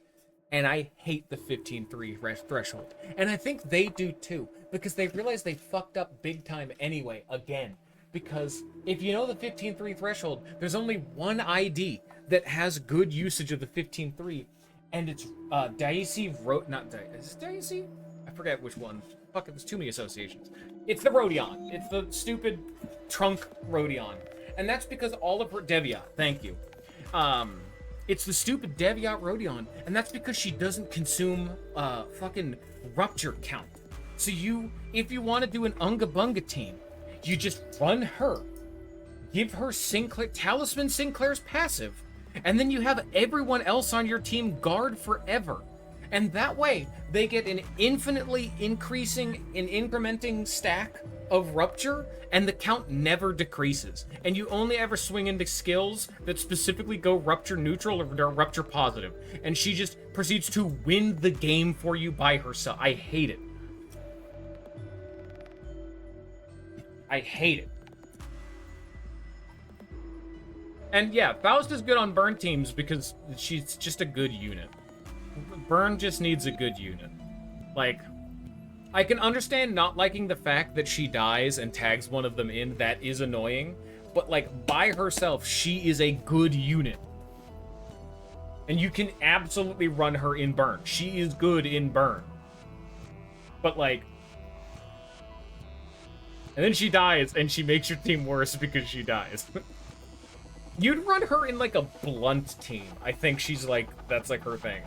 And I hate the 15-3 threshold. And I think they do too, because they realize they fucked up big time anyway, again. Because if you know the 15-3 threshold, there's only one ID that has good usage of the 15-3, and it's Daisy is it Daisy? I forget which one. Fuck it, there's too many associations. It's the Rodion. It's the stupid trunk Rodion. And that's because all of her Deviat, thank you. It's the stupid Deviat Rodion, and that's because she doesn't consume fucking rupture count. So if you want to do an Unga Bunga team, you just run her, give her Talisman Sinclair's passive, and then you have everyone else on your team guard forever. And that way, they get an infinitely increasing and incrementing stack of Rupture, and the count never decreases. And you only ever swing into skills that specifically go Rupture neutral or Rupture positive. And she just proceeds to win the game for you by herself. I hate it. I hate it. And yeah, Faust is good on burn teams because she's just a good unit. Burn just needs a good unit. Like, I can understand not liking the fact that she dies and tags one of them in. That is annoying. But, like, by herself, she is a good unit. And you can absolutely run her in burn. She is good in burn. But, like... And then she dies, and she makes your team worse because she dies. You'd run her in, like, a blunt team. I think she's, like... That's, like, her thing.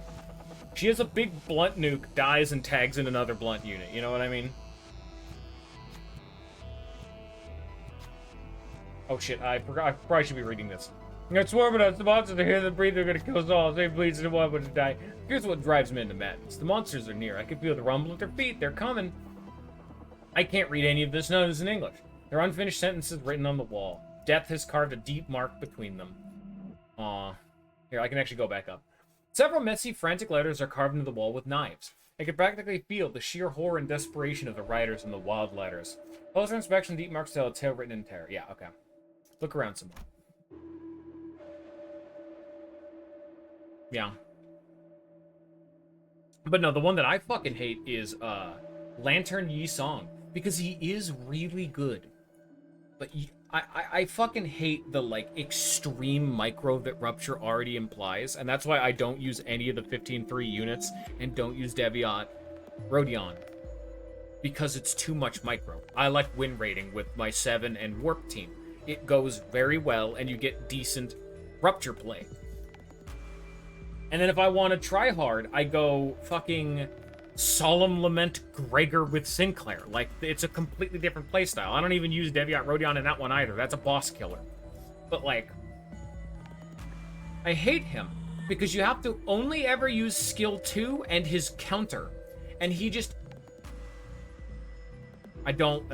She has a big blunt nuke, dies, and tags in another blunt unit. You know what I mean? Oh shit, I forgot. I probably should be reading this. It's swarming us. The monsters are here. The breathe. They're gonna kill us all. They bleeds and one would die. Here's what drives me into madness. The monsters are near. I can feel the rumble at their feet. They're coming. I can't read any of this. None of this in English. They're unfinished sentences written on the wall. Death has carved a deep mark between them. Aw. Here, I can actually go back up. Several messy, frantic letters are carved into the wall with knives. I could practically feel the sheer horror and desperation of the writers in the wild letters. Closer inspection, deep marks tell a tale written in terror. Yeah, okay. Look around some more. Yeah. But no, the one that I fucking hate is Lantern Yi Song. Because he is really good. But I fucking hate the, like, extreme micro that Rupture already implies, and that's why I don't use any of the 15-3 units and don't use Deviat Rodion. Because it's too much micro. I like win rating with my 7 and Warp team. It goes very well, and you get decent Rupture play. And then if I want to try hard, I go fucking Solemn Lament Gregor with Sinclair. Like, it's a completely different playstyle. I don't even use Deviat Rodion in that one either. That's a boss killer. But, like, I hate him because you have to only ever use skill 2 and his counter. And he just... I don't...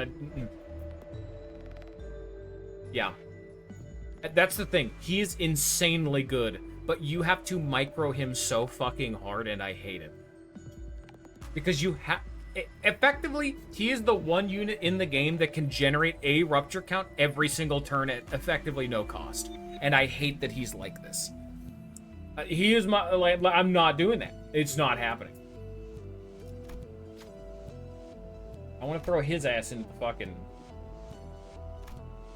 yeah. That's the thing. He is insanely good, but you have to micro him so fucking hard, and I hate it. Because you have... effectively, he is the one unit in the game that can generate a rupture count every single turn at effectively no cost. And I hate that he's like this. He is my... like, I'm not doing that. It's not happening. I want to throw his ass into the fucking...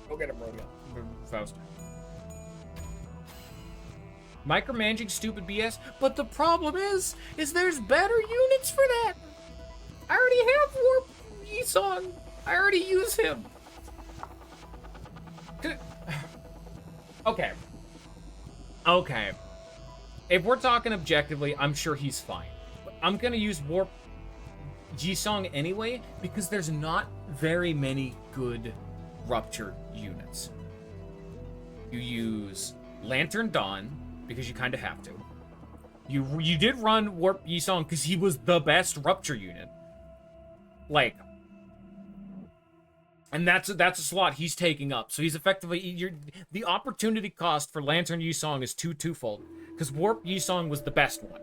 Go get him, Rodeo. Faust. Micromanaging stupid BS, but the problem is there's better units for that. I already have Warp Yisong. I already use him. Okay. Okay. If we're talking objectively, I'm sure he's fine. But I'm gonna use Warp Yisong anyway, because there's not very many good Rupture units. You use Lantern Dawn, because you kind of have to. You did run Warp Yisong because he was the best Rupture unit. Like, and that's a slot he's taking up. So he's effectively... the opportunity cost for Lantern Yisong is twofold, because Warp Yisong was the best one.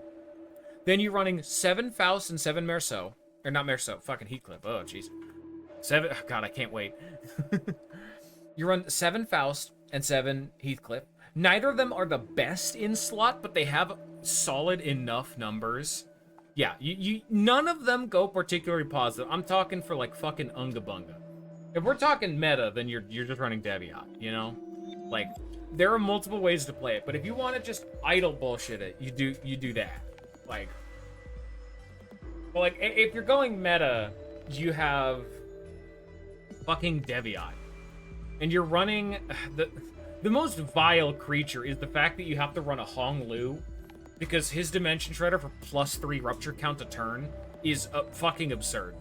Then you're running 7 Faust and 7 Merceau. Or not Merceau, fucking Heathcliff. Oh, jeez. 7... oh, God, I can't wait. You run 7 Faust and 7 Heathcliff. Neither of them are the best in slot, but they have solid enough numbers. Yeah, none of them go particularly positive. I'm talking for like fucking Unga Bunga. If we're talking meta, then you're just running Deviat, you know? Like, there are multiple ways to play it, but if you want to just idle bullshit it, you do that. Like, well, like if you're going meta, you have fucking Deviat, and you're running the most vile creature is the fact that you have to run a Hong Lu, because his Dimension Shredder for +3 Rupture count a turn is fucking absurd.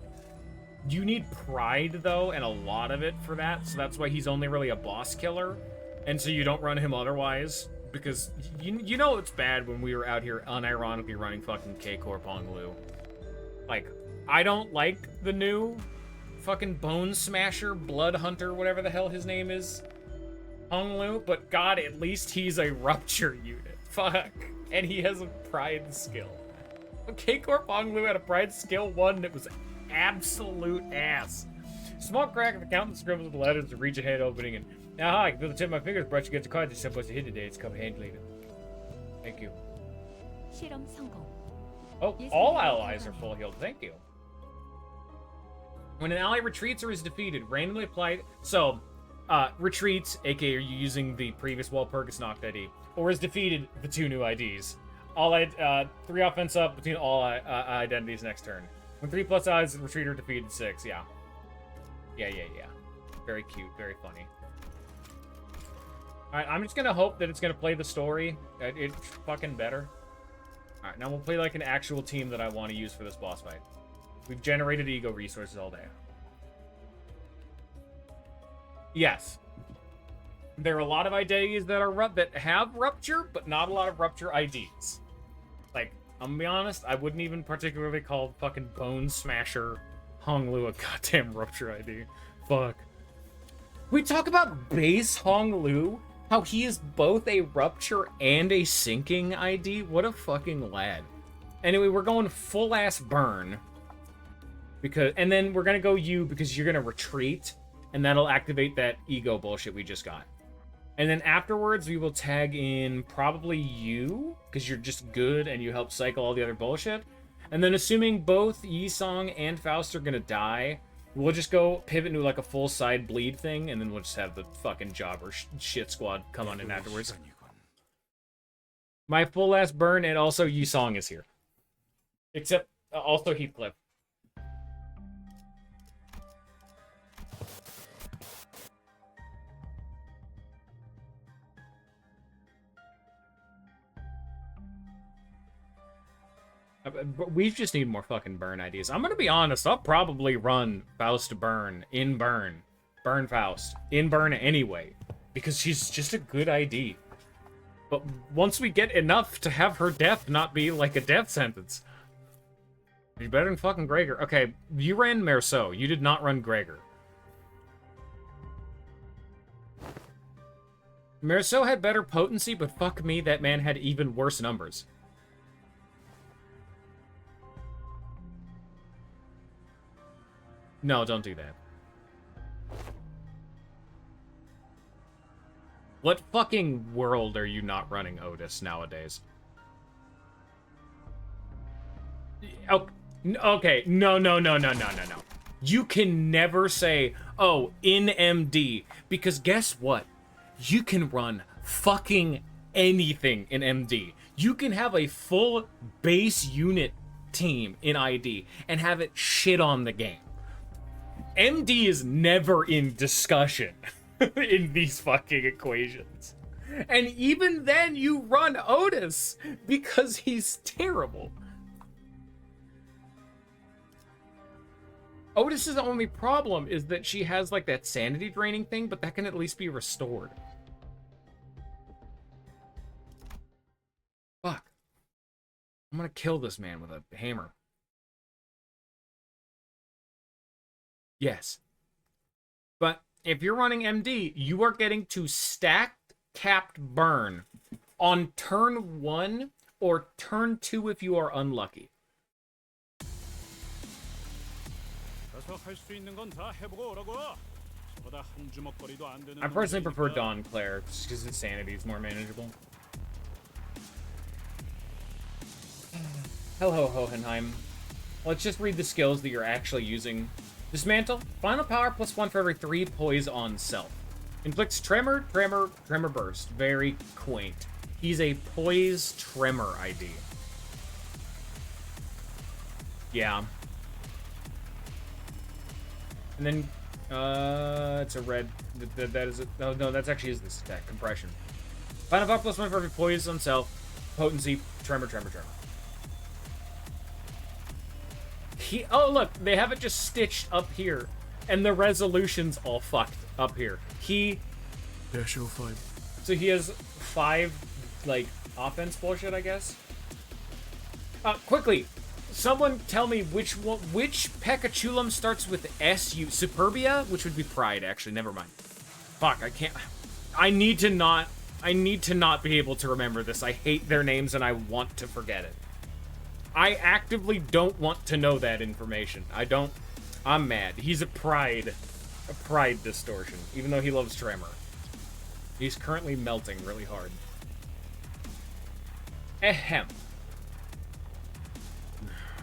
You need Pride, though, and a lot of it for that, so that's why he's only really a boss killer, and so you don't run him otherwise, because you know it's bad when we were out here unironically running fucking K-Corp Hong Lu. Like, I don't like the new fucking Bone Smasher, Blood Hunter, whatever the hell his name is, Hong Lu, but God, at least he's a Rupture unit. Fuck. And he has a Pride skill. K-Corp Hong Lu had a Pride skill 1, and it was absolute ass. Small crack of the counting scribbles with the letters to reach a head opening, and now I can feel the tip of my fingers brush against the cards you're supposed to hit today. It's come hand later. Thank you. 실험 성공. Oh, all allies are full healed. Thank you. When an ally retreats or is defeated, randomly applied... So, retreats, aka you're using the previous wall perk, it's knocked ID, or is defeated, the 2 new IDs. All 3 offense up between all identities next turn. When 3+ odds retreat or defeated 6, yeah. Yeah. Very cute, very funny. Alright, I'm just gonna hope that it's gonna play the story. It's fucking better. Alright, now we'll play like an actual team that I want to use for this boss fight. We've generated ego resources all day. Yes. There are a lot of IDs that have Rupture, but not a lot of Rupture IDs. Like, I'm gonna be honest, I wouldn't even particularly call fucking Bone Smasher Hong Lu a goddamn Rupture ID. Fuck. We talk about base Hong Lu, how he is both a Rupture and a Sinking ID. What a fucking lad. Anyway, we're going full ass burn. And then we're gonna go you because you're gonna retreat, and that'll activate that ego bullshit we just got. And then afterwards, we will tag in probably you, because you're just good and you help cycle all the other bullshit. And then assuming both Yisong and Faust are gonna die, we'll just go pivot into like a full side bleed thing, and then we'll just have the fucking jobber shit squad come on in afterwards. My full ass burn, and also Yisong is here. Except, also Heathcliff. We just need more fucking burn ideas. I'm gonna be honest, I'll probably run Faust burn in burn. Burn Faust in burn anyway. Because she's just a good ID. But once we get enough to have her death not be like a death sentence. You're better than fucking Gregor. Okay, you ran Merceau. You did not run Gregor. Merceau had better potency, but fuck me, that man had even worse numbers. No, don't do that. What fucking world are you not running Otis nowadays? Oh, okay, no. You can never say, oh, in MD, because guess what? You can run fucking anything in MD. You can have a full base unit team in ID and have it shit on the game. MD is never in discussion in these fucking equations. And even then you run Otis because he's terrible. Otis's only problem is that she has like that sanity draining thing, but that can at least be restored. Fuck. I'm gonna kill this man with a hammer. Yes. But if you're running MD, you are getting to stacked capped burn on turn 1 or turn 2 if you are unlucky. I personally prefer Dawn Claire just because insanity is more manageable. Hello, Hohenheim. Let's just read the skills that you're actually using. Dismantle. Final power +1 for every 3 poise on self. Inflicts tremor, burst. Very quaint. He's a poise tremor ID. Yeah. And then, it's a red. That is it. Oh, no, that's actually is this attack. Compression. Final power +1 for every poise on self. Potency, tremor. Oh, look, they have it just stitched up here, and the resolution's all fucked up here. Dash 05. So he has 5, like, offense bullshit, I guess? Quickly, someone tell me which Pekachulum starts with SU. Superbia? Which would be Pride, actually, never mind. Fuck, I can't... I need to not be able to remember this. I hate their names, and I want to forget it. I actively don't want to know that information. I'm mad. He's a pride distortion, even though he loves Tremor. He's currently melting really hard. Ahem.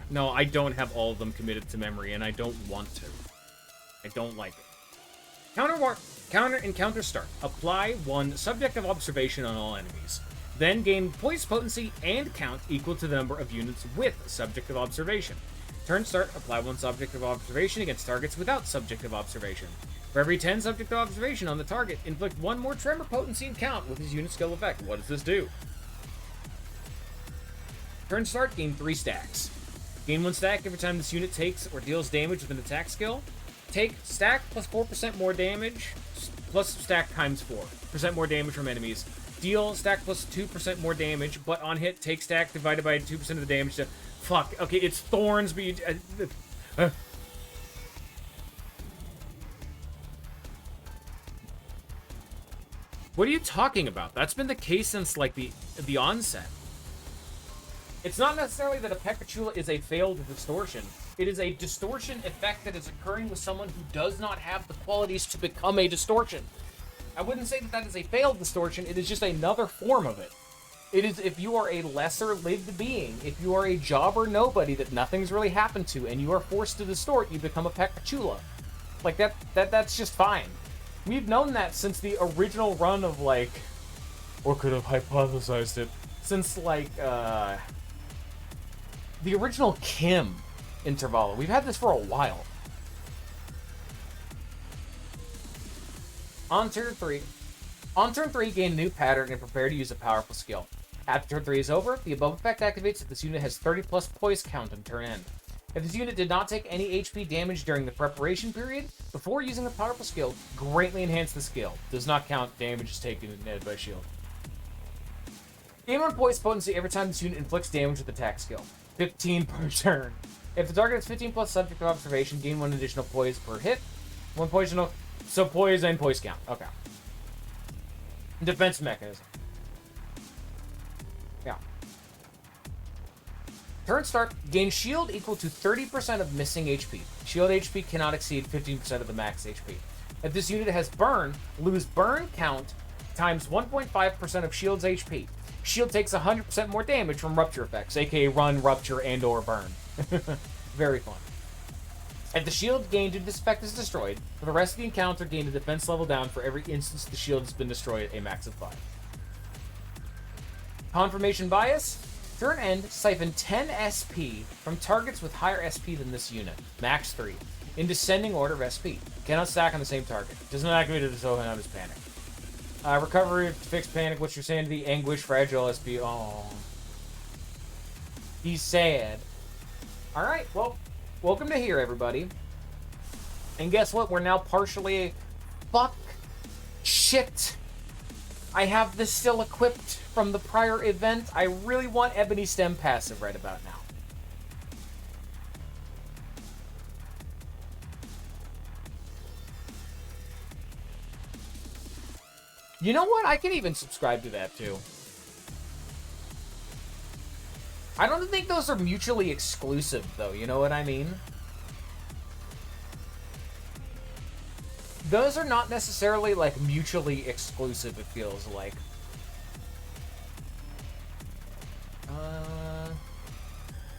No, I don't have all of them committed to memory, and I don't want to. I don't like it. Counter encounter start. Apply 1 subjective observation on all enemies. Then gain poise potency and count equal to the number of units with subjective observation. Turn start, apply 1 subjective observation against targets without subjective observation. For every 10 subjective observation on the target, inflict 1 more tremor potency and count with his unit skill effect. What does this do? Turn start, gain 3 stacks. Gain 1 stack every time this unit takes or deals damage with an attack skill. Take stack plus 4% more damage, plus stack times 4% more damage from enemies. Deal stack plus 2% more damage, but on hit, take stack divided by 2% of the damage to... Fuck. Okay, it's thorns, but you... What are you talking about? That's been the case since, like, the onset. It's not necessarily that a Pekachula is a failed distortion. It is a distortion effect that is occurring with someone who does not have the qualities to become a distortion. I wouldn't say that that is a failed distortion, it is just another form of it. It is if you are a lesser-lived being, if you are a jobber nobody that nothing's really happened to, and you are forced to distort, you become a Pekachula. Like, that's just fine. We've known that since the original run of, like... Or could have hypothesized it. Since, like, the original Kim interval. We've had this for a while. On turn 3, gain a new pattern and prepare to use a powerful skill. After turn 3 is over, the above effect activates if this unit has 30 plus poise count on turn end. If this unit did not take any HP damage during the preparation period, before using a powerful skill, greatly enhance the skill. Does not count damage taken by shield. Gain 1 poise potency every time this unit inflicts damage with attack skill. 15 per turn. If the target is 15 plus subject of observation, gain 1 additional poise per hit. 1 poisional. So poise and poise count. Okay. Defense mechanism. Yeah. Turn start. Gain shield equal to 30% of missing HP. Shield HP cannot exceed 15% of the max HP. If this unit has burn, lose burn count times 1.5% of shield's HP. Shield takes 100% more damage from rupture effects, aka run, rupture, and or burn. Very fun. If the shield gained due to this effect is destroyed, for the rest of the encounter, gain a defense level down for every instance the shield has been destroyed, a max of 5. Confirmation bias. Turn end, siphon 10 SP from targets with higher SP than this unit, max 3, in descending order of SP. Cannot stack on the same target. Does not activate it until his panic. Recovery, fixed panic, what's your sanity, anguish, fragile SP. Oh. He's sad. Alright, well, welcome to here, everybody. And guess what? We're now partially... Fuck. Shit. I have this still equipped from the prior event. I really want Ebony Stem passive right about now. You know what? I can even subscribe to that, too. I don't think those are mutually exclusive, though. You know what I mean? Those are not necessarily, like, mutually exclusive, it feels like.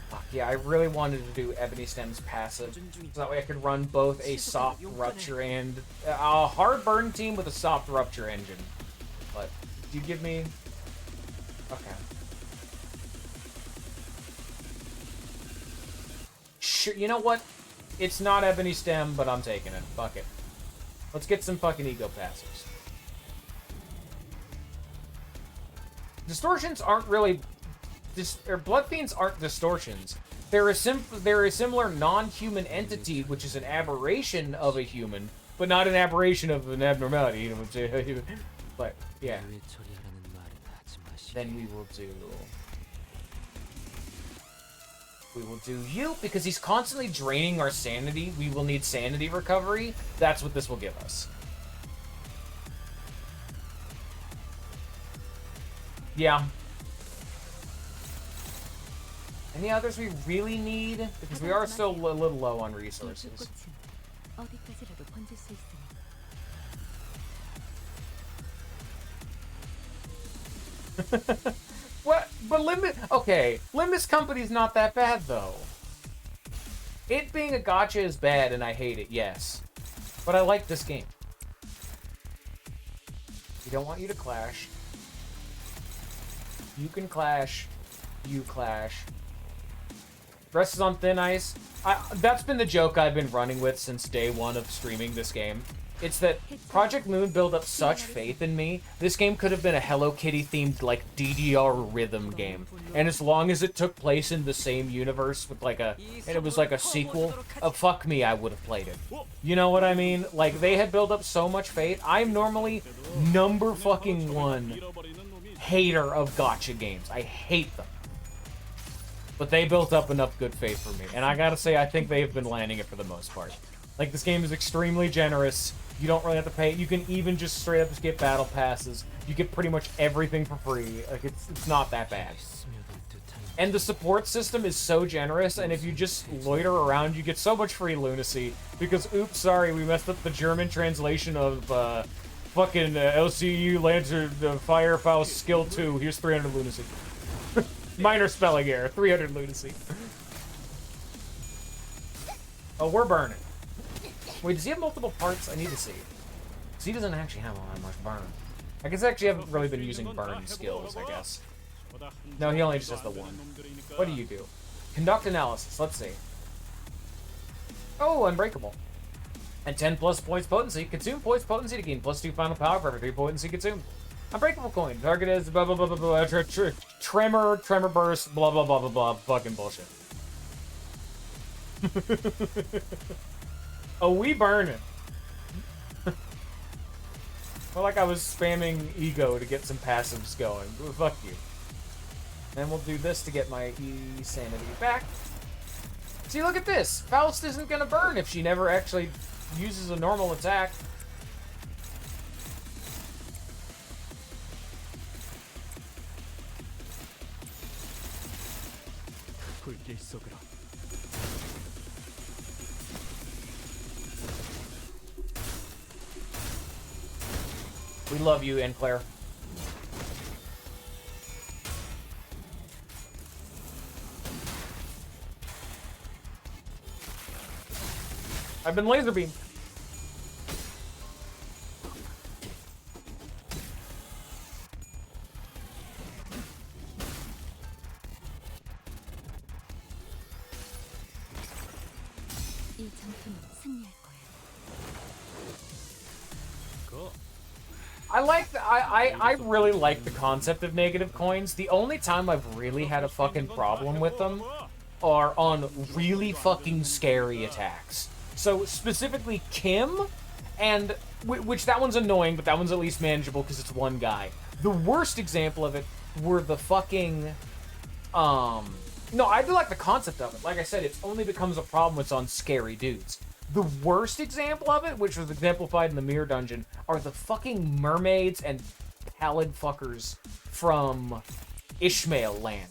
Fuck, yeah, I really wanted to do Ebony Stem's passive. So that way I could run both a soft rupture and... a hard burn team with a soft rupture engine. But, do you give me... Okay. Sure, you know what? It's not Ebony Stem, but I'm taking it. Fuck it. Let's get some fucking ego passives. Distortions aren't really... Blood Fiends aren't distortions. They're a similar non-human entity, which is an aberration of a human, but not an aberration of an abnormality. You know, but, yeah. Then we will do... We will do you, because he's constantly draining our sanity. We will need sanity recovery. That's what this will give us. Yeah. Any others we really need? Because we are still a little low on resources. What? But Limbus Company's not that bad, though. It being a gacha is bad, and I hate it, yes. But I like this game. We don't want you to clash. You can clash. You clash. Rest is on thin ice. That's been the joke I've been running with since day one of streaming this game. It's that Project Moon built up such faith in me. This game could have been a Hello Kitty themed like DDR rhythm game, and as long as it took place in the same universe with like and it was like a sequel, fuck me, I would have played it. You know what I mean? Like, they had built up so much faith. I'm normally number fucking one hater of gacha games. I hate them. But they built up enough good faith for me, and I gotta say, I think they have been landing it for the most part. Like, this game is extremely generous. You don't really have to pay. You can even just straight up just get battle passes. You get pretty much everything for free. Like, it's not that bad. And the support system is so generous, and if you just loiter around, you get so much free lunacy. Because, oops, sorry, we messed up the German translation of fucking LCU Lancer Firefowl Skill 2. Here's 300 lunacy. Minor spelling error. 300 lunacy. Oh, we're burning. Wait, does he have multiple parts? I need to see. Because he doesn't actually have all that much burn. I guess I actually haven't really been using burn skills, I guess. No, he only just has the one. What do you do? Conduct analysis. Let's see. Oh, unbreakable. And 10 plus points potency. Consume points potency to gain plus 2 final power for every 3 potency consumed. Unbreakable coin. Target is blah blah blah blah blah. Tremor burst. Blah blah blah blah blah. Fucking bullshit. Oh, we burn it. Well, like I was spamming ego to get some passives going. Fuck you. And we'll do this to get my sanity back. See, look at this. Faust isn't gonna burn if she never actually uses a normal attack. 불길 속으로. We love you, Anne Claire. I've been laser beamed. 이 전투는 승리할 거야. 거. I really like the concept of negative coins. The only time I've really had a fucking problem with them are on really fucking scary attacks. So specifically Kim, and which that one's annoying, but that one's at least manageable because it's one guy. The worst example of it were the fucking no, I do like the concept of it. Like I said, it only becomes a problem when it's on scary dudes. The worst example of it, which was exemplified in the Mirror Dungeon, are the fucking mermaids and pallid fuckers from Ishmael Land.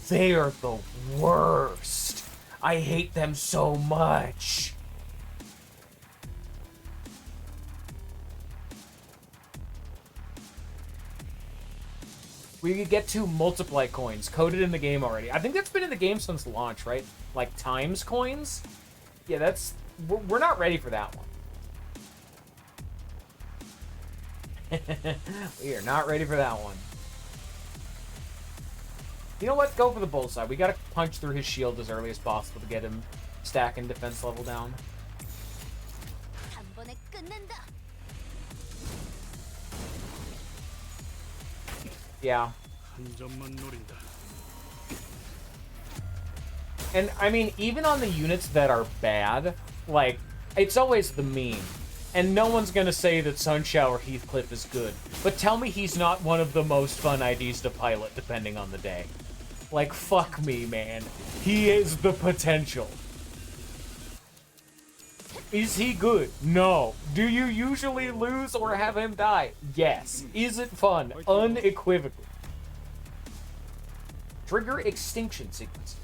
They are the worst. I hate them so much. We could get to multiply coins coded in the game already. I think that's been in the game since launch, right? Like times coins? Yeah, that's... We're not ready for that one. We are not ready for that one. You know what? Go for the bullseye. We gotta punch through his shield as early as possible to get him stacking defense level down. 한 번에 끝낸다. Yeah. 한 점만 노린다. And, I mean, even on the units that are bad, like, it's always the meme. And no one's gonna say that Sunshower Heathcliff is good. But tell me he's not one of the most fun IDs to pilot, depending on the day. Like, fuck me, man. He is the potential. Is he good? No. Do you usually lose or have him die? Yes. Is it fun? Unequivocally. Trigger extinction sequence.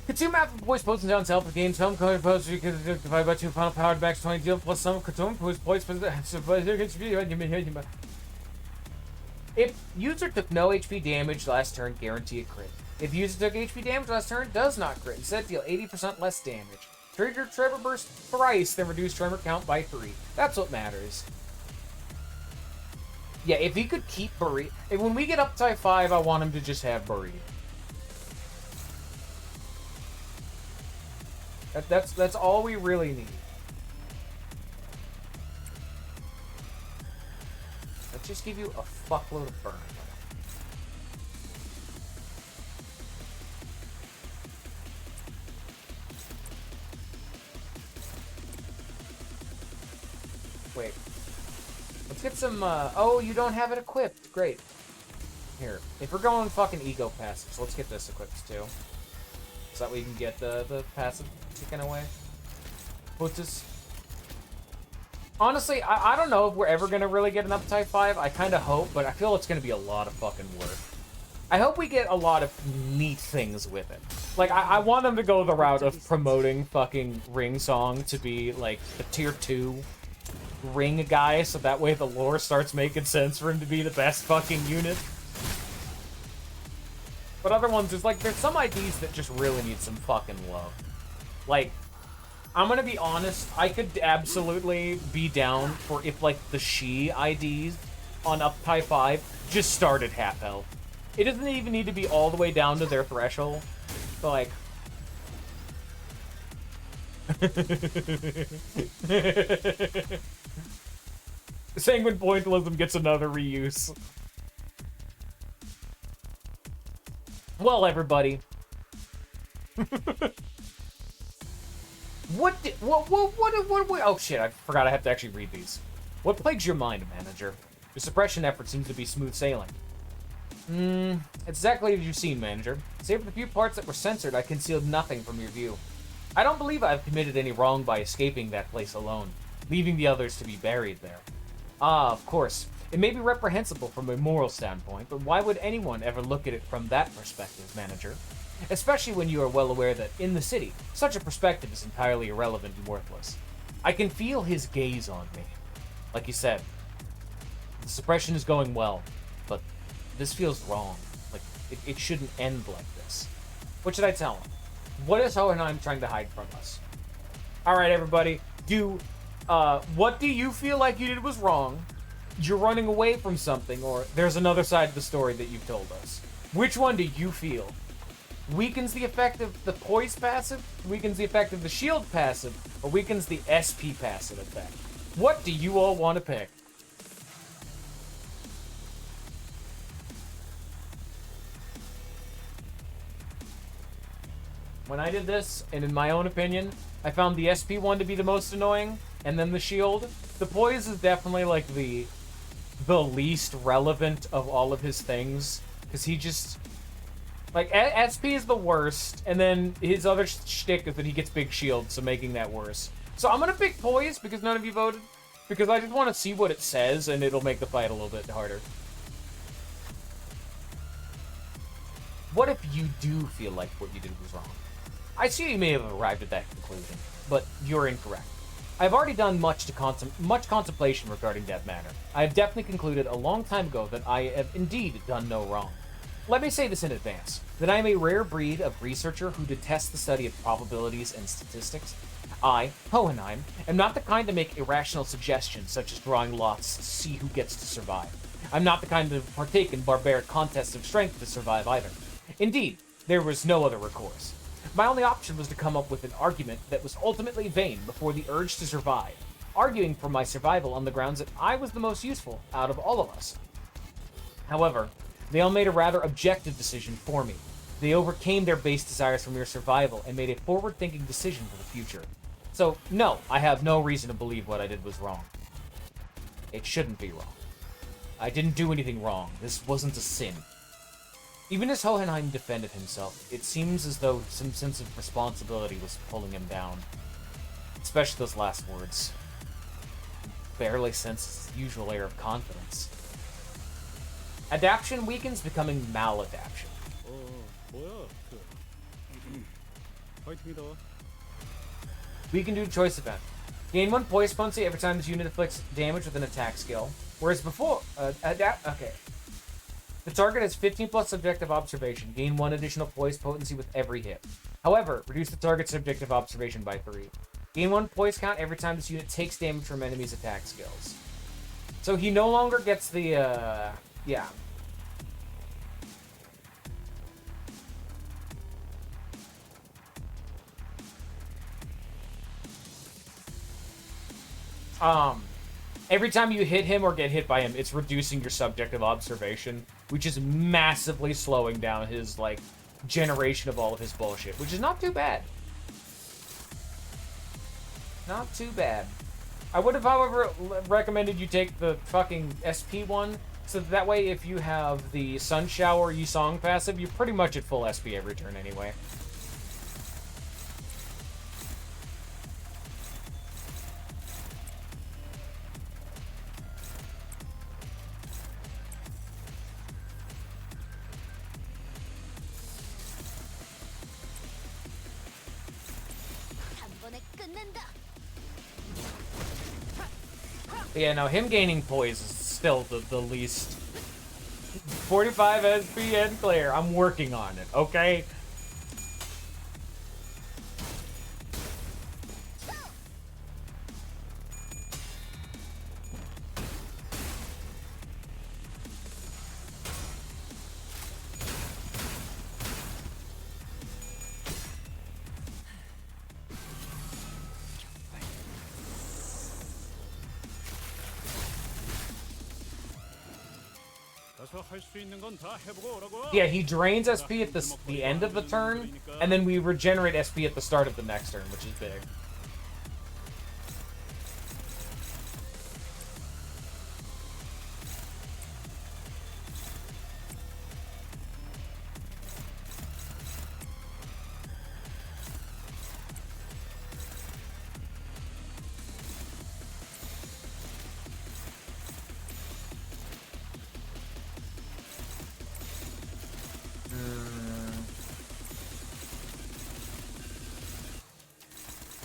Consume half of the voice posts and down self gains some color posts because divided by 2 final powered max 20 deal plus some consume whose voice if user took no HP damage last turn, guarantee a crit. If user took HP damage last turn, does not crit. Instead, deal 80% less damage. Trigger Tremor Burst thrice, then reduce Tremor count by 3. That's what matters. Yeah, if he could keep Burrito... When we get up to 5, I want him to just have Burrito. That's all we really need. Let's just give you a fuckload of burn. Wait. Let's get some, oh, you don't have it equipped. Great. Here. If we're going fucking ego passives, let's get this equipped too. So that we can get the passive taken away. Puts. Honestly, I don't know if we're ever gonna really get an up type 5. I kinda hope, but I feel it's gonna be a lot of fucking work. I hope we get a lot of neat things with it. Like, I want them to go the route of promoting fucking Ring Song to be, like, the tier 2 Ring guy, so that way the lore starts making sense for him to be the best fucking unit. But other ones, there's some IDs that just really need some fucking love. Like, I'm gonna be honest, I could absolutely be down for if, like, the She IDs on up tie 5 just started half health. It doesn't even need to be all the way down to their threshold. But, like... Sanguine Pointillism gets another reuse. Well, everybody. What, oh shit, I forgot I have to actually read these. What plagues your mind, manager? Your suppression effort seems to be smooth sailing. It's exactly as you've seen, Manager. Save for the few parts that were censored, I concealed nothing from your view. I don't believe I've committed any wrong by escaping that place alone, leaving the others to be buried there. Ah, of course. It may be reprehensible from a moral standpoint, but why would anyone ever look at it from that perspective, Manager? Especially when you are well aware that, in the city, such a perspective is entirely irrelevant and worthless. I can feel his gaze on me. Like you said, the suppression is going well, but this feels wrong. Like, it shouldn't end like this. What should I tell him? What is Hohenheim trying to hide from us? Alright, everybody. What do you feel like you did was wrong? You're running away from something, or there's another side of the story that you've told us. Which one do you feel? Weakens the effect of the poise passive, weakens the effect of the shield passive, or weakens the SP passive effect? What do you all want to pick? When I did this, and in my own opinion, I found the SP one to be the most annoying, and then the shield. The poise is definitely like the least relevant of all of his things, because he just, like, SP is the worst, and then his other shtick is that he gets big shield, so making that worse. So I'm gonna pick poise because none of you voted, because I just want to see what it says, and it'll make the fight a little bit harder. What if you do feel like what you did was wrong? I see you may have arrived at that conclusion, but you're incorrect. I've already done much contemplation regarding that matter. I have definitely concluded a long time ago that I have indeed done no wrong. Let me say this in advance, that I am a rare breed of researcher who detests the study of probabilities and statistics. I, Hohenheim, am not the kind to make irrational suggestions such as drawing lots to see who gets to survive. I'm not the kind to partake in barbaric contests of strength to survive either. Indeed, there was no other recourse. My only option was to come up with an argument that was ultimately vain before the urge to survive, arguing for my survival on the grounds that I was the most useful out of all of us. However, they all made a rather objective decision for me. They overcame their base desires for mere survival and made a forward-thinking decision for the future. So, no, I have no reason to believe what I did was wrong. It shouldn't be wrong. I didn't do anything wrong. This wasn't a sin. Even as Hohenheim defended himself, it seems as though some sense of responsibility was pulling him down. Especially those last words. Barely sense his usual air of confidence. Adaption weakens, becoming maladaption. 뭐야? 파이팅이다. We can do choice event. Gain 1 poise potency every time this unit inflicts damage with an attack skill. Whereas before, okay. The target has 15 plus subjective observation. Gain 1 additional poise potency with every hit. However, reduce the target's subjective observation by 3. Gain 1 poise count every time this unit takes damage from enemies' attack skills. So he no longer gets the, yeah. Every time you hit him or get hit by him, it's reducing your subjective observation, which is massively slowing down his, like, generation of all of his bullshit, which is not too bad. Not too bad. I would have, however, recommended you take the fucking SP one, so that way if you have the Sun Shower Yisong passive, you're pretty much at full SP every turn anyway. But yeah, no, him gaining poise is still the least. 45 SP and clear. I'm working on it, okay? Yeah, he drains SP at the end of the turn, and then we regenerate SP at the start of the next turn, which is big.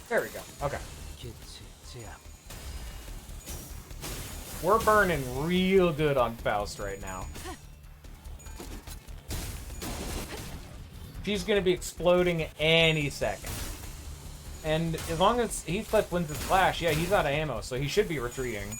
There we go. Okay. We're burning real good on Faust right now. She's gonna be exploding any second. And as long as Heathcliff wins his clash, yeah, he's out of ammo, so he should be retreating.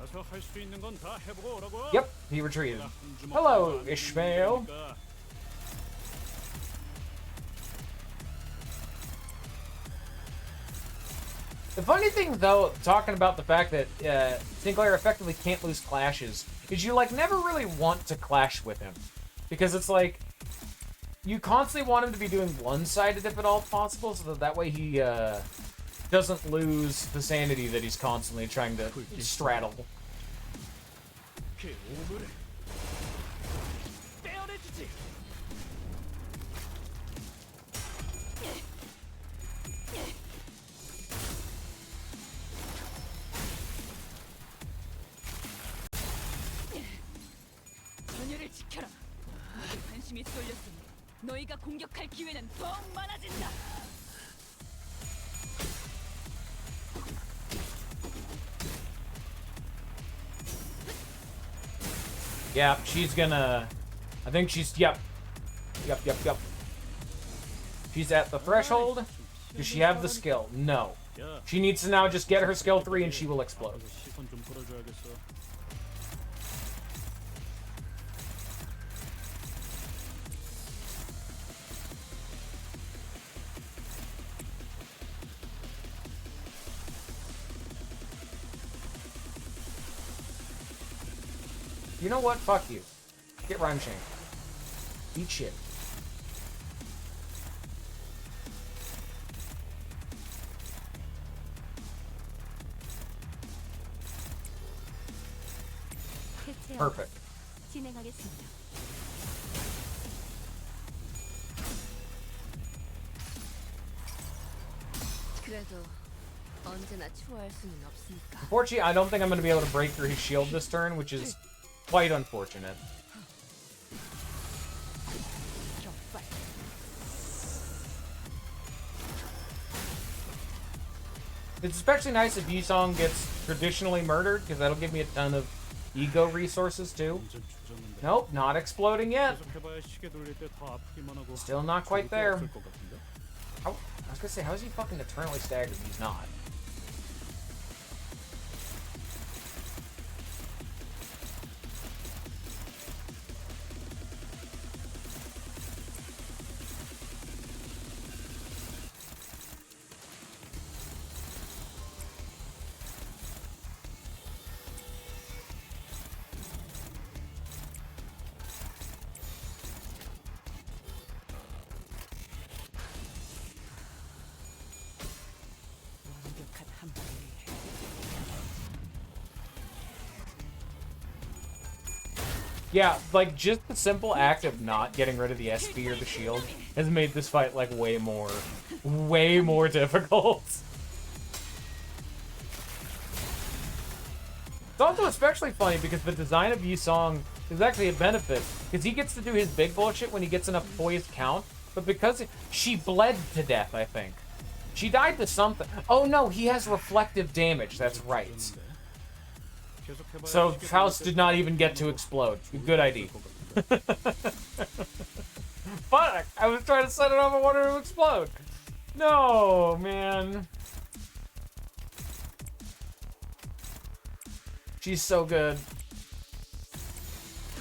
가서 할 수 있는 건 다 해보고 오라고. Yep, he retreated. Hello, Ishmael. The funny thing, though, talking about the fact that Sinclair effectively can't lose clashes, is you, like, never really want to clash with him. Because it's like, you constantly want him to be doing one-sided if at all possible, so that way he doesn't lose the sanity that he's constantly trying to straddle. 전열을 지켜라. 내게 관심이 쏠렸으니 너희가 공격할 기회는 더욱 많아진다. Yeah, she's gonna... I think she's... Yep. She's at the threshold. Does she have the skill? No. She needs to now just get her skill 3 and she will explode. 시선 좀 끌어줘야겠어. You know what? Fuck you. Get Rhyme Chain. Eat shit. Perfect. 진행하겠습니다. 그래도 언제나 추월할 수는 없으니까. Unfortunately, I don't think I'm going to be able to break through his shield this turn, which is quite unfortunate. It's especially nice if Yisong gets traditionally murdered, because that'll give me a ton of ego resources, too. Nope, not exploding yet. 계속해봐야 시계 돌릴 때 더 아프기만 하고. Still not quite there. 없을 것 같은데? I was gonna say, how is he fucking eternally staggered if he's not? Yeah, like, just the simple act of not getting rid of the SP or the shield has made this fight, like, way more difficult. It's also especially funny because the design of Yisong is actually a benefit, because he gets to do his big bullshit when he gets enough poised count, but because she bled to death, I think. She died to something. Oh no, he has reflective damage, that's right. So Faust did not even get to explode. Good idea. Fuck! I was trying to set it up, I wanted to explode. No, man. She's so good.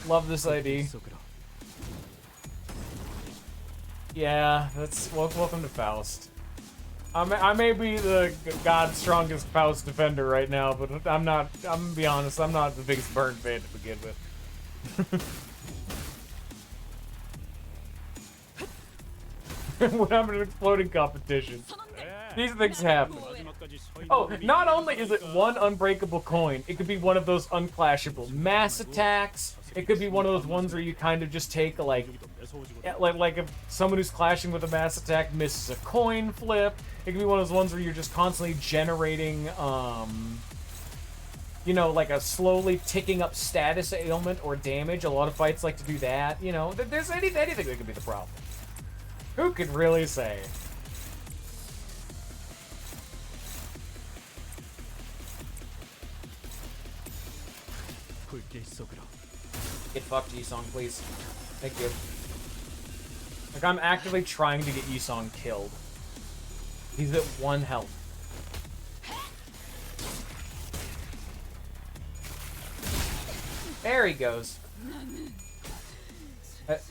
Love this ID. Yeah, that's welcome to Faust. I may be the God's strongest Faust defender right now, but I'm not. I'm gonna be honest. I'm not the biggest Burn fan to begin with. We're having an exploding competition. These things happen. 끝까지 서 있는 Oh, 놈이 not only is it 있으니까. one unbreakable coin, it could be one of those unclashable mass attacks. It could be one of those ones where you kind of just take like, 여기도 매서워지거든. like if someone who's clashing with a mass attack misses a coin flip. It could be one of those ones where you're just constantly generating, you know, like a slowly ticking up status ailment or damage. A lot of fights like to do that. You know, there's anything that could be the problem. Who could really say? 붉게 썩으라. Get fucked, Yisong, please. Thank you. Like, I'm actively trying to get Yisong killed. He's at 1 health. There he goes.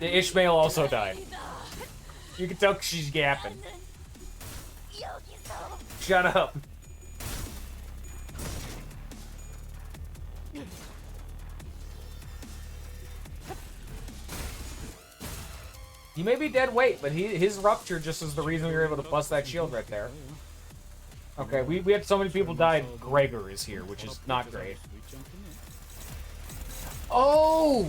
Ishmael also died. You can tell she's yapping. Shut up. He may be dead weight, but his rupture just is the reason we were able to bust that shield right there. Okay, we had so many people die. Gregor is here, which is not great. Oh!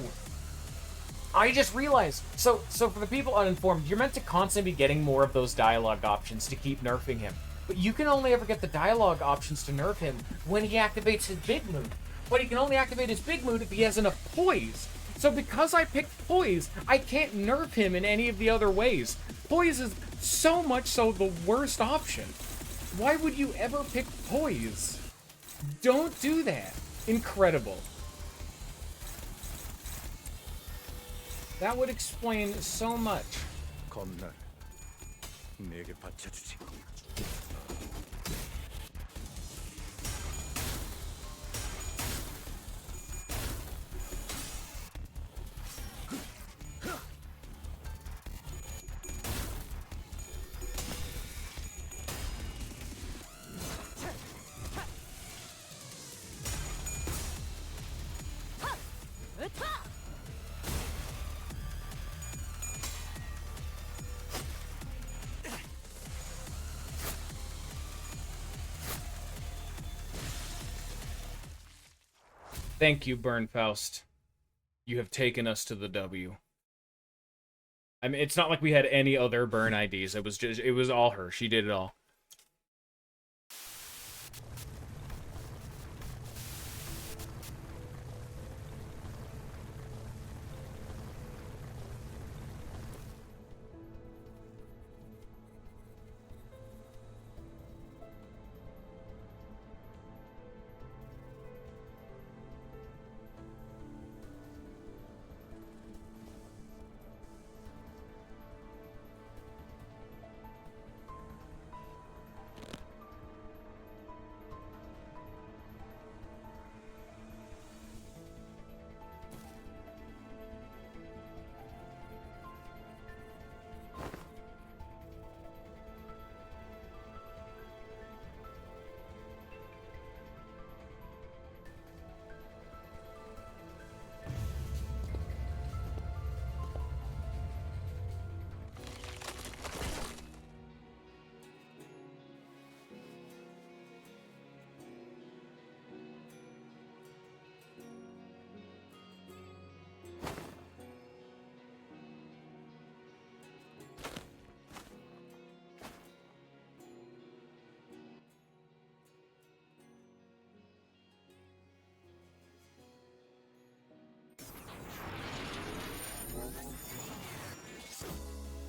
I just realized. So for the people uninformed, you're meant to constantly be getting more of those dialogue options to keep nerfing him. But you can only ever get the dialogue options to nerf him when he activates his big move. But he can only activate his big move if he has enough poise. So because I picked poise, I can't nerf him in any of the other ways. Poise is so much so the worst option. Why would you ever pick poise? Don't do that. Incredible. That would explain so much. 겁날 내게 바쳐주지. Thank you, Burnfaust. You have taken us to the W. I mean, it's not like we had any other burn IDs. It was all her. She did it all.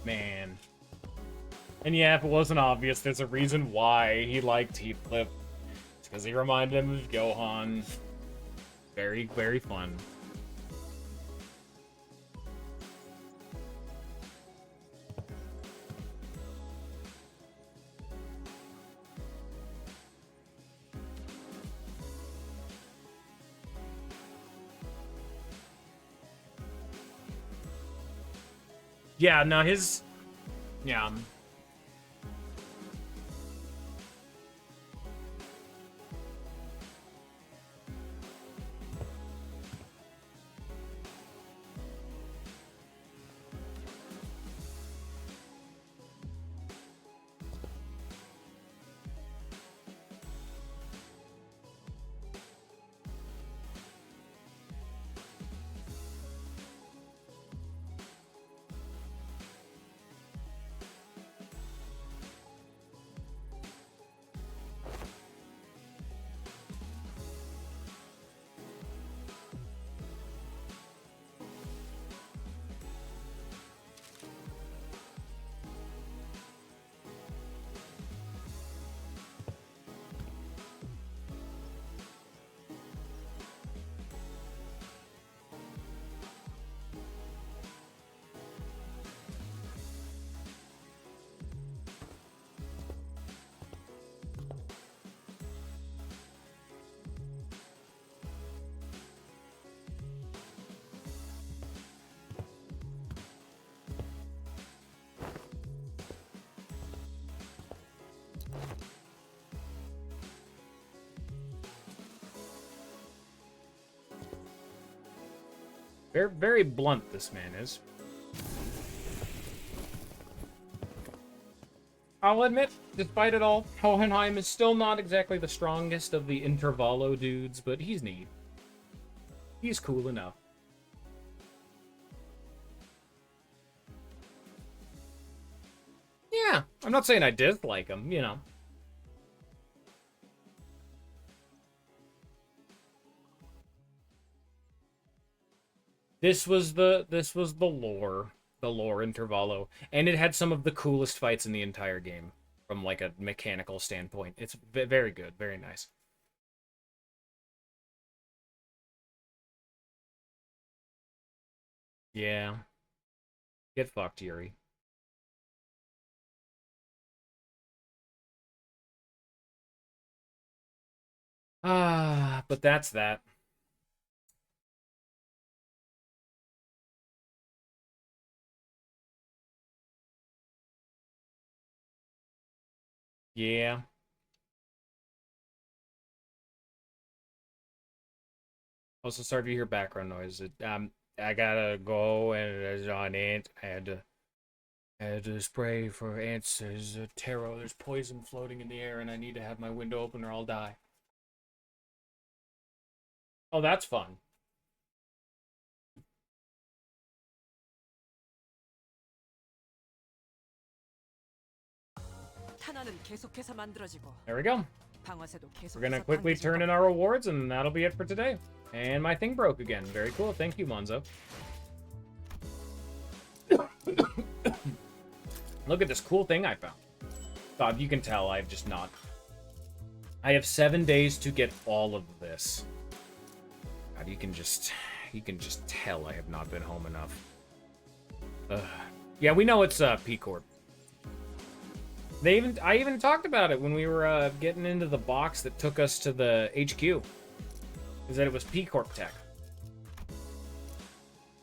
Man. And yeah, if it wasn't obvious, there's a reason why he liked Heathcliff. It's because he reminded him of Gohan. Very, very fun. Yeah, no, his... Yeah. Very, very blunt, this man is. I'll admit, despite it all, Hohenheim is still not exactly the strongest of the Intervallo dudes, but he's neat. He's cool enough. Yeah, I'm not saying I dislike him, you know. This was the lore Intervallo, and it had some of the coolest fights in the entire game from like a mechanical standpoint. It's very good, very nice. Yeah. Get fucked, Yuri. Ah, but that's that. Yeah. Also, sorry if you hear background noise. I gotta go, and there's an ant. I had to spray for ants. There's a tarot. There's poison floating in the air, and I need to have my window open or I'll die. Oh, that's fun. There we go. We're gonna quickly turn in our rewards, and that'll be it for today. And my thing broke again. Very cool. Thank you, Monzo. Look at this cool thing I found. God, you can tell I've just not. I have 7 days to get all of this. God, you can just tell I have not been home enough. Yeah, we know it's P Corp. I even talked about it when we were getting into the box that took us to the HQ. Is that it was P Corp Tech.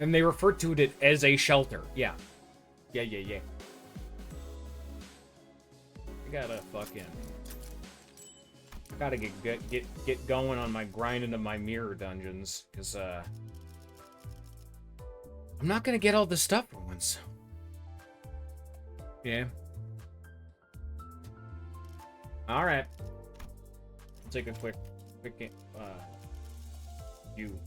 And they referred to it as a shelter. Yeah. Yeah. I gotta get going on my grind into my mirror dungeons, because I'm not gonna get all this stuff for once. Yeah. All right. Take a quick view.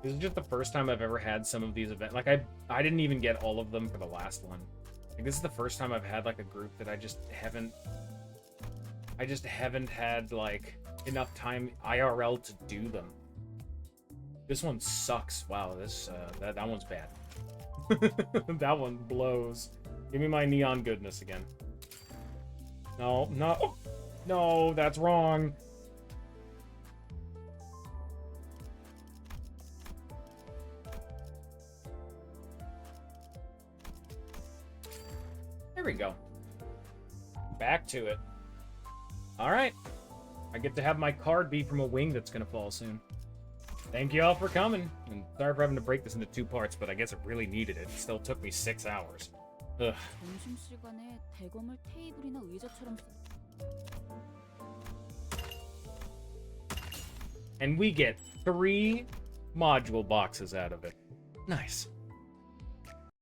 This is just the first time I've ever had some of these events. Like, I didn't even get all of them for the last one. Like, this is the first time I've had, like, a group that I just haven't had, like, enough time IRL to do them. This one sucks. Wow, that one's bad. That one blows. Give me my neon goodness again. No, that's wrong. There we go. Back to it. All right. I get to have my card be from a wing that's going to fall soon. Thank you all for coming. And sorry for having to break this into 2 parts, but I guess it really needed it. It still took me 6 hours. Ugh. 점심시간에 대검을 테이블이나 의자처럼 And we get 3 module boxes out of it. Nice.